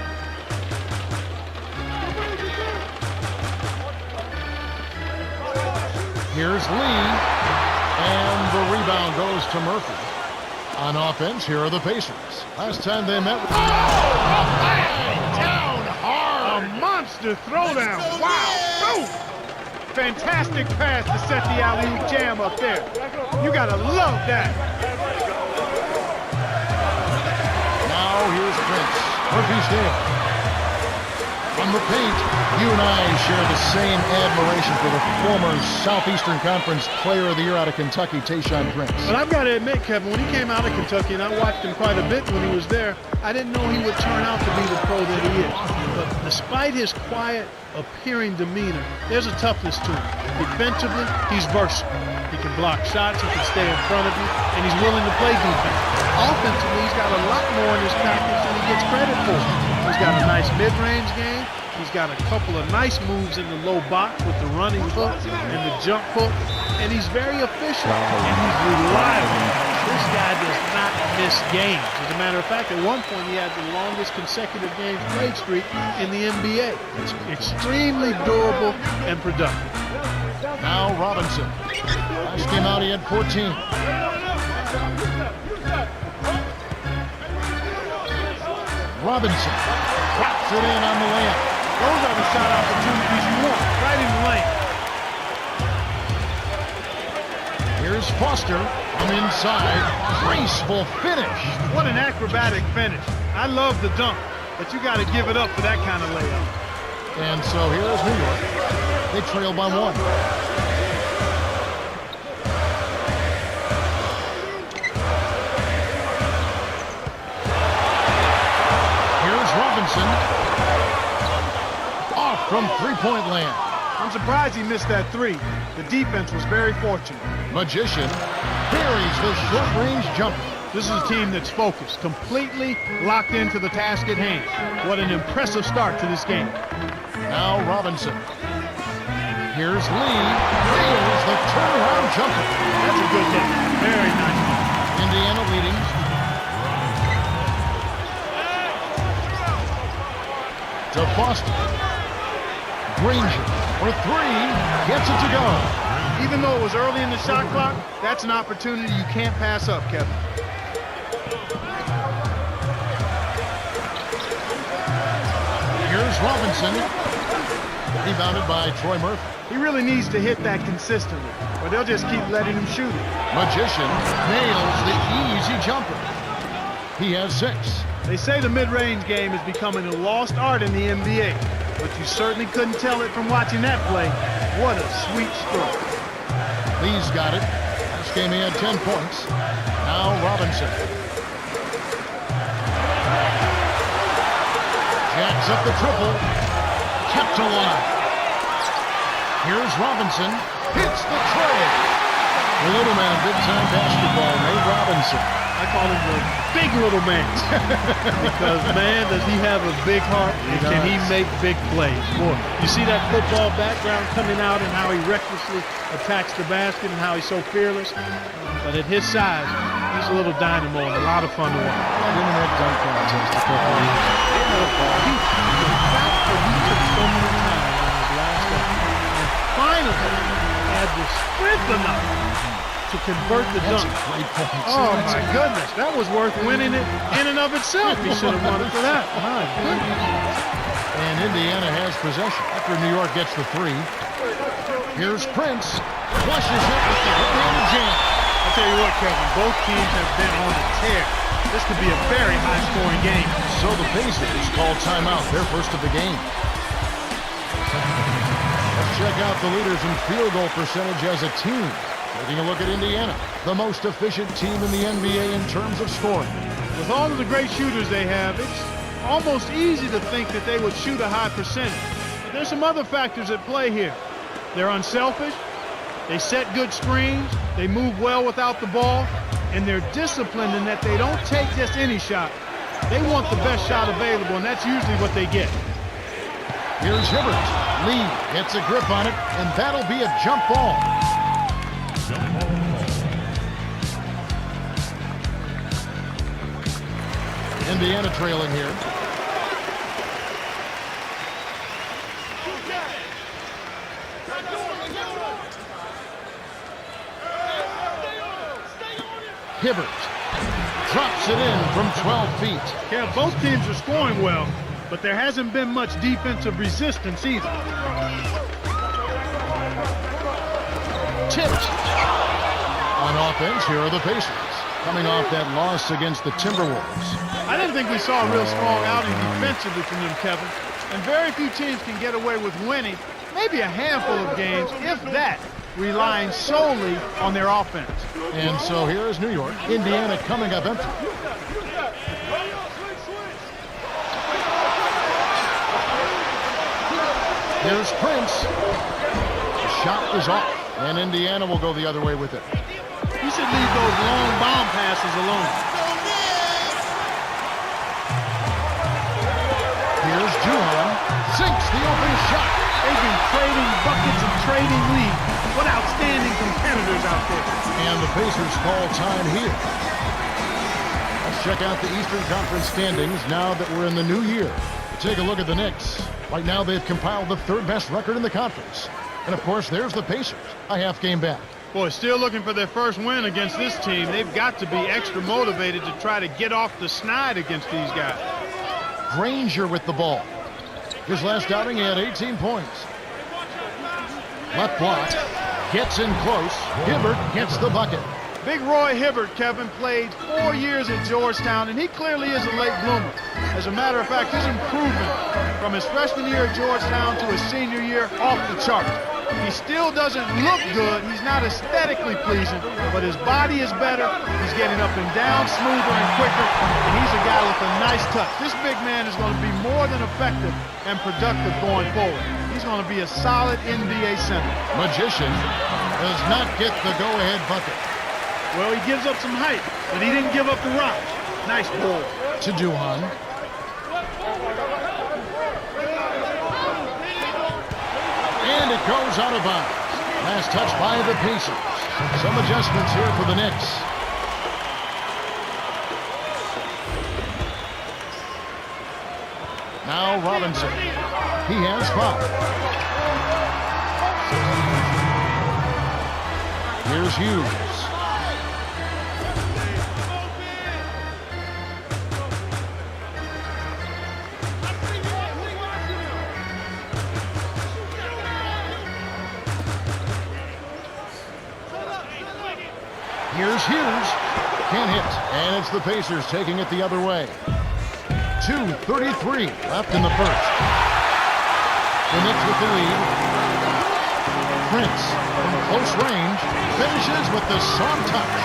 Here's Lee, and the rebound goes to Murphy. On offense, here are the Pacers. Last time they met... Oh! Down hard! A monster throwdown. Wow. Boom! Fantastic pass to set the alley-oop jam up there. You gotta love that. Now here's Prince. Murphy's there. from the paint. You and I share the same admiration for the former Southeastern Conference Player of the Year out of Kentucky, Tayshaun Prince. But I've got to admit, Kevin, when he came out of Kentucky, and I watched him quite a bit when he was there, I didn't know he would turn out to be the pro that he is. But despite his quiet appearing demeanor, there's a toughness to him. Defensively, he's versatile. He can block shots, he can stay in front of you, and he's willing to play defense. Offensively, he's got a lot more in his package than he gets credit for. He's got a nice mid-range game. He's got a couple of nice moves in the low box with the running hook and the jump hook, and he's very efficient, and he's reliable. This guy does not miss games. As a matter of fact, at one point, he had the longest consecutive games played streak in the NBA. It's extremely durable and productive. Now Robinson. Last game out, he had 14. Robinson drops it in on the layup. Those are the shot opportunities you want, right in the lane. Here's Foster from inside. Graceful finish. What an acrobatic finish. I love the dunk, but you got to give it up for that kind of layup. And so here's New York. They trail by 1. Here's Robinson. Off from three-point land. I'm surprised he missed that three. The defense was very fortunate. Magician buries the short-range jumper. This is a team that's focused, completely locked into the task at hand. What an impressive start to this game. Now Robinson. Here's Lee. Nails the turnaround jumper. That's a good hit. Very nice. Indiana leading. To Foster. Granger for 3. Gets it to go. Even though it was early in the shot clock, that's an opportunity you can't pass up, Kevin. Here's Robinson. Rebounded by Troy Murphy. He really needs to hit that consistently, or they'll just keep letting him shoot it. Magician nails the easy jumper. He has 6. They say the mid-range game is becoming a lost art in the NBA, but you certainly couldn't tell it from watching that play. What a sweet stroke. Lee's got it. Last game he had 10 points. Now Robinson. Jacks up the triple. Kept alive. Here's Robinson. Hits the tray. The little man, big-time basketball, Nate Robinson. I call him the big little man. Because, man, does he have a big heart, and can he make big plays. Boy, you see that football background coming out and how he recklessly attacks the basket and how he's so fearless. But at his size, he's a little dynamo and a lot of fun to watch. In that dunk contest a couple of years. The fact that he took so many times on his last effort and finally had the strength enough to convert the dunk. Great point. Oh, my goodness. That was worth winning it in and of itself. He should have won it for that. My goodness. And Indiana has possession after New York gets the 3. Here's Prince. Flushes it with the one-handed jam. I'll tell you what, Kevin. Both teams have been on a tear. This could be a very high-scoring game. So the Pacers call timeout, their first of the game. Let's check out the leaders in field goal percentage as a team. Taking a look at Indiana, the most efficient team in the NBA in terms of scoring. With all of the great shooters they have, it's almost easy to think that they would shoot a high percentage. But there's some other factors at play here. They're unselfish, they set good screens, they move well without the ball, and they're disciplined in that they don't take just any shot. They want the best shot available, and that's usually what they get. Here's Hibbert. Lee gets a grip on it, and that'll be a jump ball. Indiana trailing here. Hibbert drops it in from 12 feet. Yeah, both teams are scoring well, but there hasn't been much defensive resistance either. Tipped. On offense, here are the Pacers, coming off that loss against the Timberwolves. I didn't think we saw a real strong outing defensively from them, Kevin. And very few teams can get away with winning, maybe a handful of games, if that, relying solely on their offense. And so here is New York. Indiana coming up empty. Here's Prince. The shot is off, and Indiana will go the other way with it. You should leave those long bomb passes alone. Here's Juhan. Sinks the open shot. They've been trading buckets and trading leads. What outstanding competitors out there. And the Pacers call time here. Let's check out the Eastern Conference standings now that we're in the new year. Take a look at the Knicks. Right now they've compiled the third best record in the conference. And of course there's the Pacers, a half game back. Boy, still looking for their first win against this team. They've got to be extra motivated to try to get off the snide against these guys. Granger with the ball. His last outing, he had 18 points. Left block. Gets in close. Hibbert gets the bucket. Big Roy Hibbert, Kevin, played 4 years at Georgetown, and he clearly is a late bloomer. As a matter of fact, his improvement from his freshman year at Georgetown to his senior year, off the chart. He still doesn't look good. He's not aesthetically pleasing, but his body is better. He's getting up and down smoother and quicker, and he's a guy with a nice touch. This big man is going to be more than effective and productive going forward. He's going to be a solid NBA center. Magician does not get the go-ahead bucket. Well, he gives up some height, but he didn't give up the rock. Nice ball. To Juhan. And it goes out of bounds. Last touch by the Pacers. Some adjustments here for the Knicks. Now Robinson. He has 5. Here's Hughes. Here's Hughes. Can't hit. And it's the Pacers taking it the other way. 2:33 left in the first. The Knicks with the lead. Prince from close range finishes with the soft touch.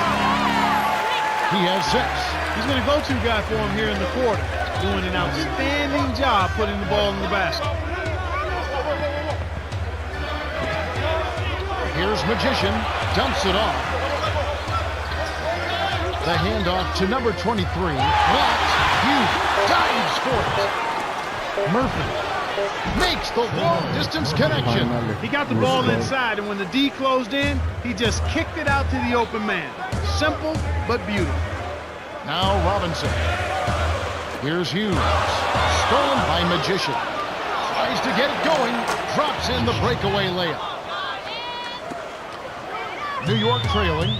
He has 6. He's going to go-to guy for him here in the quarter. Doing an outstanding job putting the ball in the basket. Here's Magician. Dumps it off. The handoff to number 23. Blocked. Hughes dives for it. Murphy makes the long-distance connection. He got the ball inside, and when the D closed in, he just kicked it out to the open man. Simple, but beautiful. Now Robinson. Here's Hughes. Stolen by Magician. Tries to get it going. Drops in the breakaway layup. New York trailing.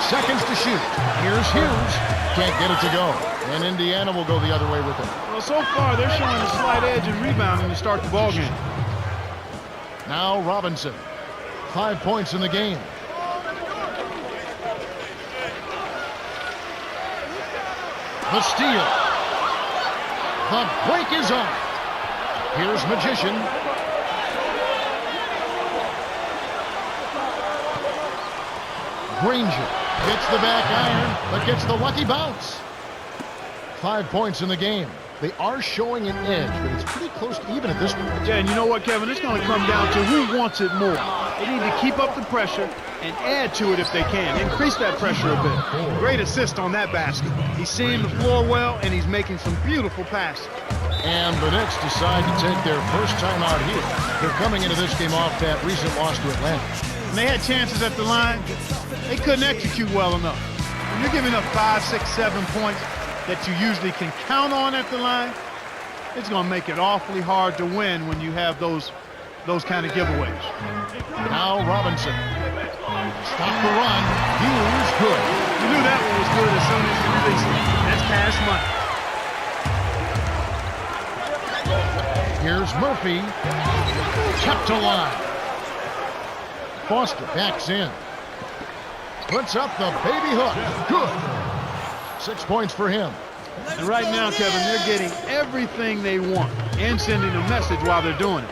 Seconds to shoot. Here's Hughes. Can't get it to go. And Indiana will go the other way with it. Well, so far, they're showing a slight edge in rebounding to start the ball game. Now Robinson. 5 points in the game. The steal. The break is on. Here's Magician. Granger gets the back iron, but gets the lucky bounce. 5 points in the game. They are showing an edge, but it's pretty close to even at this point. Yeah, and you know what, Kevin? It's going to come down to who wants it more. They need to keep up the pressure and add to it if they can. Increase that pressure a bit. Great assist on that basket. He's seeing the floor well, and he's making some beautiful passes. And the Knicks decide to take their first time out here. They're coming into this game off that recent loss to Atlanta. When they had chances at the line, they couldn't execute well enough. When you're giving up 5, 6, 7 points that you usually can count on at the line, it's going to make it awfully hard to win when you have those kind of giveaways. Now Robinson. Stop the run. Hughes good. You knew that one was good as soon as you released it. That's cash money. Here's Murphy. Kept alive. Foster backs in. Puts up the baby hook. Good. 6 points for him. And right now, Kevin, they're getting everything they want and sending a message while they're doing it.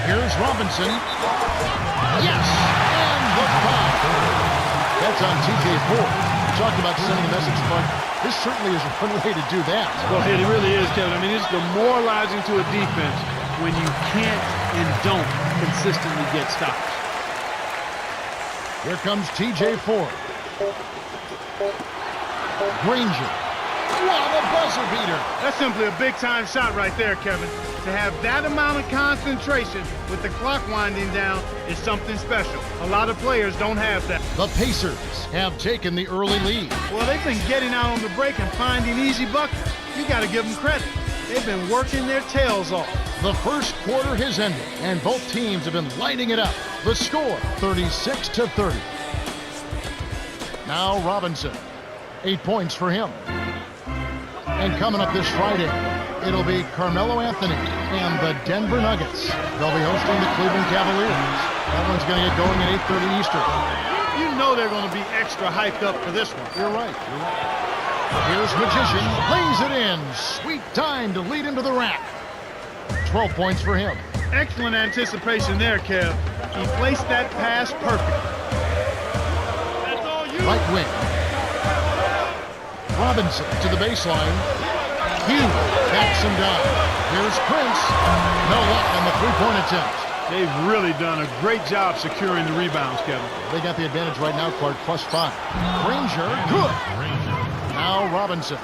Here's Robinson. Yes! And the foul. That's on TJ Ford. We talked about sending a message, but this certainly is one way to do that. Well, it really is, Kevin. I mean, it's demoralizing to a defense when you can't and don't consistently get stops. Here comes TJ Ford. Granger. Wow, the buzzer beater. That's simply a big-time shot right there, Kevin. To have that amount of concentration with the clock winding down is something special. A lot of players don't have that. The Pacers have taken the early lead. Well, they've been getting out on the break and finding easy buckets. You got to give them credit. They've been working their tails off. The first quarter has ended, and both teams have been lighting it up. The score, 36-30. Now Robinson, 8 points for him. And coming up this Friday, it'll be Carmelo Anthony and the Denver Nuggets. They'll be hosting the Cleveland Cavaliers. That one's going to get going at 8:30 Eastern. You know they're going to be extra hyped up for this one. You're right. Here's Magician, lays it in. Sweet time to lead into the rack. 12 points for him. Excellent anticipation there, Kev. He placed that pass perfect. That's all you. Right wing. Robinson to the baseline. Hughes backs him down. Here's Prince. No luck on the three-point attempt. They've really done a great job securing the rebounds, Kevin. They got the advantage right now, Clark, +5. Granger, good. Now Robinson.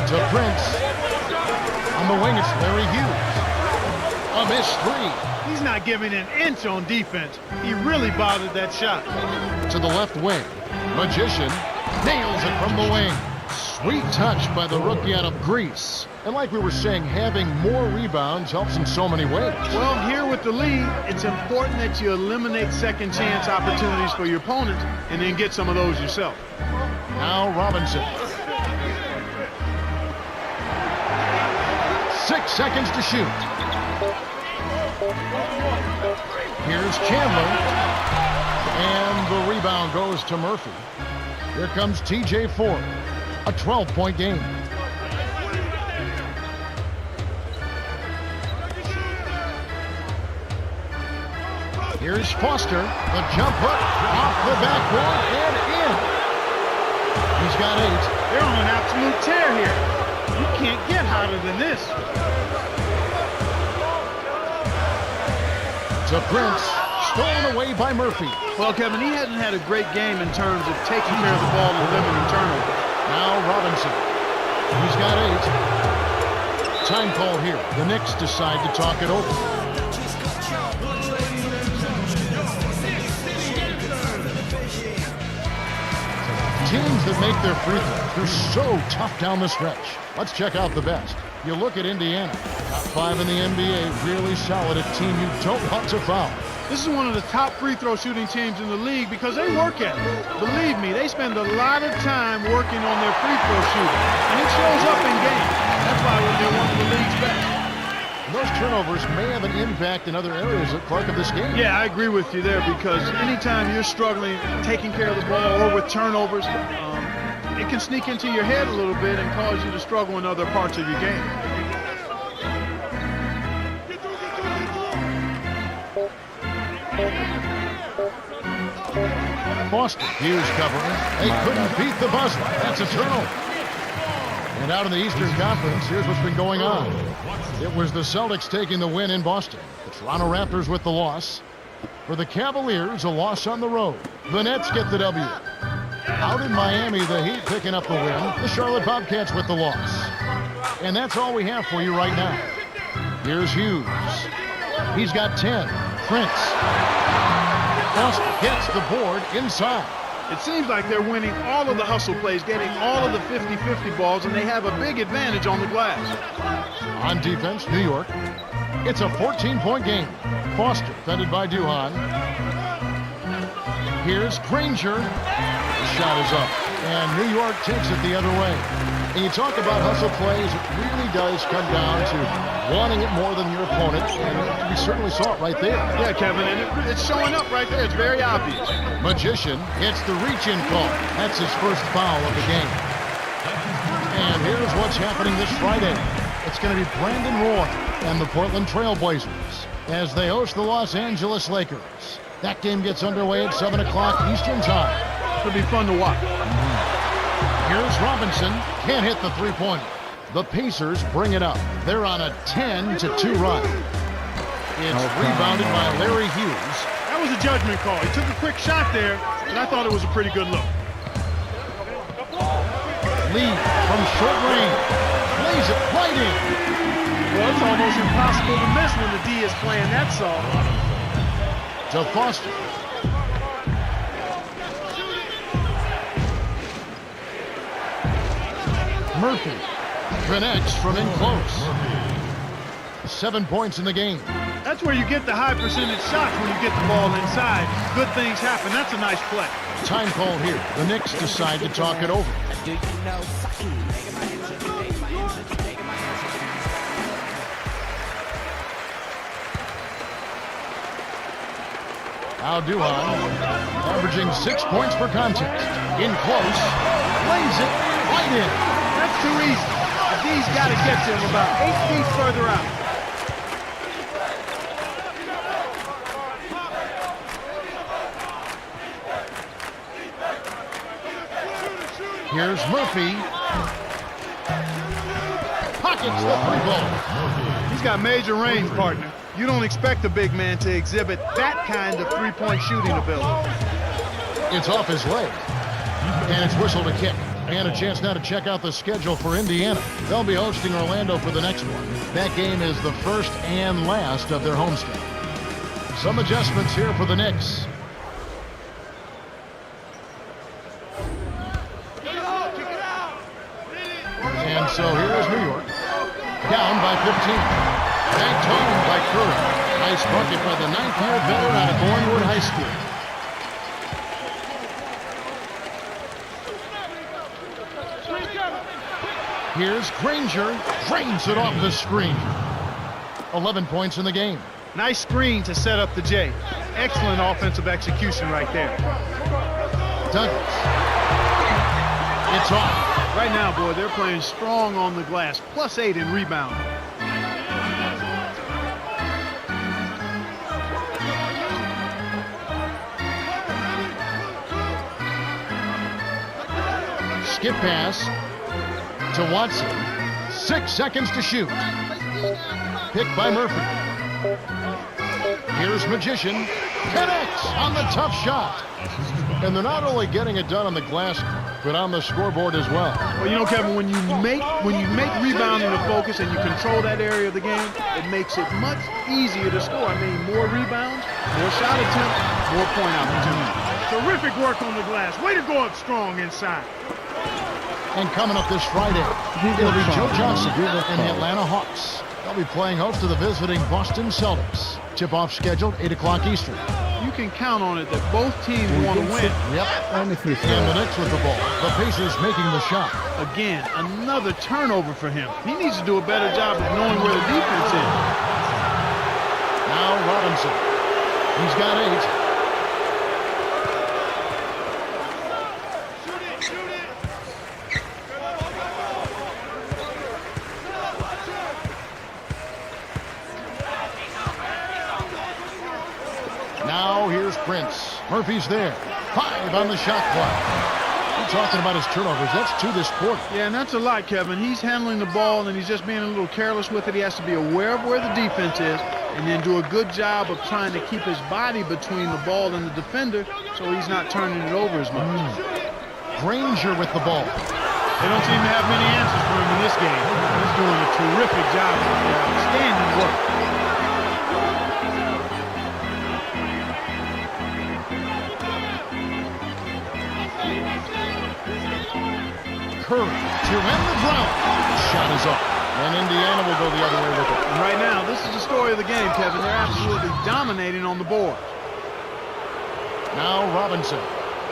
To Prince. On the wing, it's Larry Hughes. A missed three. He's not giving an inch on defense. He really bothered that shot. To the left wing. Magician nails it from the wing. Sweet touch by the rookie out of Greece. And like we were saying, having more rebounds helps in so many ways. Well, here with the lead, it's important that you eliminate second chance opportunities for your opponents and then get some of those yourself. Now Robinson. 6 seconds to shoot. Here's Chandler. And the rebound goes to Murphy. Here comes TJ Ford. A 12-point game. Here's Foster. The jump hook off the backboard and in. He's got 8. They're on an absolute tear here. You can't get hotter than this. To Prince. Stolen away by Murphy. Well, Kevin, he hasn't had a great game in terms of taking care of the ball and limiting turnovers. Now Robinson. He's got 8. Time call here. The Knicks decide to talk it over. Teams that make their free throws, they're so tough down the stretch. Let's check out the best. You look at Indiana, top 5 in the NBA, really solid, a team you don't want to foul. This is one of the top free throw shooting teams in the league because they work at it. Believe me, they spend a lot of time working on their free throw shooting, and it shows up in games. That's why they're one of the league's best. And those turnovers may have an impact in other areas, Clark, of this game. Yeah, I agree with you there because anytime you're struggling taking care of the ball or with turnovers, it can sneak into your head a little bit and cause you to struggle in other parts of your game. Foster, Hughes covering. They couldn't beat the buzzer. That's a turnover. And out in the Eastern Conference, here's what's been going on. It was the Celtics taking the win in Boston. The Toronto Raptors with the loss. For the Cavaliers, a loss on the road. The Nets get the W. Out in Miami, the Heat picking up the win. The Charlotte Bobcats with the loss. And that's all we have for you right now. Here's Hughes. He's got 10. Prince. Foster gets the board inside. It seems like they're winning all of the hustle plays, getting all of the 50-50 balls, and they have a big advantage on the glass. On defense, New York. It's a 14-point game. Foster, fended by Duhan. Here's Granger. The shot is up, and New York takes it the other way. And you talk about hustle plays, it really does come down to wanting it more than your opponent, and we certainly saw it right there. Yeah, Kevin, and it's showing up right there. It's very obvious. Magician gets the reach-in call. That's his first foul of the game. And here's what's happening this Friday. It's going to be Brandon Roy and the Portland Trail Blazers as they host the Los Angeles Lakers. That game gets underway at 7 o'clock Eastern Time. It'll be fun to watch. Here's Robinson. Can't hit the three-pointer. The Pacers bring it up. They're on a 10-2 run. It's rebounded by Larry Hughes. That was a judgment call. He took a quick shot there, but I thought it was a pretty good look. Lee from short range. Lays it right in. Well, it's almost impossible to miss when the D is playing that soft. To Foster. Murphy connects from in close. 7 points in the game. That's where you get the high percentage shots when you get the ball inside. Good things happen. That's a nice play. Time call here. The Knicks decide to talk it over. Now Duhan, averaging 6 points per contest. In close, lays it right in. That's too easy. The D's got to get to him about 8 feet further out. Here's Murphy. Pockets the three ball. He's got major range, partner. You don't expect a big man to exhibit that kind of three-point shooting ability. It's off his leg. And it's whistled a kick. And a chance now to check out the schedule for Indiana. They'll be hosting Orlando for the next one. That game is the first and last of their homestand. Some adjustments here for the Knicks. And so here is New York. Down by 15. Banked home by Curry. Nice bucket by the 9th-year veteran out of Thornwood High School. Here's Granger. Drains it off the screen. 11 points in the game. Nice screen to set up the J. Excellent offensive execution right there. Douglas. It's off. Right now, boy, they're playing strong on the glass. +8 in rebound. Skip pass to Watson. 6 seconds to shoot. Picked by Murphy. Here's Magician. Connects on the tough shot. And they're not only getting it done on the glass, but on the scoreboard as well. Well, you know, Kevin, when you make rebounding a focus and you control that area of the game, it makes it much easier to score. I mean, more rebounds, more shot attempts, more point opportunities. Terrific work on the glass. Way to go up strong inside. And coming up this Friday, it'll be Joe Johnson and the Atlanta Hawks. They'll be playing host to the visiting Boston Celtics. Tip-off scheduled 8 o'clock Eastern. You can count on it that both teams want to win. Yep. And the Knicks with the ball. The Pacers making the shot. Again, another turnover for him. He needs to do a better job of knowing where the defense is. Now Robinson. He's got 8. Now here's Prince. Murphy's there. 5 on the shot clock. We're talking about his turnovers. That's 2 this quarter. Yeah, and that's a lot, Kevin. He's handling the ball, and he's just being a little careless with it. He has to be aware of where the defense is and then do a good job of trying to keep his body between the ball and the defender so he's not turning it over as much. Granger with the ball. They don't seem to have many answers for him in this game. He's doing a terrific job out there. Outstanding work. Curry to end the drought. Shot is up. And Indiana will go the other way with it. And right now, this is the story of the game, Kevin. They're absolutely dominating on the board. Now Robinson.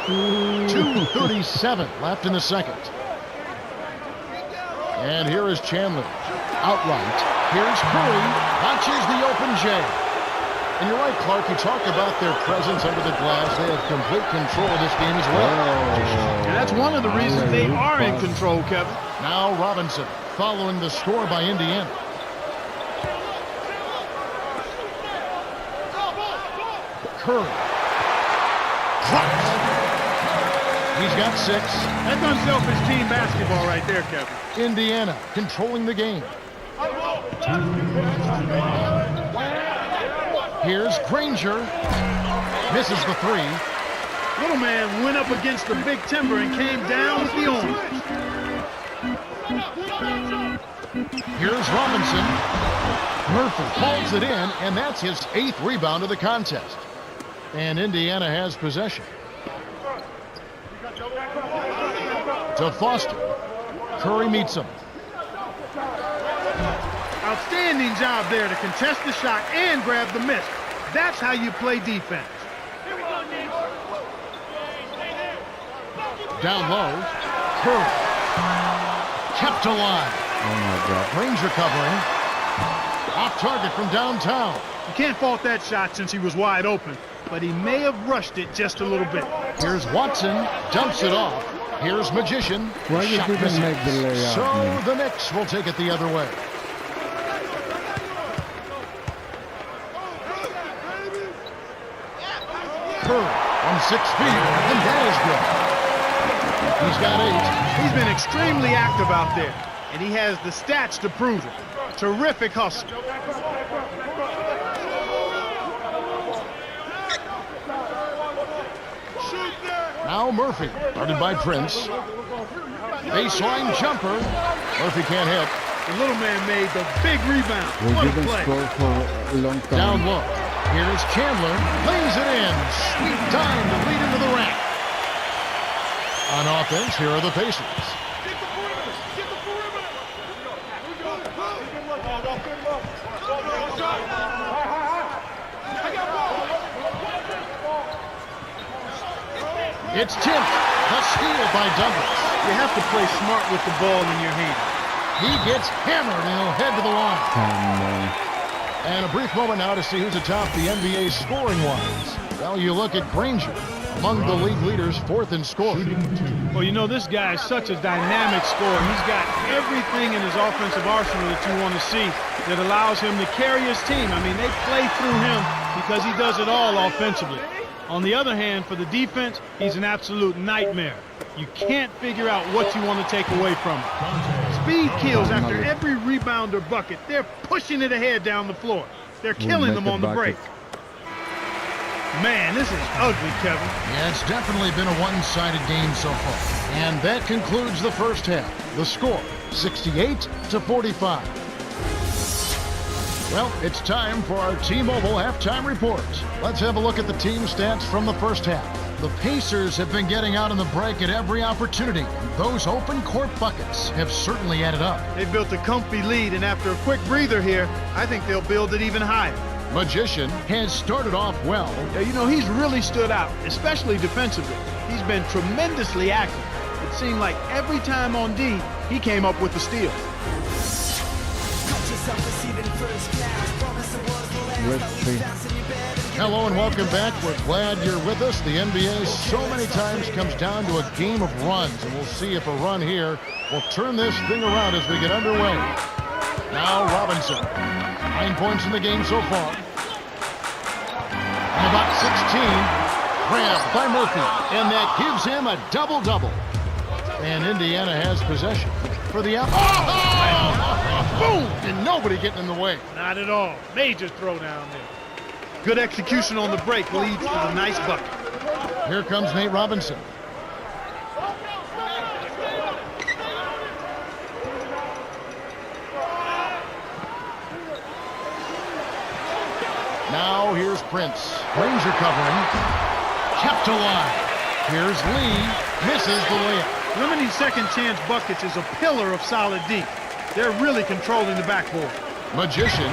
2:37 left in the second. And here is Chandler. Outright. Here's Curry. Launches the open J. And you're right, Clark. You talk about their presence under the glass. They have complete control of this game as well. And that's one of the reasons they are in control, Kevin. Now Robinson following the score by Indiana. Curry. Dropped. He's got 6. That's unselfish team basketball right there, Kevin. Indiana controlling the game. Here's Granger. Misses the 3. Little man went up against the big timber and came down with the arm. Here's Robinson. Murphy holds it in, and that's his 8th rebound of the contest. And Indiana has possession. To Foster. Curry meets him. Outstanding job there to contest the shot and grab the miss. That's how you play defense. Down low. Curry. Kept alive. Oh my God. Granger covering. Off target from downtown. You can't fault that shot since he was wide open, but he may have rushed it just a little bit. Here's Watson. Dumps it off. Here's Magician. Why you Shot didn't misses. make the layup, So man? the Knicks will take it the other way. Curry on 6 feet, and that is good. He's got 8. He's been extremely active out there, and he has the stats to prove it. Terrific hustle. Now Murphy, guarded by Prince. Baseline jumper. Murphy can't hit. The little man made the big rebound. We What a didn't play. score for a long time. Down low. Here's Chandler. Lays it in. Sweet dime to lead into the rack. On offense, here are the Pacers. It's tipped. The steal by Douglas. You have to play smart with the ball in your hand. He gets hammered and he'll head to the line. Come on. And a brief moment now to see who's atop the NBA scoring-wise. Well, you look at Granger, among the league leaders, 4th in scoring. Well, you know, this guy is such a dynamic scorer. He's got everything in his offensive arsenal that you want to see that allows him to carry his team. I mean, they play through him because he does it all offensively. On the other hand, for the defense, he's an absolute nightmare. You can't figure out what you want to take away from him. Speed kills after every rebound or bucket. They're pushing it ahead down the floor. They're killing them on the break. Man, this is ugly, Kevin. Yeah, it's definitely been a one-sided game so far. And that concludes the first half. The score, 68-45. Well, it's time for our T-Mobile halftime report. Let's have a look at the team stats from the first half. The Pacers have been getting out on the break at every opportunity. Those open court buckets have certainly added up. They built a comfy lead, and after a quick breather here, I think they'll build it even higher. Magician has started off well. You know, he's really stood out, especially defensively. He's been tremendously active. It seemed like every time on D, he came up with the steal. Let's see. Hello and welcome back. We're glad you're with us. The NBA so many times comes down to a game of runs, and we'll see if a run here will turn this thing around as we get underway. Now Robinson. 9 points in the game so far. And about 16. Grabbed by Murphy. And that gives him a double-double. And Indiana has possession for the boom! And nobody getting in the way. Not at all. Major throw down there. Good execution on the break leads to the nice bucket. Here comes Nate Robinson. Now here's Prince. Granger covering. Kept alive. Here's Lee. Misses the layup. Limiting second chance buckets is a pillar of solid D. They're really controlling the backboard. Magician.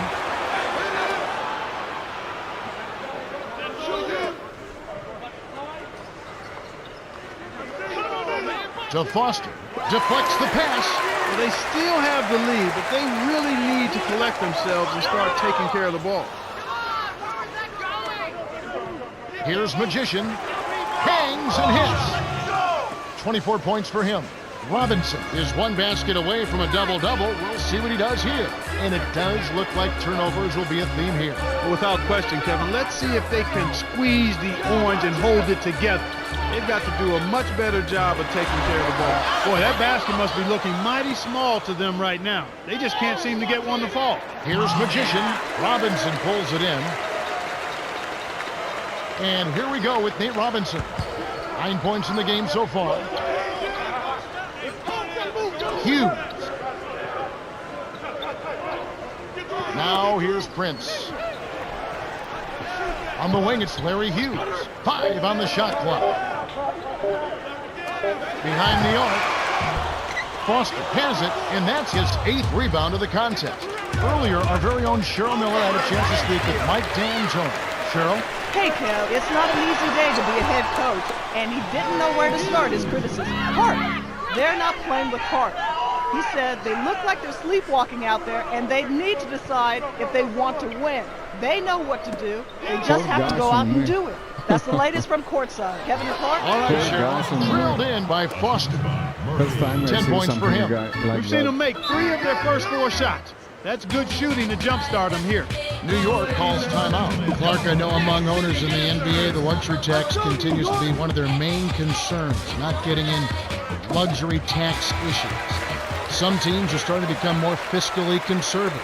to Foster. Deflects the pass. Well, they still have the lead, but they really need to collect themselves and start taking care of the ball. Here's Magician. Hangs and hits. 24 points for him. Robinson is one basket away from a double-double. We'll see what he does here. And it does look like turnovers will be a theme here. Well, without question, Kevin, let's see if they can squeeze the orange and hold it together. They've got to do a much better job of taking care of the ball. Boy, that basket must be looking mighty small to them right now. They just can't seem to get one to fall. Here's Magician. Robinson pulls it in. And here we go with Nate Robinson. 9 points in the game so far. Hughes. Now here's Prince. On the wing, it's Larry Hughes. 5 on the shot clock. Behind the arc. Foster has it, and that's his 8th rebound of the contest. Earlier, our very own Cheryl Miller had a chance to speak with Mike D'Antoni. Cheryl? Hey, Kev, it's not an easy day to be a head coach, and he didn't know where to start his criticism. Heart. They're not playing with heart. He said they look like they're sleepwalking out there, and they need to decide if they want to win. They know what to do. They just have to go out and do it. That's the latest from courtside. Kevin Clark. All right, Cheryl. Drilled in by Foster. 10 points for him. We've seen them make 3 of their first 4 shots. That's good shooting to jumpstart them here. New York calls timeout. Clark, I know among owners in the NBA, the luxury tax continues to be one of their main concerns, not getting in luxury tax issues. Some teams are starting to become more fiscally conservative.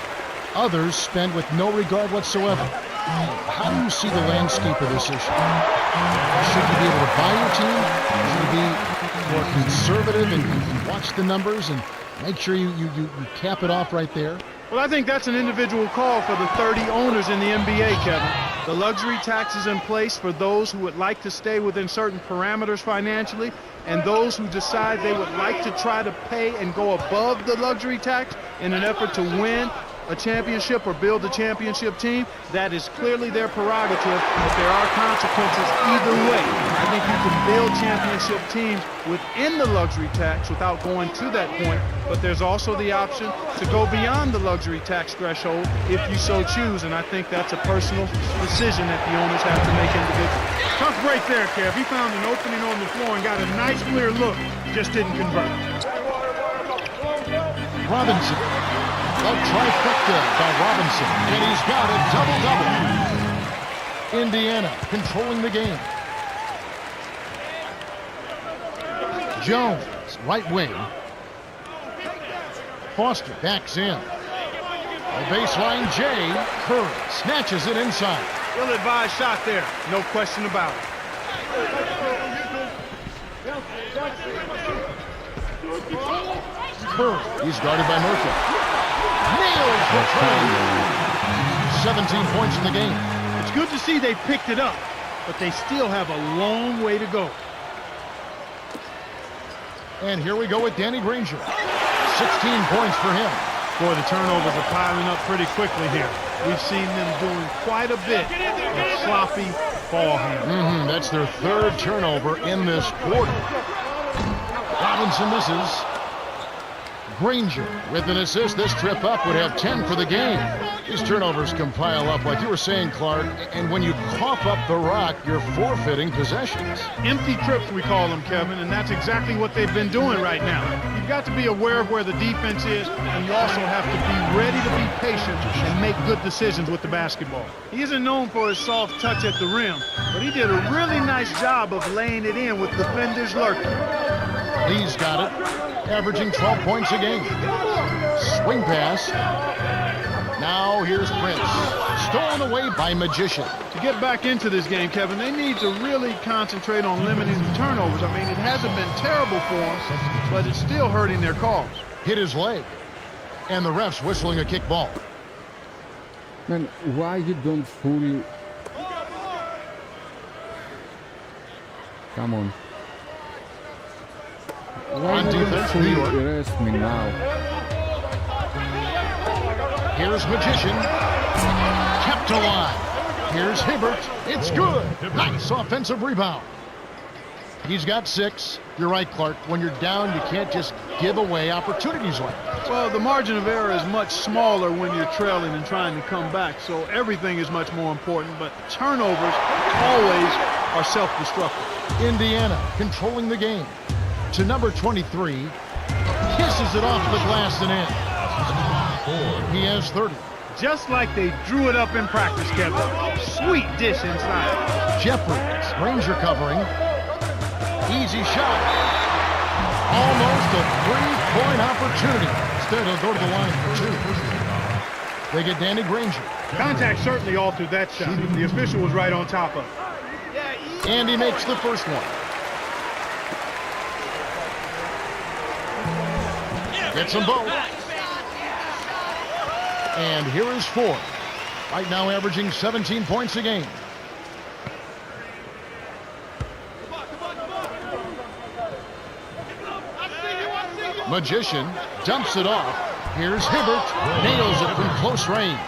Others spend with no regard whatsoever. How do you see the landscape of this issue? Should you be able to buy your team? Should you be more conservative and watch the numbers and make sure you cap it off right there? Well, I think that's an individual call for the 30 owners in the NBA, Kevin. The luxury tax is in place for those who would like to stay within certain parameters financially, and those who decide they would like to try to pay and go above the luxury tax in an effort to win a championship or build a championship team. That is clearly their prerogative, but there are consequences either way. I think you can build championship teams within the luxury tax without going to that point, but there's also the option to go beyond the luxury tax threshold if you so choose, and I think that's a personal decision that the owners have to make individually. Tough break there, Kev. He found an opening on the floor and got a nice clear look, just didn't convert. Robinson. A trifecta by Robinson, and he's got a double-double. Indiana controlling the game. Jones, right wing. Foster backs in. A baseline J. Curry snatches it inside. Ill-advised shot there, no question about it. Curry, he's guarded by Murphy. Nails the three. 17 points in the game. It's good to see they picked it up, but they still have a long way to go. And here we go with Danny Granger. 16 points for him. Boy, the turnovers are piling up pretty quickly here. We've seen them doing quite a bit of sloppy ball handling. That's their 3rd turnover in this quarter. Robinson misses. Granger with an assist. This trip up would have 10 for the game. These turnovers can pile up, like you were saying, Clark, and when you cough up the rock, you're forfeiting possessions. Empty trips, we call them, Kevin, and that's exactly what they've been doing right now. You've got to be aware of where the defense is, and you also have to be ready to be patient and make good decisions with the basketball. He isn't known for his soft touch at the rim, but he did a really nice job of laying it in with defenders lurking. Lee's got it, averaging 12 points a game. Swing pass. Now here's Prince. Stolen away by Magician. To get back into this game, Kevin, they need to really concentrate on limiting the turnovers. I mean, it hasn't been terrible for them, but it's still hurting their cause. Hit his leg. And the ref's whistling a kick ball. Man, why you don't fully... Come on. On defense, New York. Arrest me now. Here's Magician. Kept alive. Here's Hibbert. It's good. Nice offensive rebound. He's got 6. You're right, Clark. When you're down, you can't just give away opportunities like that. Well, the margin of error is much smaller when you're trailing and trying to come back, so everything is much more important, but turnovers always are self-destructive. Indiana controlling the game. To number 23. Kisses it off the glass and in. He has 30. Just like they drew it up in practice, Kevin. Sweet dish inside. Jeffries, Ranger covering. Easy shot. Almost a 3-point opportunity. Instead, he'll go to the line for 2. They get Danny Granger. Contact certainly altered that shot. The official was right on top of it. And he makes the first one. Gets them both. And here is 4. Right now averaging 17 points a game. Magician dumps it off. Here's Hibbert. Nails it from close range.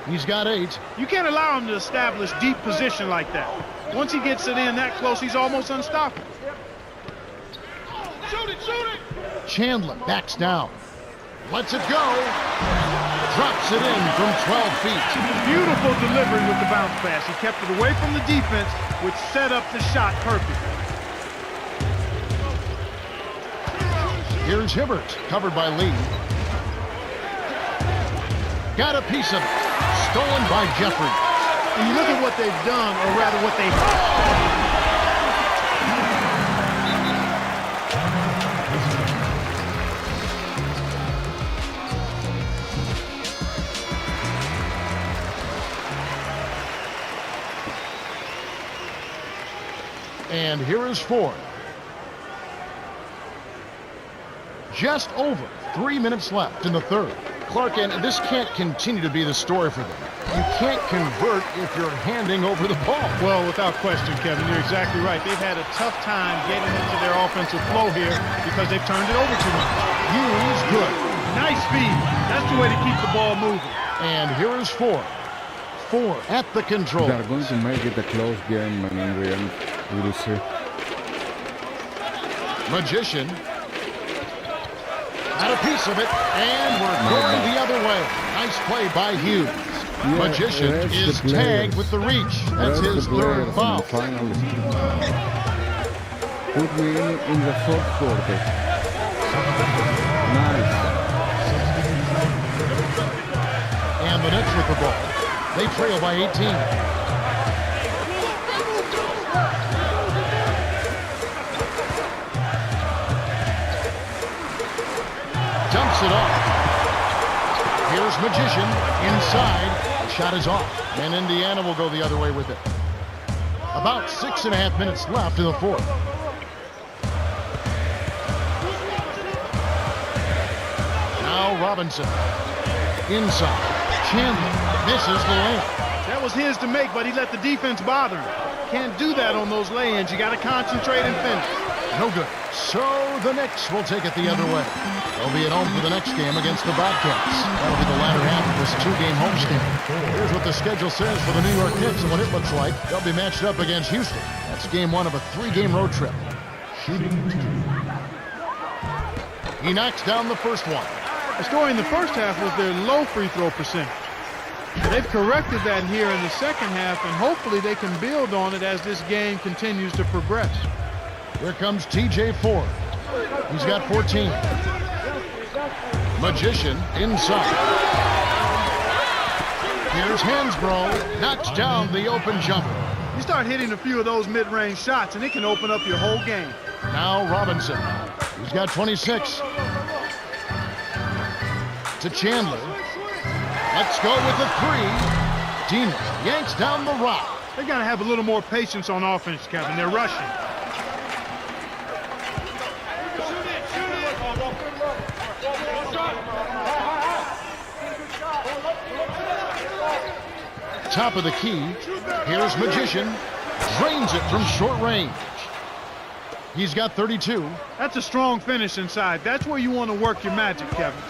He's got 8. You can't allow him to establish deep position like that. Once he gets it in that close, he's almost unstoppable. Shoot it, shoot it! Chandler backs down. Lets it go. Drops it in from 12 feet. Beautiful delivery with the bounce pass. He kept it away from the defense, which set up the shot perfectly. Here's Hibbert, covered by Lee. Got a piece of it. Stolen by Jeffries. And you look at what they've done, or rather what they have. And here is 4. Just over 3 minutes left in the third. Clark, and this can't continue to be the story for them. You can't convert if you're handing over the ball. Well, without question, Kevin, you're exactly right. They've had a tough time getting into their offensive flow here because they've turned it over too much. Hughes good. Nice speed. That's the way to keep the ball moving. And here is 4. 4 at the control. They're going to make it a close game, and in the end, we will see. Magician. Got a piece of it, and we're going the other way. Nice play by Hughes. Yeah, Magician is tagged with the reach. That's his third foul. Finally. Put me in the fourth quarter. Nice. And the Nets with the ball. They trail by 18. Dumps it off. Here's Magician inside. The shot is off. And Indiana will go the other way with it. About 6.5 minutes left in the fourth. Now Robinson. Inside. Chandler misses the lane. That was his to make, but he let the defense bother him. Can't do that on those lay-ins. You got to concentrate and finish. No good. So the Knicks will take it the other way. They'll be at home for the next game against the Bobcats. That'll be the latter half of this 2-game homestand. Here's what the schedule says for the New York Knicks and what it looks like. They'll be matched up against Houston. That's game 1 of a 3-game road trip. He knocks down the first one. The story in the first half was their low free throw percentage. They've corrected that here in the second half, and hopefully they can build on it as this game continues to progress. Here comes TJ Ford. He's got 14. Magician inside. Here's Hansbrough. Knocks down the open jumper. You start hitting a few of those mid-range shots, and it can open up your whole game. Now Robinson. He's got 26. To Chandler. Let's go with the 3. Dina yanks down the rock. They got to have a little more patience on offense, Kevin. They're rushing. Top of the key. Here's Magician. Drains it from short range. He's got 32. That's a strong finish inside. That's where you want to work your magic, Kevin.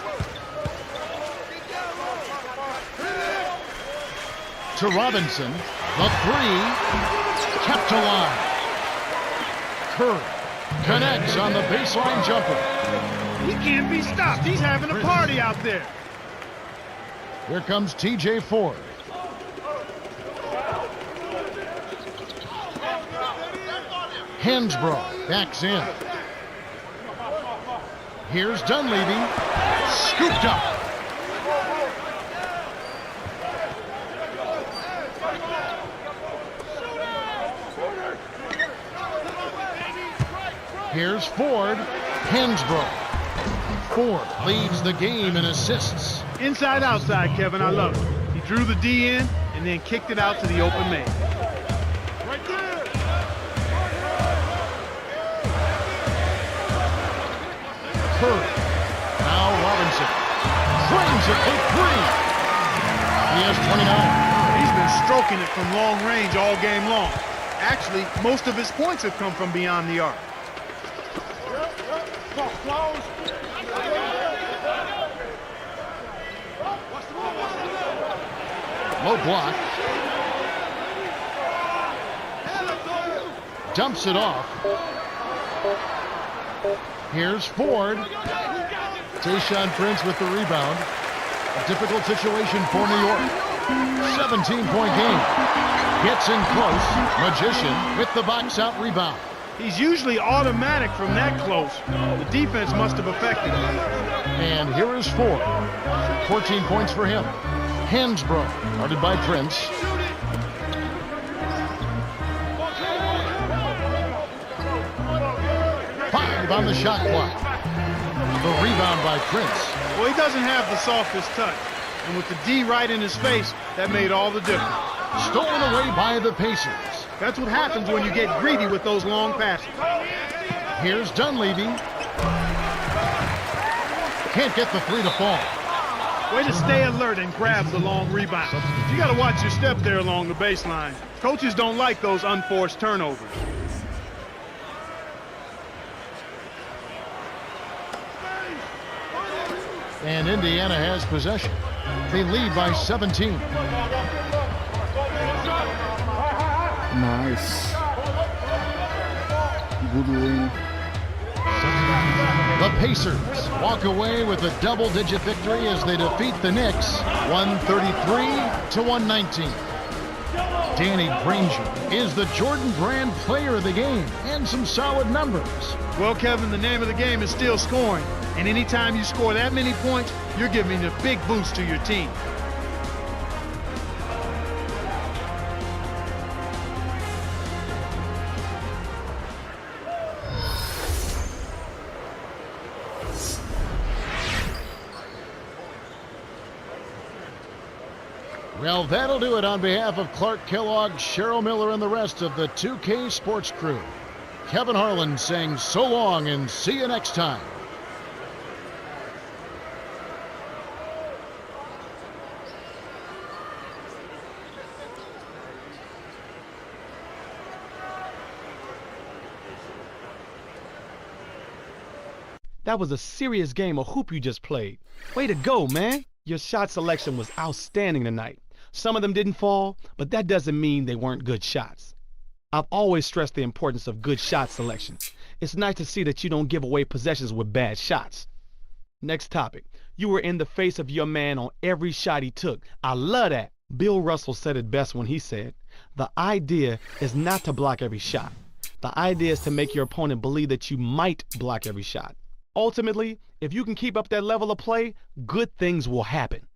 To Robinson. The 3. Kept alive. Curry connects on the baseline jumper. He can't be stopped. He's having a party out there. Here comes TJ Ford. Hansbrough backs in. Here's Dunleavy. Scooped up. Here's Ford. Hansbrough. Ford leads the game in assists. Inside, outside, Kevin. I love it. He drew the D in and then kicked it out to the open man. Right there. Curry. Now Robinson. Drains it for three. He has 29. He's been stroking it from long range all game long. Actually, most of his points have come from beyond the arc. Low block. Dumps it off. Here's Ford. Tayshaun Prince with the rebound. A difficult situation for New York. 17-point game. Gets in close. Magician with the box out rebound. He's usually automatic from that close. The defense must have affected him. And here is Ford. 14 points for him. Hansbrough, guarded by Prince. Five on the shot clock. The rebound by Prince. Well, he doesn't have the softest touch. And with the D right in his face, that made all the difference. Stolen away by the Pacers. That's what happens when you get greedy with those long passes. Here's Dunleavy. Can't get the three to fall. Way to stay alert and grab the long rebound. You got to watch your step there along the baseline. Coaches don't like those unforced turnovers. And Indiana has possession. They lead by 17. Nice. Good win. The Pacers walk away with a double-digit victory as they defeat the Knicks 133-119. Danny Granger is the Jordan Brand player of the game and some solid numbers. Well, Kevin, the name of the game is still scoring. And anytime you score that many points, you're giving a big boost to your team. Well, that'll do it on behalf of Clark Kellogg, Cheryl Miller, and the rest of the 2K Sports crew. Kevin Harlan saying so long and see you next time. That was a serious game of hoop you just played. Way to go, man. Your shot selection was outstanding tonight. Some of them didn't fall, but that doesn't mean they weren't good shots. I've always stressed the importance of good shot selection. It's nice to see that you don't give away possessions with bad shots. Next topic. You were in the face of your man on every shot he took. I love that. Bill Russell said it best when he said, "The idea is not to block every shot. The idea is to make your opponent believe that you might block every shot." Ultimately, if you can keep up that level of play, good things will happen.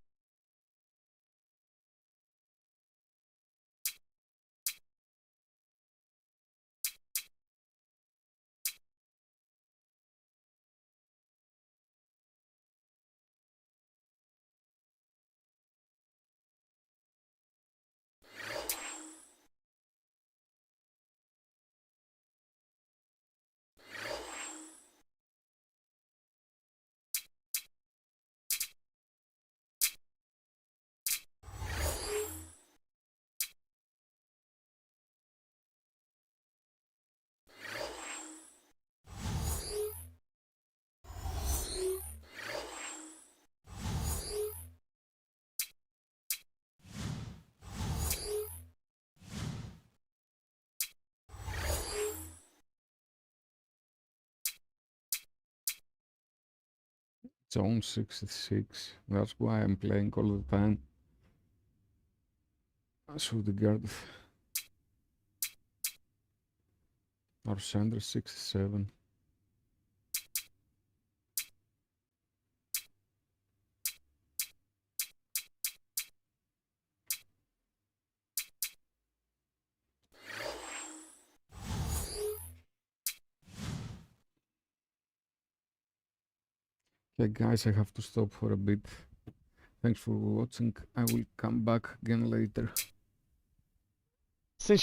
Zone 66. That's why I'm playing all the time. So the guard our center 67. Okay guys, I have to stop for a bit. Thanks for watching. I will come back again later.